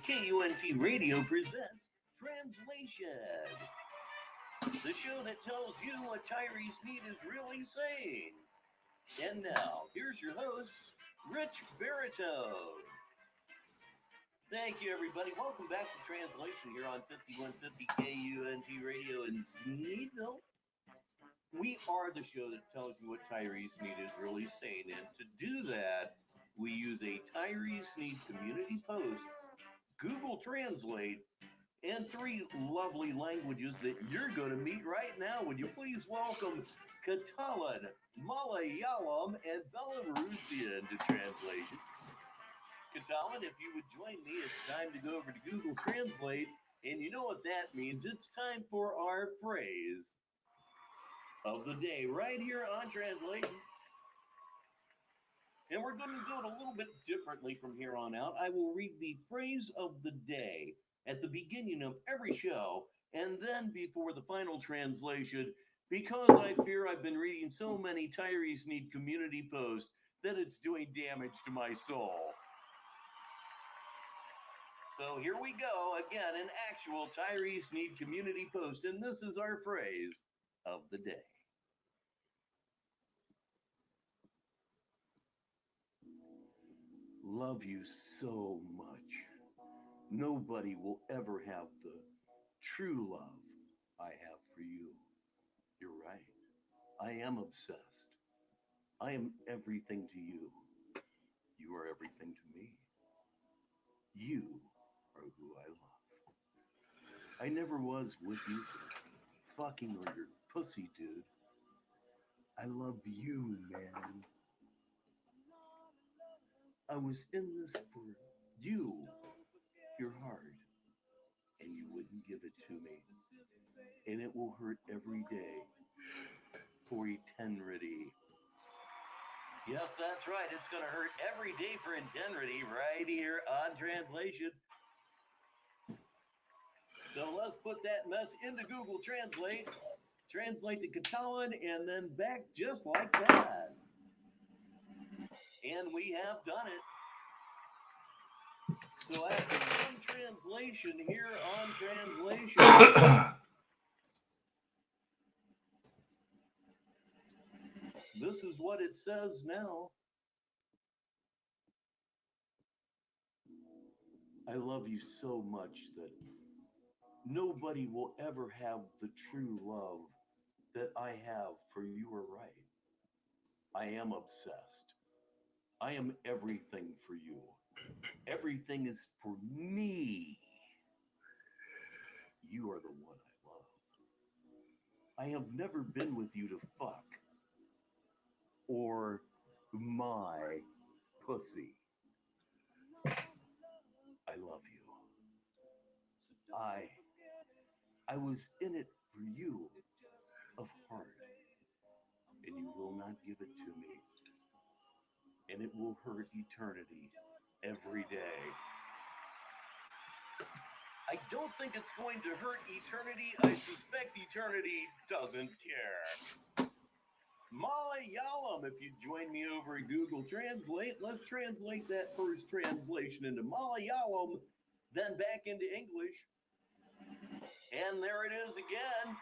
KUNT Radio presents Translation, the show that tells you what Tyree Sneed is really saying. And now, here's your host, Rich Baritone. Thank you, everybody. Welcome back to Translation here on 5150 KUNT Radio in Sneedville. We are the show that tells you what Tyree Sneed is really saying. And to do that, we use a Tyree Sneed community post, Google Translate, and three lovely languages that you're going to meet right now. Would you please welcome Catalan, Malayalam, and Belarusian to Translation. Catalan, if you would join me, it's time to go over to Google Translate. And you know what that means. It's time for our phrase of the day right here on Translation. And we're going to do it a little bit differently from here on out. I will read the phrase of the day at the beginning of every show and then before the final translation, because I fear I've been reading so many Tyree Sneed community posts that it's doing damage to my soul. So here we go, again, an actual Tyree Sneed community post, and this is our phrase of the day. Love you so much. Nobody will ever have the true love I have for you. You're right. I am obsessed. I am everything to you. You are everything to me. You are who I love. I never was with you for fucking or your pussy, dude. I love you, man. I was in this for you, your heart, and you wouldn't give it to me. And it will hurt every day for eternity. Yes, that's right. It's going to hurt every day for eternity right here on Translation. So let's put that mess into Google Translate, translate to Catalan, and then back just like that. And we have done it. So after one translation here on Translation, this is what it says now. I love you so much that nobody will ever have the true love that I have for you are right. I am obsessed. I am everything for you. Everything is for me. You are the one I love. I have never been with you to fuck or my pussy. I love you. I I was in it for you of heart, and you will not give it to me, and it will hurt eternity every day. I don't think it's going to hurt eternity. I suspect eternity doesn't care. Malayalam, if you join me over at Google Translate, let's translate that first translation into Malayalam, then back into English. And there it is again.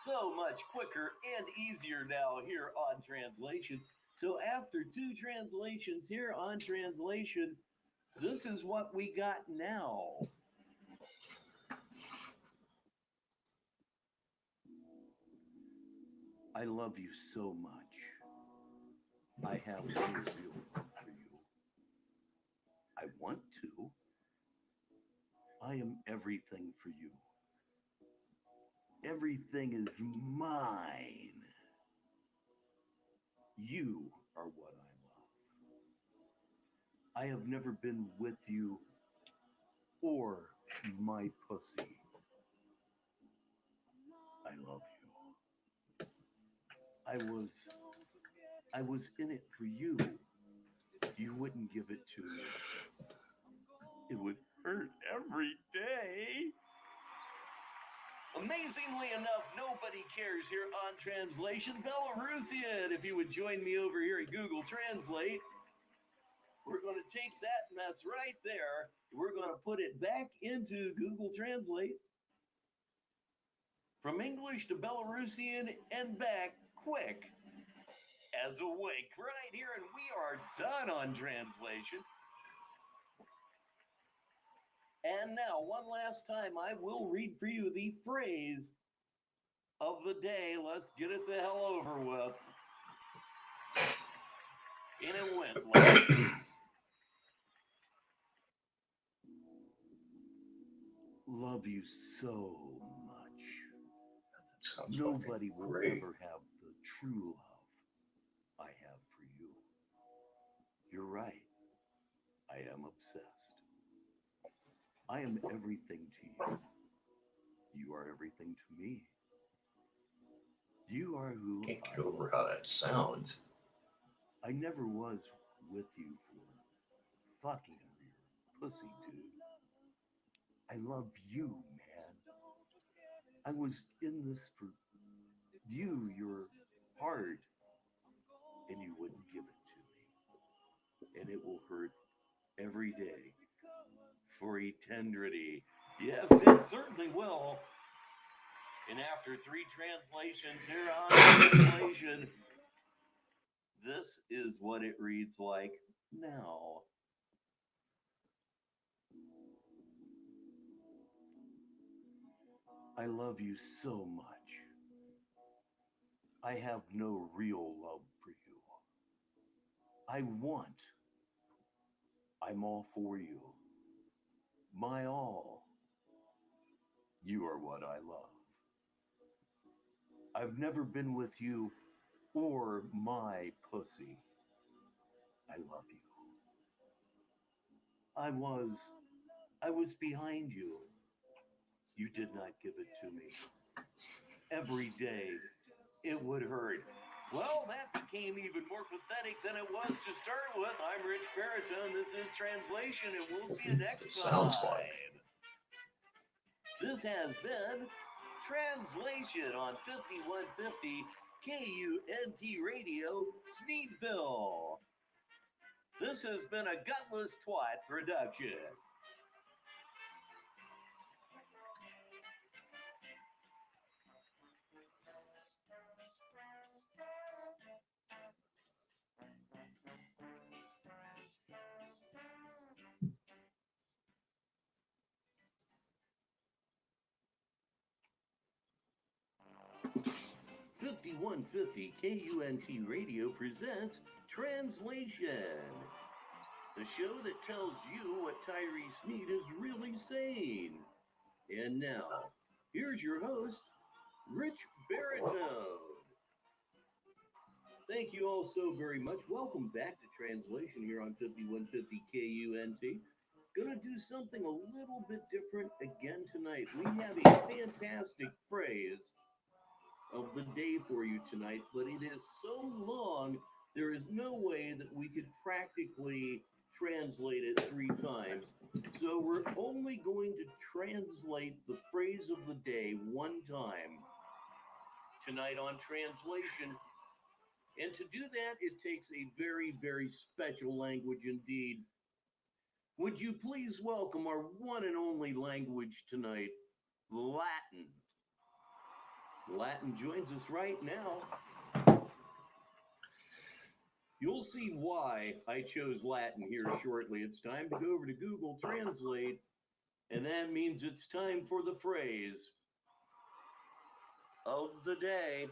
So much quicker and easier now here on translation. So after two translations here on translation, this is what we got now. I love you so much. I have no real love for you. I want to. I am everything for you. Everything is mine. You are what I love. I have never been with you or my pussy. I love you. I was in it for you. You wouldn't give it to me. It would hurt every day. Amazingly enough, nobody cares here on translation. Belarusian, if you would join me over here at Google Translate, we're going to take that mess right there. We're going to put it back into Google Translate from English to Belarusian and back quick as a wink right here. And we are done on translation. And now, one last time, I will read for you the phrase of the day. Let's get it the hell over with. And it went like this. Love you so much. Sounds Nobody will great. ever have the true love I have for you. You're right. I am obsessed. I am everything to you. You are everything to me. You are who Can't get I over love. how that sounds. I never was with you for fucking or your pussy, dude. I love you, man. I was in this for you, your heart, and you wouldn't give it to me. And it will hurt every day for eternity. Yes, it certainly will. And after three translations here on translation, this is what it reads like now. I love you so much. I have no real love for you. I want. I'm all for you. My all. You are what I love. I've never been with you or my pussy. I love you. I was I was behind you. You did not give it to me. Every day it would hurt. Well, that became even more pathetic than it was to start with. I'm Rich Baritone. This is Translation, and we'll see you next time. Sounds like. This has been Translation on 5150 KUNT Radio, Sneedville. This has been a Gutless Twat production. 5150 KUNT Radio presents Translation, the show that tells you what Tyree Sneed is really saying. And now, here's your host, Rich Baritone. Thank you all so very much. Welcome back to Translation here on 5150 KUNT. Gonna do something a little bit different again tonight. We have a fantastic phrase of the day for you tonight, but it is so long, there is no way that we could practically translate it 3 times. So we're only going to translate the phrase of the day 1 time tonight on Translation. And to do that, it takes a very, very special language indeed. Would you please welcome our one and only language tonight, Latin. Latin joins us right now. You'll see why I chose Latin here shortly. It's time to go over to Google Translate, and that means it's time for the phrase of the day.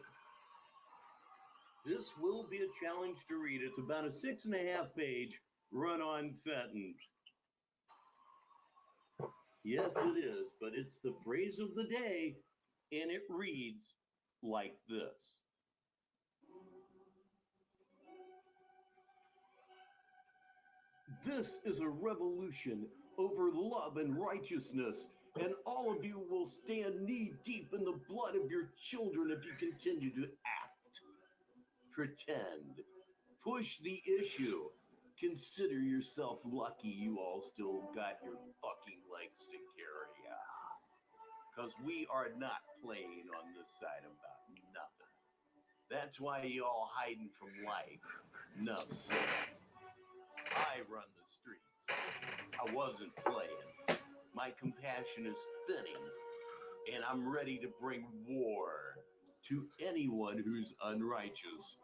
This will be a challenge to read. It's about a 6.5 page run-on sentence. Yes, it is, but it's the phrase of the day, and it reads like this. This is a revolution over love and righteousness, and all of you will stand knee-deep in the blood of your children if you continue to act, pretend, push the issue. Consider yourself lucky you all still got your fucking legs to carry. Because we are not playing on this side about nothing. That's why you all hiding from life. Enough said. I run the streets. I wasn't playing. My compassion is thinning, and I'm ready to bring war to anyone who's unrighteous.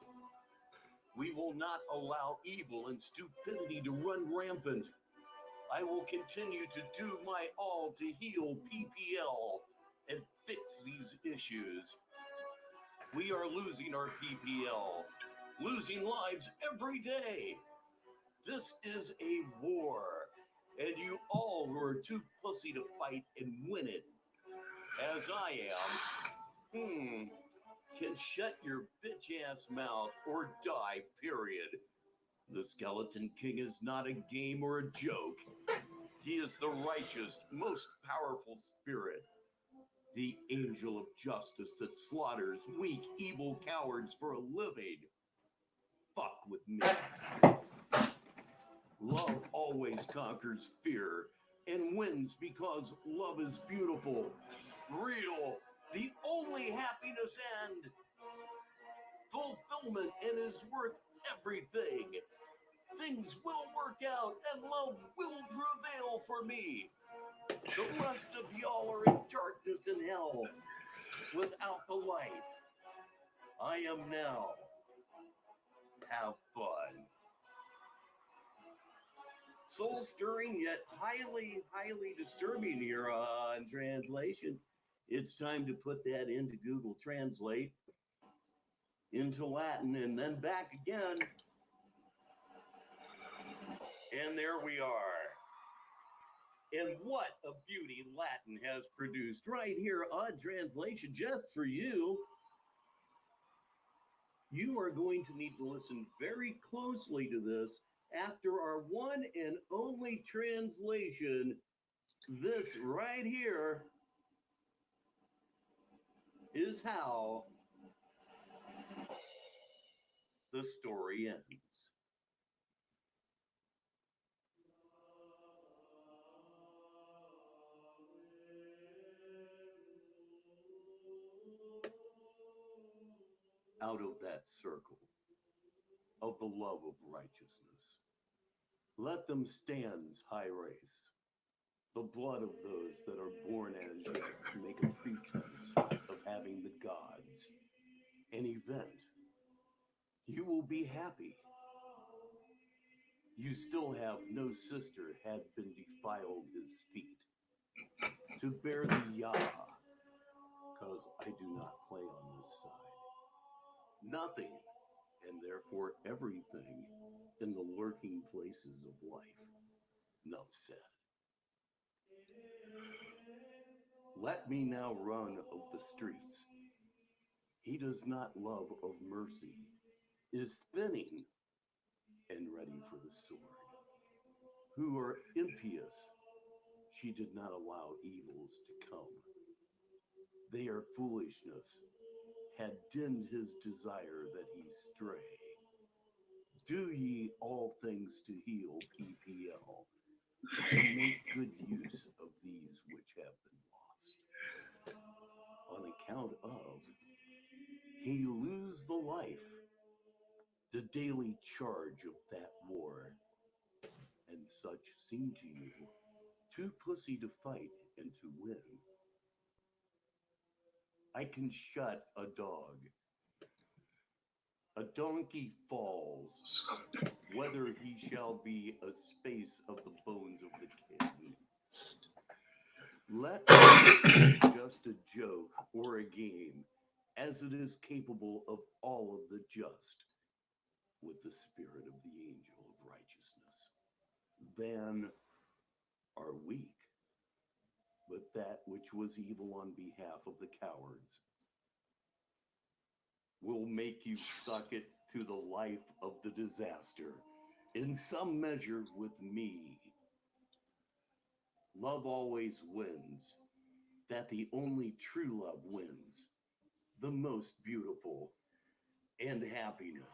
We will not allow evil and stupidity to run rampant. I will continue to do my all to heal PPL and fix these issues. We are losing our PPL, losing lives every day. This is a war, and you all were too pussy to fight and win it. As I am, can shut your bitch-ass mouth or die, period. The Skeleton King is not a game or a joke. He is the righteous, most powerful spirit. The angel of justice that slaughters weak, evil cowards for a living. Fuck with me. Love always conquers fear and wins because love is beautiful, real, the only happiness and fulfillment, and is worth everything. Things will work out and love will prevail for me. The rest of y'all are in darkness and hell without the light. I am now. Have fun. Soul-stirring yet highly, highly disturbing here on Translation. It's time to put that into Google Translate, into Latin, and then back again. And there we are. And what a beauty Latin has produced right here on Translation just for you. You are going to need to listen very closely to this after our one and only translation. This right here is how the story ends. Out of that circle of the love of righteousness, let them stand high race, the blood of those that are born as yet to make a pretense of having the gods. An event. You will be happy. You still have no sister had been defiled his feet. To bear the Yah, cause I do not play on this side. nothing, and therefore everything in the lurking places of life. Enough said. Let me now run of the streets. He does not love of mercy, is thinning and ready for the sword. Who are impious, she did not allow evils to come. They are foolishness, had dimmed his desire that he stray. Do ye all things to heal PPL, and make good use of these which have been lost. On account of, he lose the life, the daily charge of that war, and such seem to you too pussy to fight and to win. I can shut a dog. A donkey falls, whether he shall be a space of the bones of the king. Let it be just a joke or a game, as it is capable of all of the just, with the spirit of the angel of righteousness. Then are weak, but that which was evil on behalf of the cowards will make you suck it to the life of the disaster, in some measure with me. Love always wins, that the only true love wins, the most beautiful, and happiness.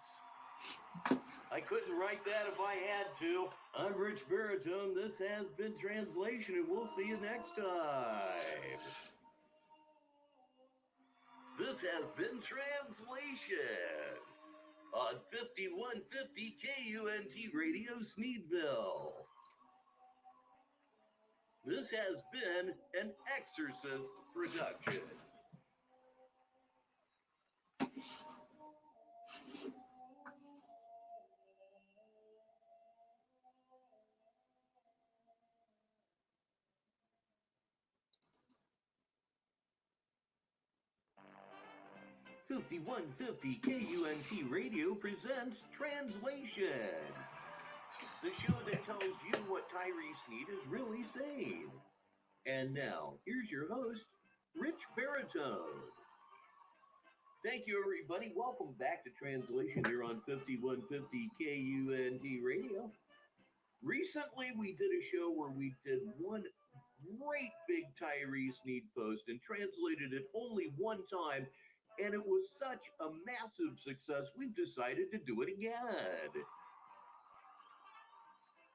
I couldn't write that if I had to. I'm Rich Baritone. This has been Translation, and we'll see you next time. This has been Translation on 5150 KUNT Radio, Sneedville. This has been an Exorcist production. #5150 KUNT Radio presents Translation, the show that tells you what Tyree Sneed is really saying. And now, here's your host, Rich Baritone. Thank you, everybody. Welcome back to Translation here on 5150 KUNT Radio. Recently, we did a show where we did one great big Tyree Sneed post and translated it only one time, and it was such a massive success, we've decided to do it again.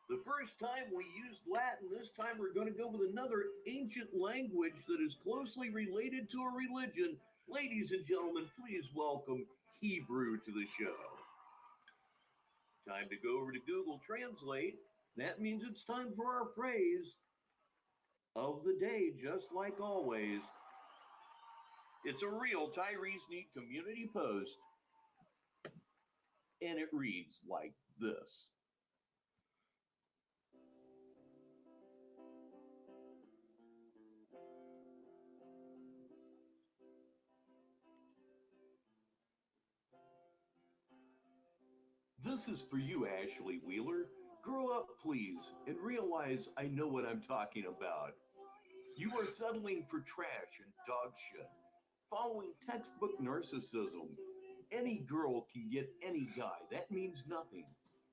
The first time we used Latin, this time we're going to go with another ancient language that is closely related to a religion. Ladies and gentlemen, please welcome Hebrew to the show. Time to go over to Google Translate. That means it's time for our phrase of the day, just like always. It's a real Tyree Sneed community post, and it reads like this. This is for you, Ashley Wheeler. Grow up, please, and realize I know what I'm talking about. You are settling for trash and dog shit, following textbook narcissism. Any girl can get any guy. That means nothing.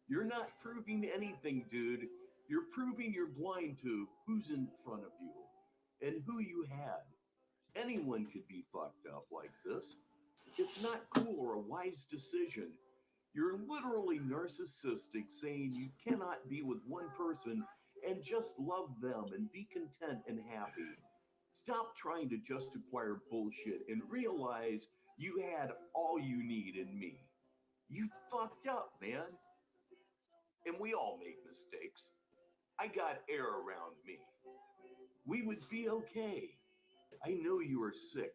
You're not proving anything, dude. You're proving you're blind to who's in front of you and who you had. Anyone could be fucked up like this. It's not cool or a wise decision. You're literally narcissistic, saying you cannot be with one person and just love them and be content and happy. Stop trying to just acquire bullshit and realize you had all you need in me. You fucked up, man. And we all make mistakes. I got air around me. We would be okay. I know you are sick,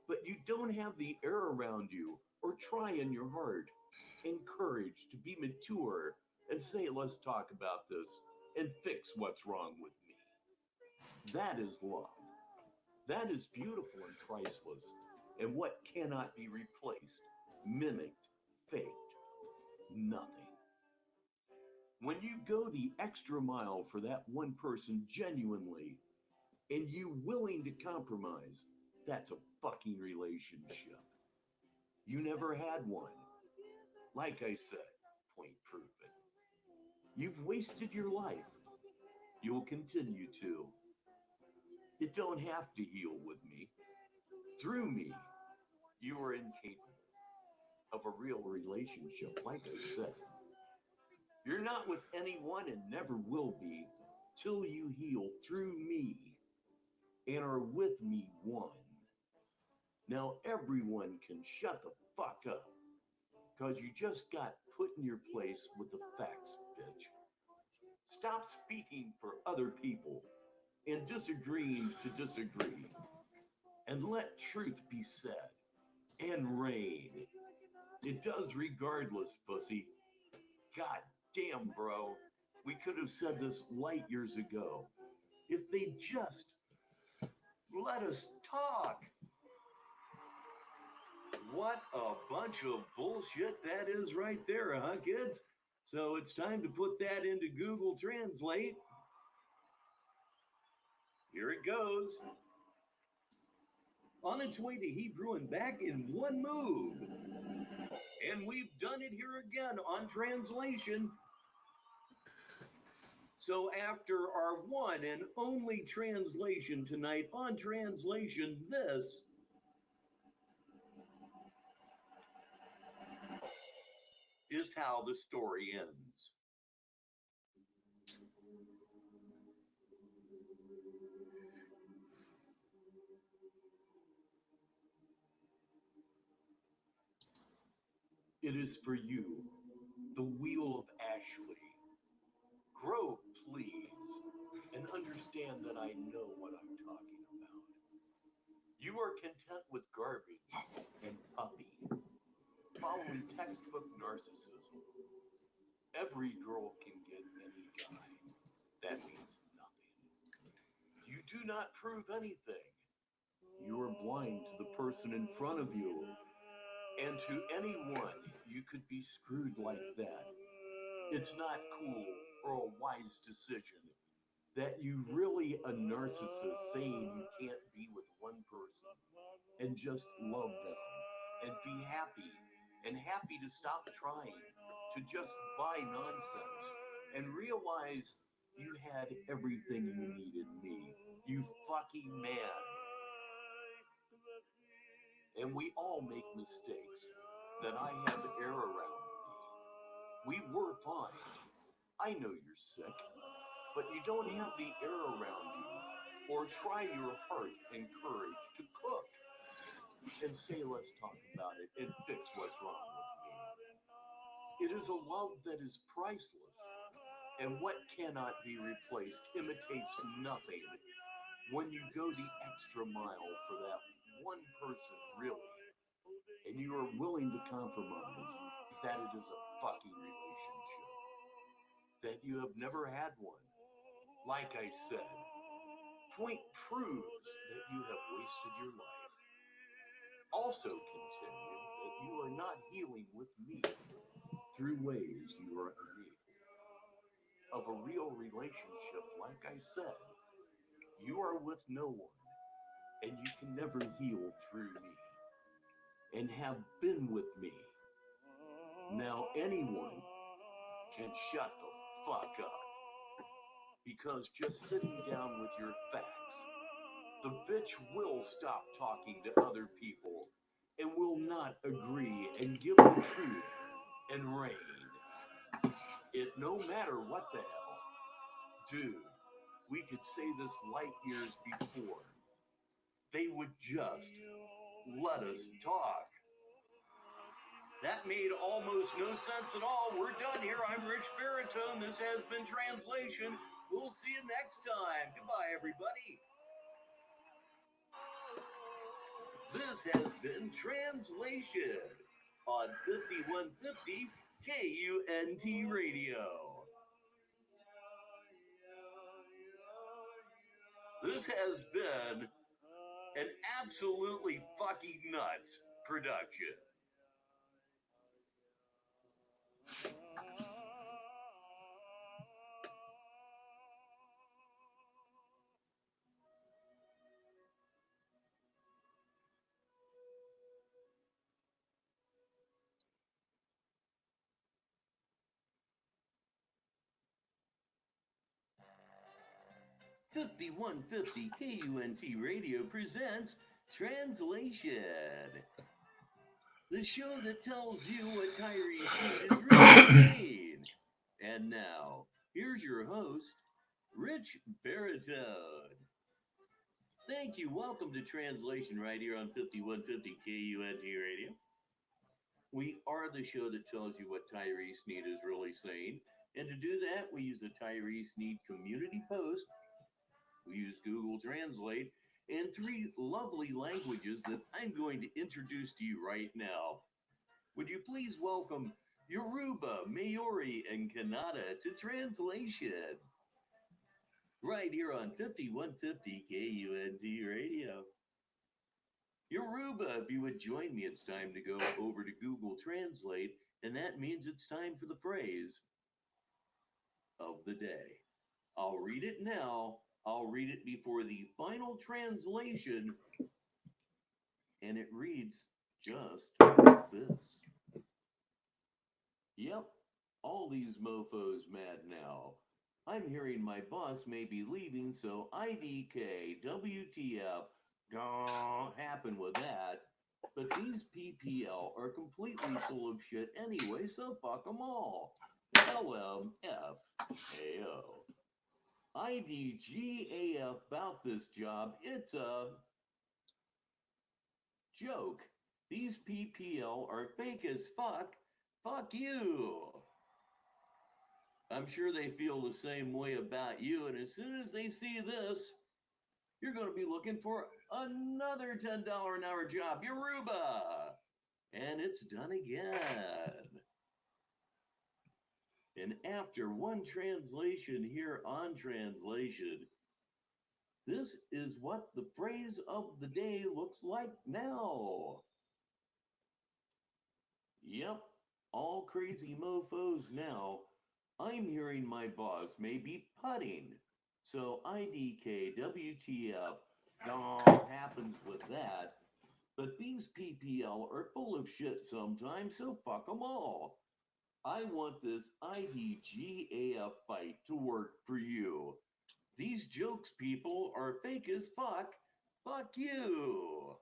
but you don't have the air around you or try in your heart. Encourage to be mature and say, let's talk about this and fix what's wrong with me. That is love. That is beautiful and priceless, and what cannot be replaced. mimicked, faked, nothing. When you go the extra mile for that one person genuinely, and you willing to compromise, that's a fucking relationship. You never had one. Like I said, point proven. You've wasted your life. You'll continue to. It don't have to heal with me. Through me, you are incapable of a real relationship, like I said. You're not with anyone and never will be till you heal through me and are with me one. Now everyone can shut the fuck up because you just got put in your place with the facts, bitch. Stop speaking for other people and disagreeing to disagree. And let truth be said and reign. It does regardless, pussy. God damn, bro. We could have said this light years ago. If they just let us talk. What a bunch of bullshit that is right there, huh, kids? So it's time to put that into Google Translate. Here it goes. On its way to Hebrew and back in one move. And we've done it here again on translation. So after our one and only translation tonight on translation, this is how the story ends. It is for you, the Wheel of Ashley. Grow, please, and understand that I know what I'm talking about. You are content with garbage and puppy, following textbook narcissism. Every girl can get any guy. That means nothing. You do not prove anything. You are blind to the person in front of you. And to anyone, you could be screwed like that. It's not cool or a wise decision that you really a narcissist saying you can't be with one person and just love them and be happy and happy to stop trying to just buy nonsense and realize you had everything you needed me, you fucking man. And we all make mistakes. That I have air around me. We were fine. I know you're sick, but you don't have the air around you. Or try your heart and courage to cook and say, let's talk about it and fix what's wrong with me. It is a love that is priceless, and what cannot be replaced imitates nothing when you go the extra mile for that one person, really. And you are willing to compromise that it is a fucking relationship. That you have never had one. Like I said, point proves that you have wasted your life. Also continue that you are not healing with me through ways you are unable. Of a real relationship, like I said, you are with no one, and you can never heal through me. And have been with me. Now anyone can shut the fuck up. Because just sitting down with your facts, the bitch will stop talking to other people and will not agree and give the truth and reign. It no matter what the hell. Dude, we could say this light years before. They would just let us talk. That made almost no sense at all. We're done here. I'm Rich Baritone. This has been Translation. We'll see you next time. Goodbye, everybody. This has been Translation on 5150 KUNT Radio. This has been an absolutely fucking nuts production. 5150 KUNT Radio presents Translation, the show that tells you what Tyree Sneed is really saying. And now, here's your host, Rich Baritone. Thank you. Welcome to Translation right here on 5150 KUNT Radio. We are the show that tells you what Tyree Sneed is really saying. And to do that, we use the Tyree Sneed community post. We use Google Translate and 3 lovely languages that I'm going to introduce to you right now. Would you please welcome Yoruba, Maori, and Kannada to Translation right here on 5150 KUNT Radio. Yoruba, if you would join me, it's time to go over to Google Translate, and that means it's time for the phrase of the day. I'll read it now. I'll read it before the final translation, and it reads just this. Yep, all these mofos mad now. I'm hearing my boss may be leaving, so IDK, WTF, don't happen with that. But these PPL are completely full of shit anyway, so fuck them all. LMFAO. IDGAF about this job, it's a joke. These PPL are fake as fuck. Fuck you. I'm sure they feel the same way about you, and as soon as they see this, you're going to be looking for another $10 an hour job, Yoruba. And it's done again. And after one translation here on Translation, this is what the phrase of the day looks like now. Yep, all crazy mofos now. I'm hearing my boss may be putting. So IDK, WTF, don't happens with that. But these PPL are full of shit sometimes, so fuck them all. I want this IDGAF fight to work for you. These jokes people are fake as fuck. Fuck you.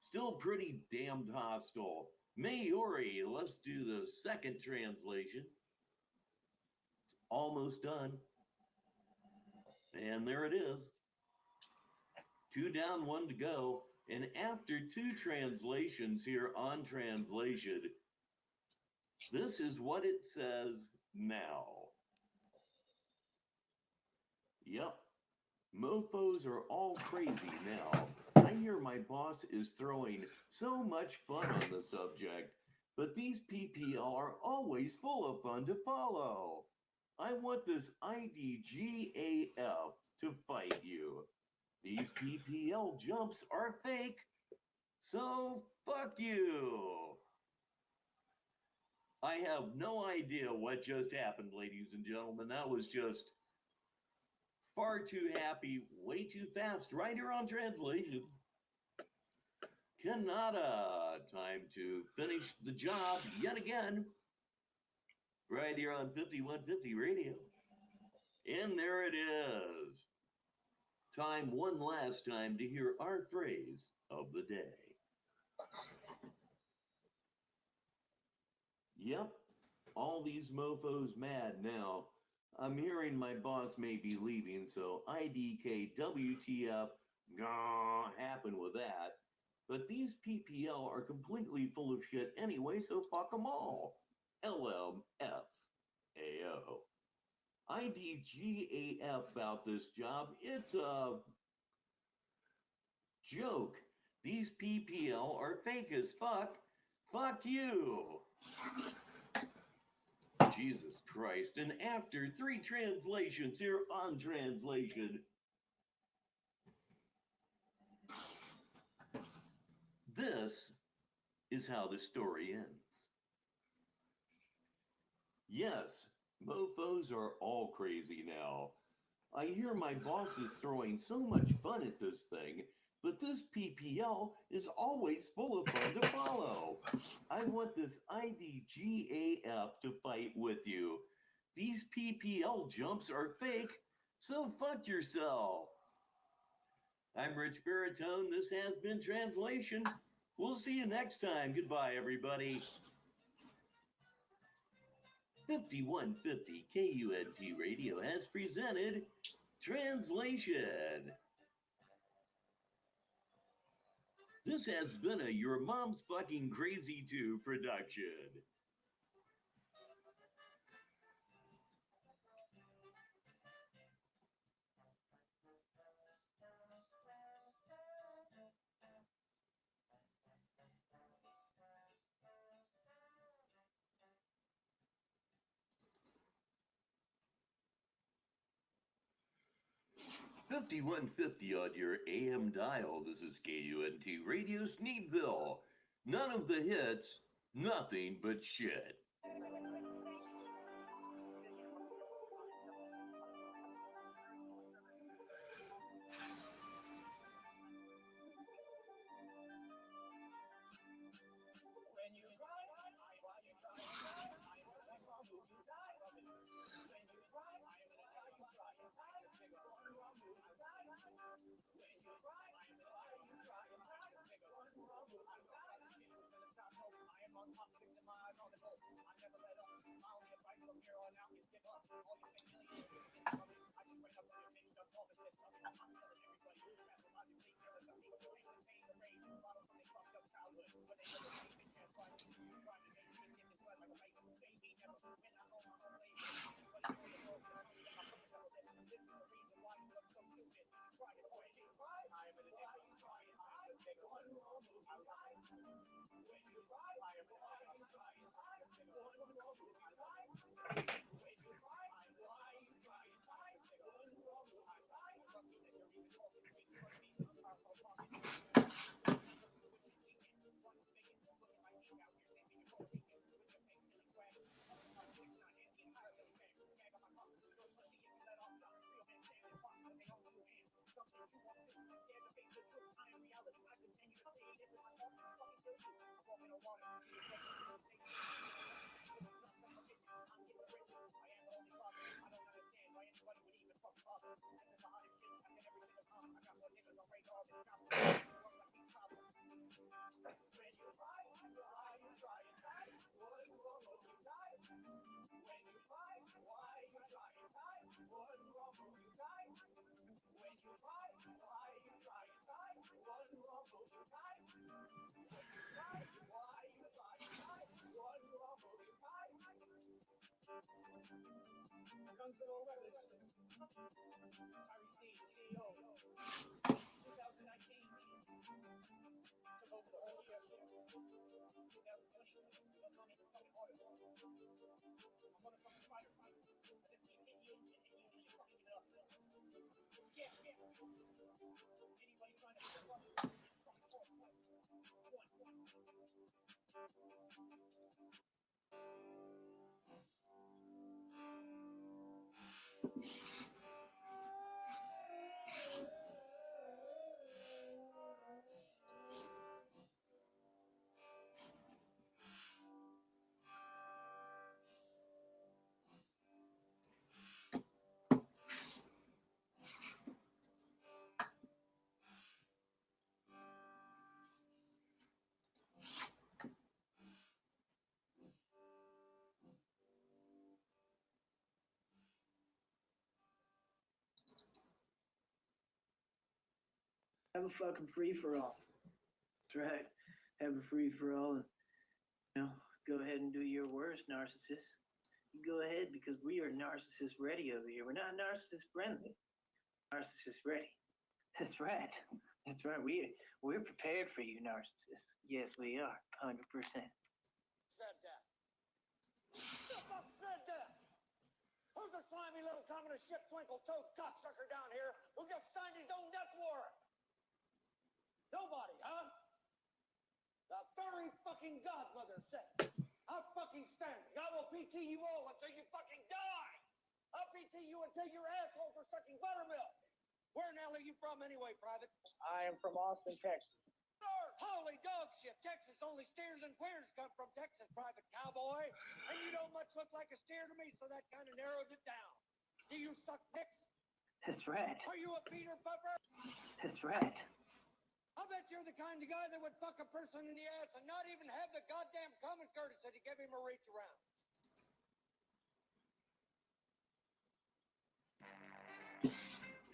Still pretty damned hostile. Maori, let's do the second translation. It's almost done. And there it is. 2 down, 1 to go. And after 2 translations here on Translation, this is what it says now. Yep. Mofos are all crazy now. I hear my boss is throwing so much fun on the subject, but these PPL are always full of fun to follow. I want this IDGAF to fight you. These PPL jumps are fake, so fuck you. I have no idea what just happened, ladies and gentlemen. That was just far too happy, way too fast, right here on Translation. Kannada, time to finish the job yet again, right here on 5150 Radio. And there it is. Time one last time to hear our phrase of the day. Yep, all these mofos mad now. I'm hearing my boss may be leaving, so IDK, WTF, gonna happen with that. But these PPL are completely full of shit anyway, so fuck them all. LMFAO. IDGAF about this job, it's a joke. These PPL are fake as fuck. Fuck you. Jesus Christ. And after 3 translations here on Translation, this is how the story ends. Yes, mofos are all crazy now. I hear my boss is throwing so much fun at this thing, but this PPL is always full of fun to follow. I want this IDGAF to fight with you. These PPL jumps are fake, so fuck yourself. I'm Rich Baritone. This has been Translation. We'll see you next time. Goodbye, everybody. 5150 KUNT Radio has presented Translation. This has been a Your Mom's Fucking Crazy 2 production. $51.50 on your AM dial. This is KUNT Radio Sneedville. None of the hits, nothing but shit. Tyree, Sneed, CEO, 2019, took over the whole year. 2020, don't tell me the fucking order. I'm motherfucking fighter. I just keep hitting you and hitting you and you fucking give it up. Yeah. Anybody trying to flip up, fucking force. One. Have a fucking free for all. That's right. Have a free for all and go ahead and do your worst, narcissist. You go ahead because we are narcissist ready over here. We're not narcissist friendly. Narcissist ready. That's right. That's right. We're prepared for you, narcissists. Yes, we are. 100%. Said that. Who the fuck said that? Who's the slimy little communist shit twinkle-toed cocksucker down here who just signed his own death warrant? Nobody, huh? The very fucking godmother said, I'm fucking standing. I will PT you all until you fucking die. I'll PT you until your assholes are sucking buttermilk. Where in hell are you from anyway, Private? I am from Austin, Texas. Holy dog shit. Texas, only steers and queers come from Texas, Private Cowboy. And you don't not much look like a steer to me, so that kind of narrows it down. Do you suck dicks? That's right. Are you a Peter Puffer? That's right. I bet you're the kind of guy that would fuck a person in the ass and not even have the goddamn common courtesy to give him a reach around.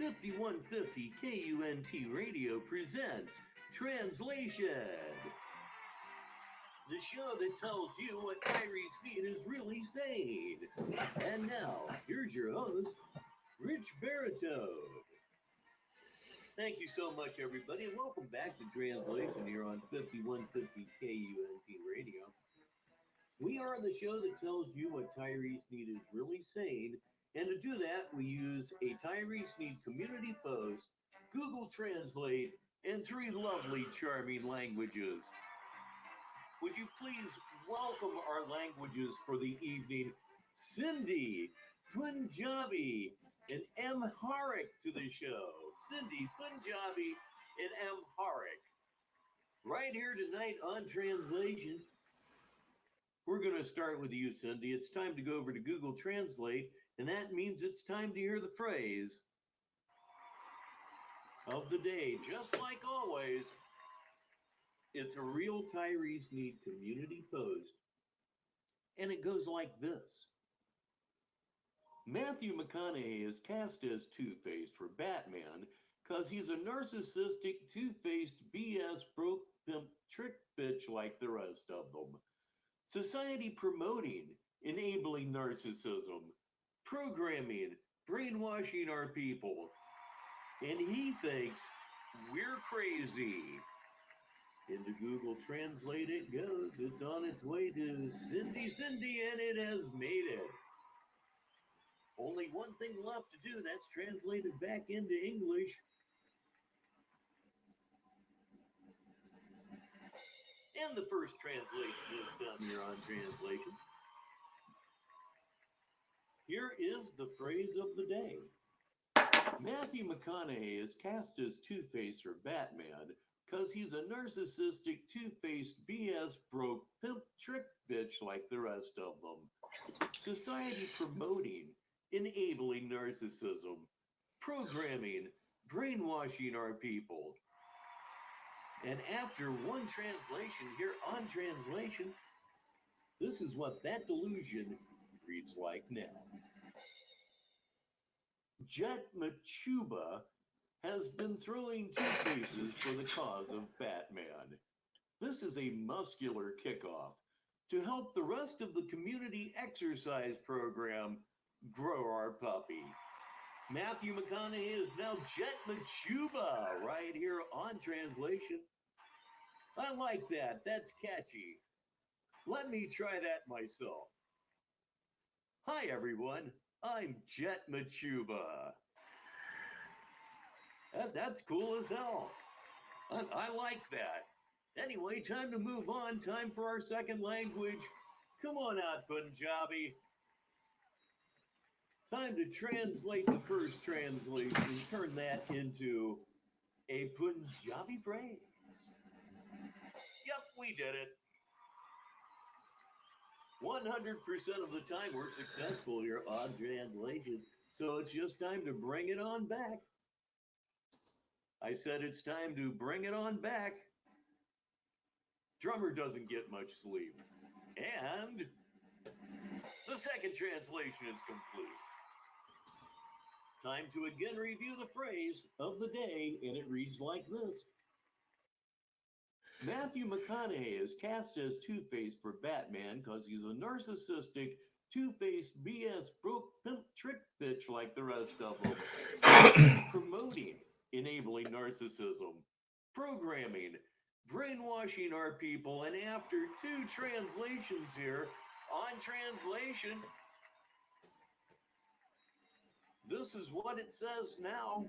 5150 KUNT Radio presents Translation, the show that tells you what Tyree Sneed is really saying. And now, here's your host, Rich Baritone. Thank you so much, everybody. Welcome back to Translation here on 5150 KUNT Radio. We are the show that tells you what Tyree Sneed is really saying. And to do that, we use a Tyree Sneed community post, Google Translate, and 3 lovely, charming languages. Would you please welcome our languages for the evening, Sindhi, Punjabi, and Amharic to the show. Sindhi, Punjabi, and Amharic. Right here tonight on Translation. We're going to start with you, Cindy. It's time to go over to Google Translate, and that means it's time to hear the phrase of the day. Just like always, it's a real Tyree Sneed community post, and it goes like this. Matthew McConaughey is cast as Two-Face for Batman because he's a narcissistic, two-faced, BS, broke, pimp, trick bitch like the rest of them. Society promoting, enabling narcissism, programming, brainwashing our people. And he thinks we're crazy. Into Google Translate it goes. It's on its way to Cindy, and it has made it. Only one thing left to do, that's translated back into English. And the first translation is done here on Translation. Here is the phrase of the day. Matthew McConaughey is cast as Two-Face for Batman because he's a narcissistic, two-faced, BS, broke, pimp, trick bitch like the rest of them. Society promoting, enabling narcissism, programming, brainwashing our people. And after one translation here on Translation, this is what that delusion reads like now. Jet Machuba has been throwing Two-Faces for the cause of Batman. This is a muscular kickoff to help the rest of the community exercise program grow our puppy. Matthew McConaughey is now Jet Machuba right here on Translation. I like that. That's catchy. Let me try that myself. Hi, everyone. I'm Jet Machuba. That's cool as hell. I like that. Anyway, time to move on. Time for our second language. Come on out, Punjabi. Time to translate the first translation and turn that into a Punjabi phrase. Yep, we did it. 100% of the time we're successful here on Translation, so it's just time to bring it on back. I said it's time to bring it on back. Drummer doesn't get much sleep. And the second translation is complete. Time to again review the phrase of the day, and it reads like this. Matthew McConaughey is cast as Two-Face for Batman because he's a narcissistic, two-faced, BS, broke, pimp, trick bitch like the rest of them. Promoting, enabling narcissism, programming, brainwashing our people, and after two translations here on Translation, this is what it says now.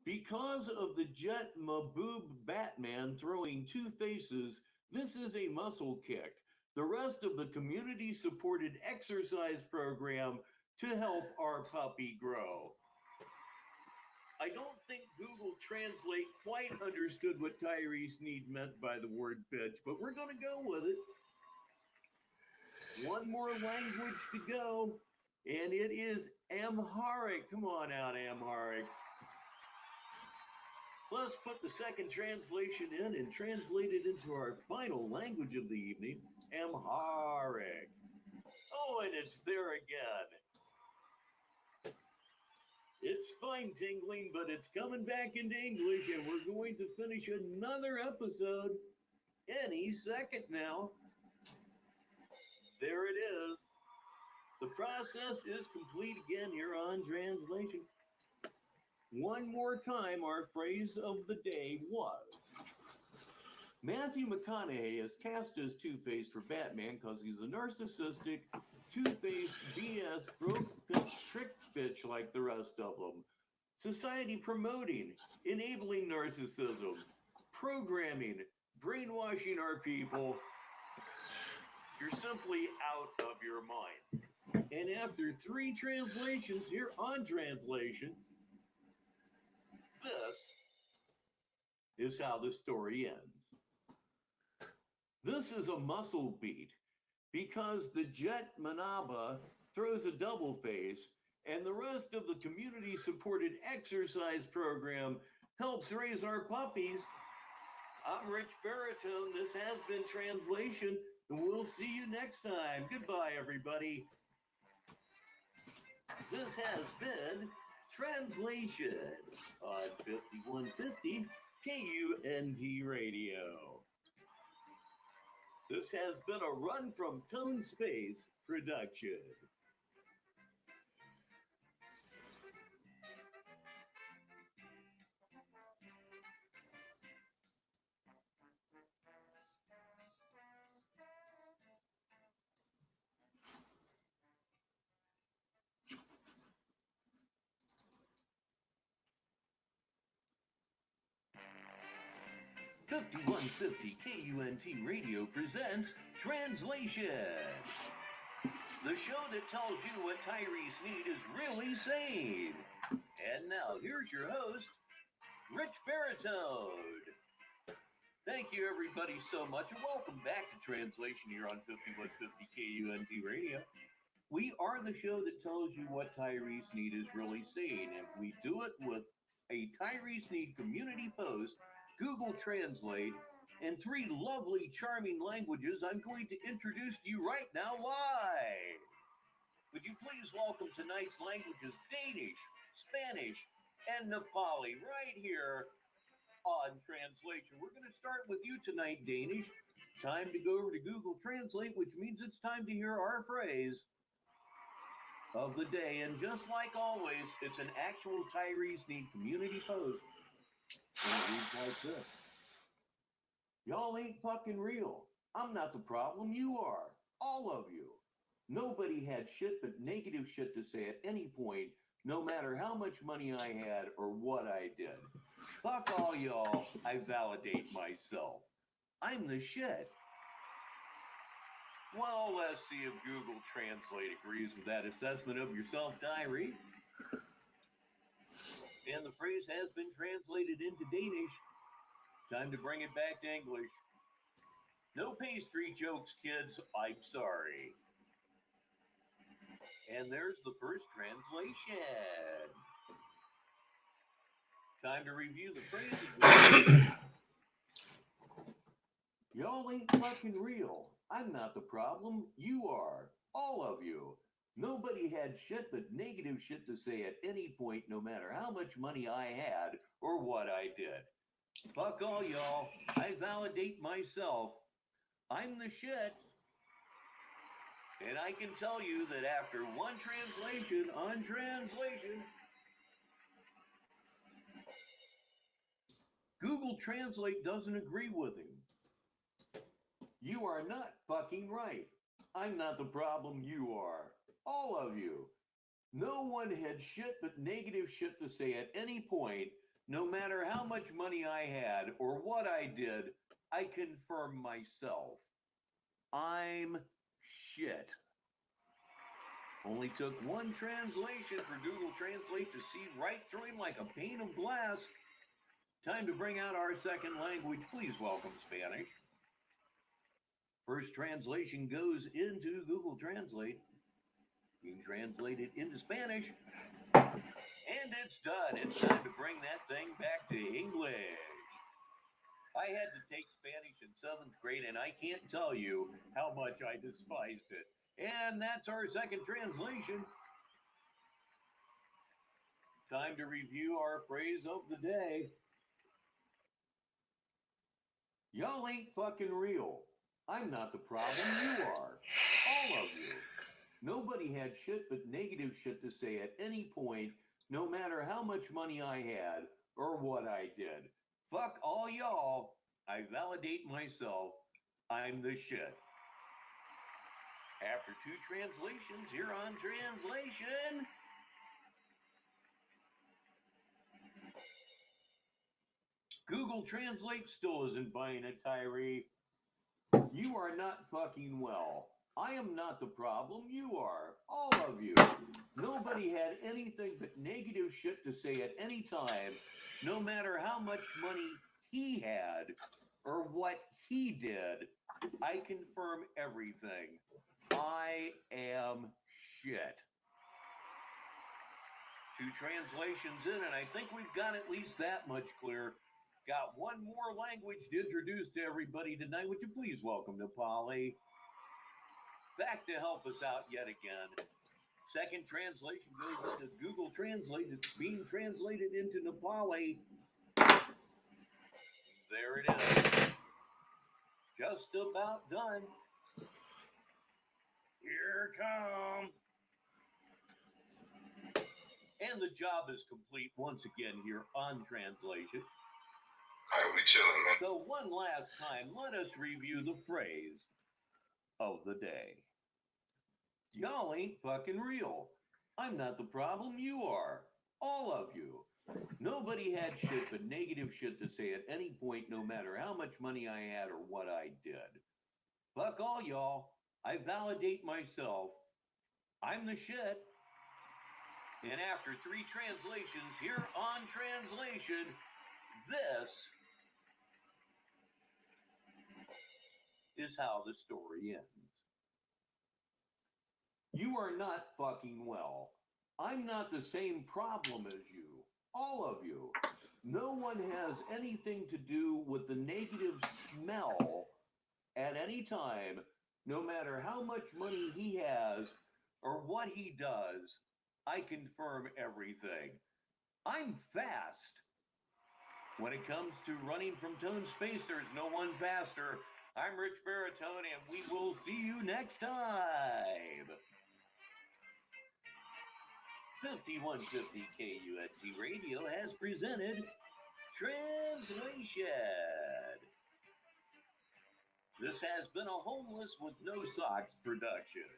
Because of the Jet Maboob Batman throwing two faces, this is a muscle kick. The rest of the community-supported exercise program to help our puppy grow. I don't think Google Translate quite understood what Tyree Sneed meant by the word bitch, but we're going to go with it. One more language to go, and it is Amharic. Come on out, Amharic. Let's put the second translation in and translate it into our final language of the evening, Amharic. Oh, and it's there again. It's spine tingling, but it's coming back into English, and we're going to finish another episode any second now. There it is. The process is complete again here on translation. One more time, our phrase of the day was: Matthew McConaughey is cast as Two-Face for Batman because he's a narcissistic, two-faced BS broke bitch, trick bitch like the rest of them. Society promoting, enabling narcissism, programming, brainwashing our people. You're simply out of your mind. And after 3 translations here on translation, this is how the story ends. This is a muscle beat because the Jet Manaba throws a double face and the rest of the community-supported exercise program helps raise our puppies. I'm Rich Baritone. This has been translation, and we'll see you next time. Goodbye, everybody. This has been translation on 5150 KUNT Radio. This has been a Run from Tone Space production. .5150 KUNT Radio presents Translation, the show that tells you what Tyree Sneed is really saying. And now, here's your host, Rich Baritone. Thank you, everybody, so much, and welcome back to Translation here on 5150 KUNT Radio. We are the show that tells you what Tyree Sneed is really saying, and we do it with a Tyree Sneed community post, Google Translate, and 3 lovely, charming languages I'm going to introduce to you right now live. Would you please welcome tonight's languages, Danish, Spanish, and Nepali, right here on Translation. We're going to start with you tonight, Danish. Time to go over to Google Translate, which means it's time to hear our phrase of the day. And just like always, it's an actual Tyree Sneed community post. And it reads like this. Y'all ain't fucking real. I'm not the problem, you are. All of you. Nobody had shit but negative shit to say at any point, no matter how much money I had or what I did. Fuck all y'all, I validate myself. I'm the shit. Well, let's see if Google Translate agrees with that assessment of yourself, Tyree. And the phrase has been translated into Danish. Time to bring it back to English. No pastry jokes, kids. I'm sorry. And there's the first translation. Time to review the phrases. Y'all ain't fucking real. I'm not the problem. You are. All of you. Nobody had shit but negative shit to say at any point, no matter how much money I had or what I did. Fuck all y'all. I validate myself. I'm the shit. And I can tell you that after one translation on translation, Google Translate doesn't agree with him. You are not fucking right. I'm not the problem, you are. All of you. No one had shit but negative shit to say at any point, no matter how much money I had or what I did. I confirm myself. I'm shit. Only took one translation for Google Translate to see right through him like a pane of glass. Time to bring out our second language. Please welcome Spanish. First translation goes into Google Translate. You can translate it into Spanish. And it's done. It's time to bring that thing back to English. I had to take Spanish in 7th grade, and I can't tell you how much I despised it. And that's our second translation. Time to review our phrase of the day. Y'all ain't fucking real. I'm not the problem, you are. All of you. Nobody had shit but negative shit to say at any point, no matter how much money I had or what I did. Fuck all y'all. I validate myself. I'm the shit. After 2 translations, here on translation. Google Translate still isn't buying it, Tyree. You are not fucking well. I am not the problem, you are. All of you. Nobody had anything but negative shit to say at any time, no matter how much money he had or what he did. I confirm everything. I am shit. 2 translations in, and I think we've got at least that much clear. Got one more language to introduce to everybody tonight. Would you please welcome Nepali back to help us out yet again. Second translation goes into Google Translate. It's being translated into Nepali. There it is. Just about done. Here come. And the job is complete once again here on translation. Alright, we chilling, man. So one last time, let us review the phrase of the day. Y'all ain't fucking real. I'm not the problem, you are. All of you. Nobody had shit but negative shit to say at any point, no matter how much money I had or what I did. Fuck all y'all. I validate myself. I'm the shit. And after 3 translations here on translation, this is how the story ends. You are not fucking well. I'm not the same problem as you. All of you. No one has anything to do with the negative smell at any time, no matter how much money he has or what he does. I confirm everything. I'm fast. When it comes to running from tone space, there's no one faster. I'm Rich Baritone, and we will see you next time. 5150 KUST Radio has presented Translation. This has been a Homeless with No Socks production.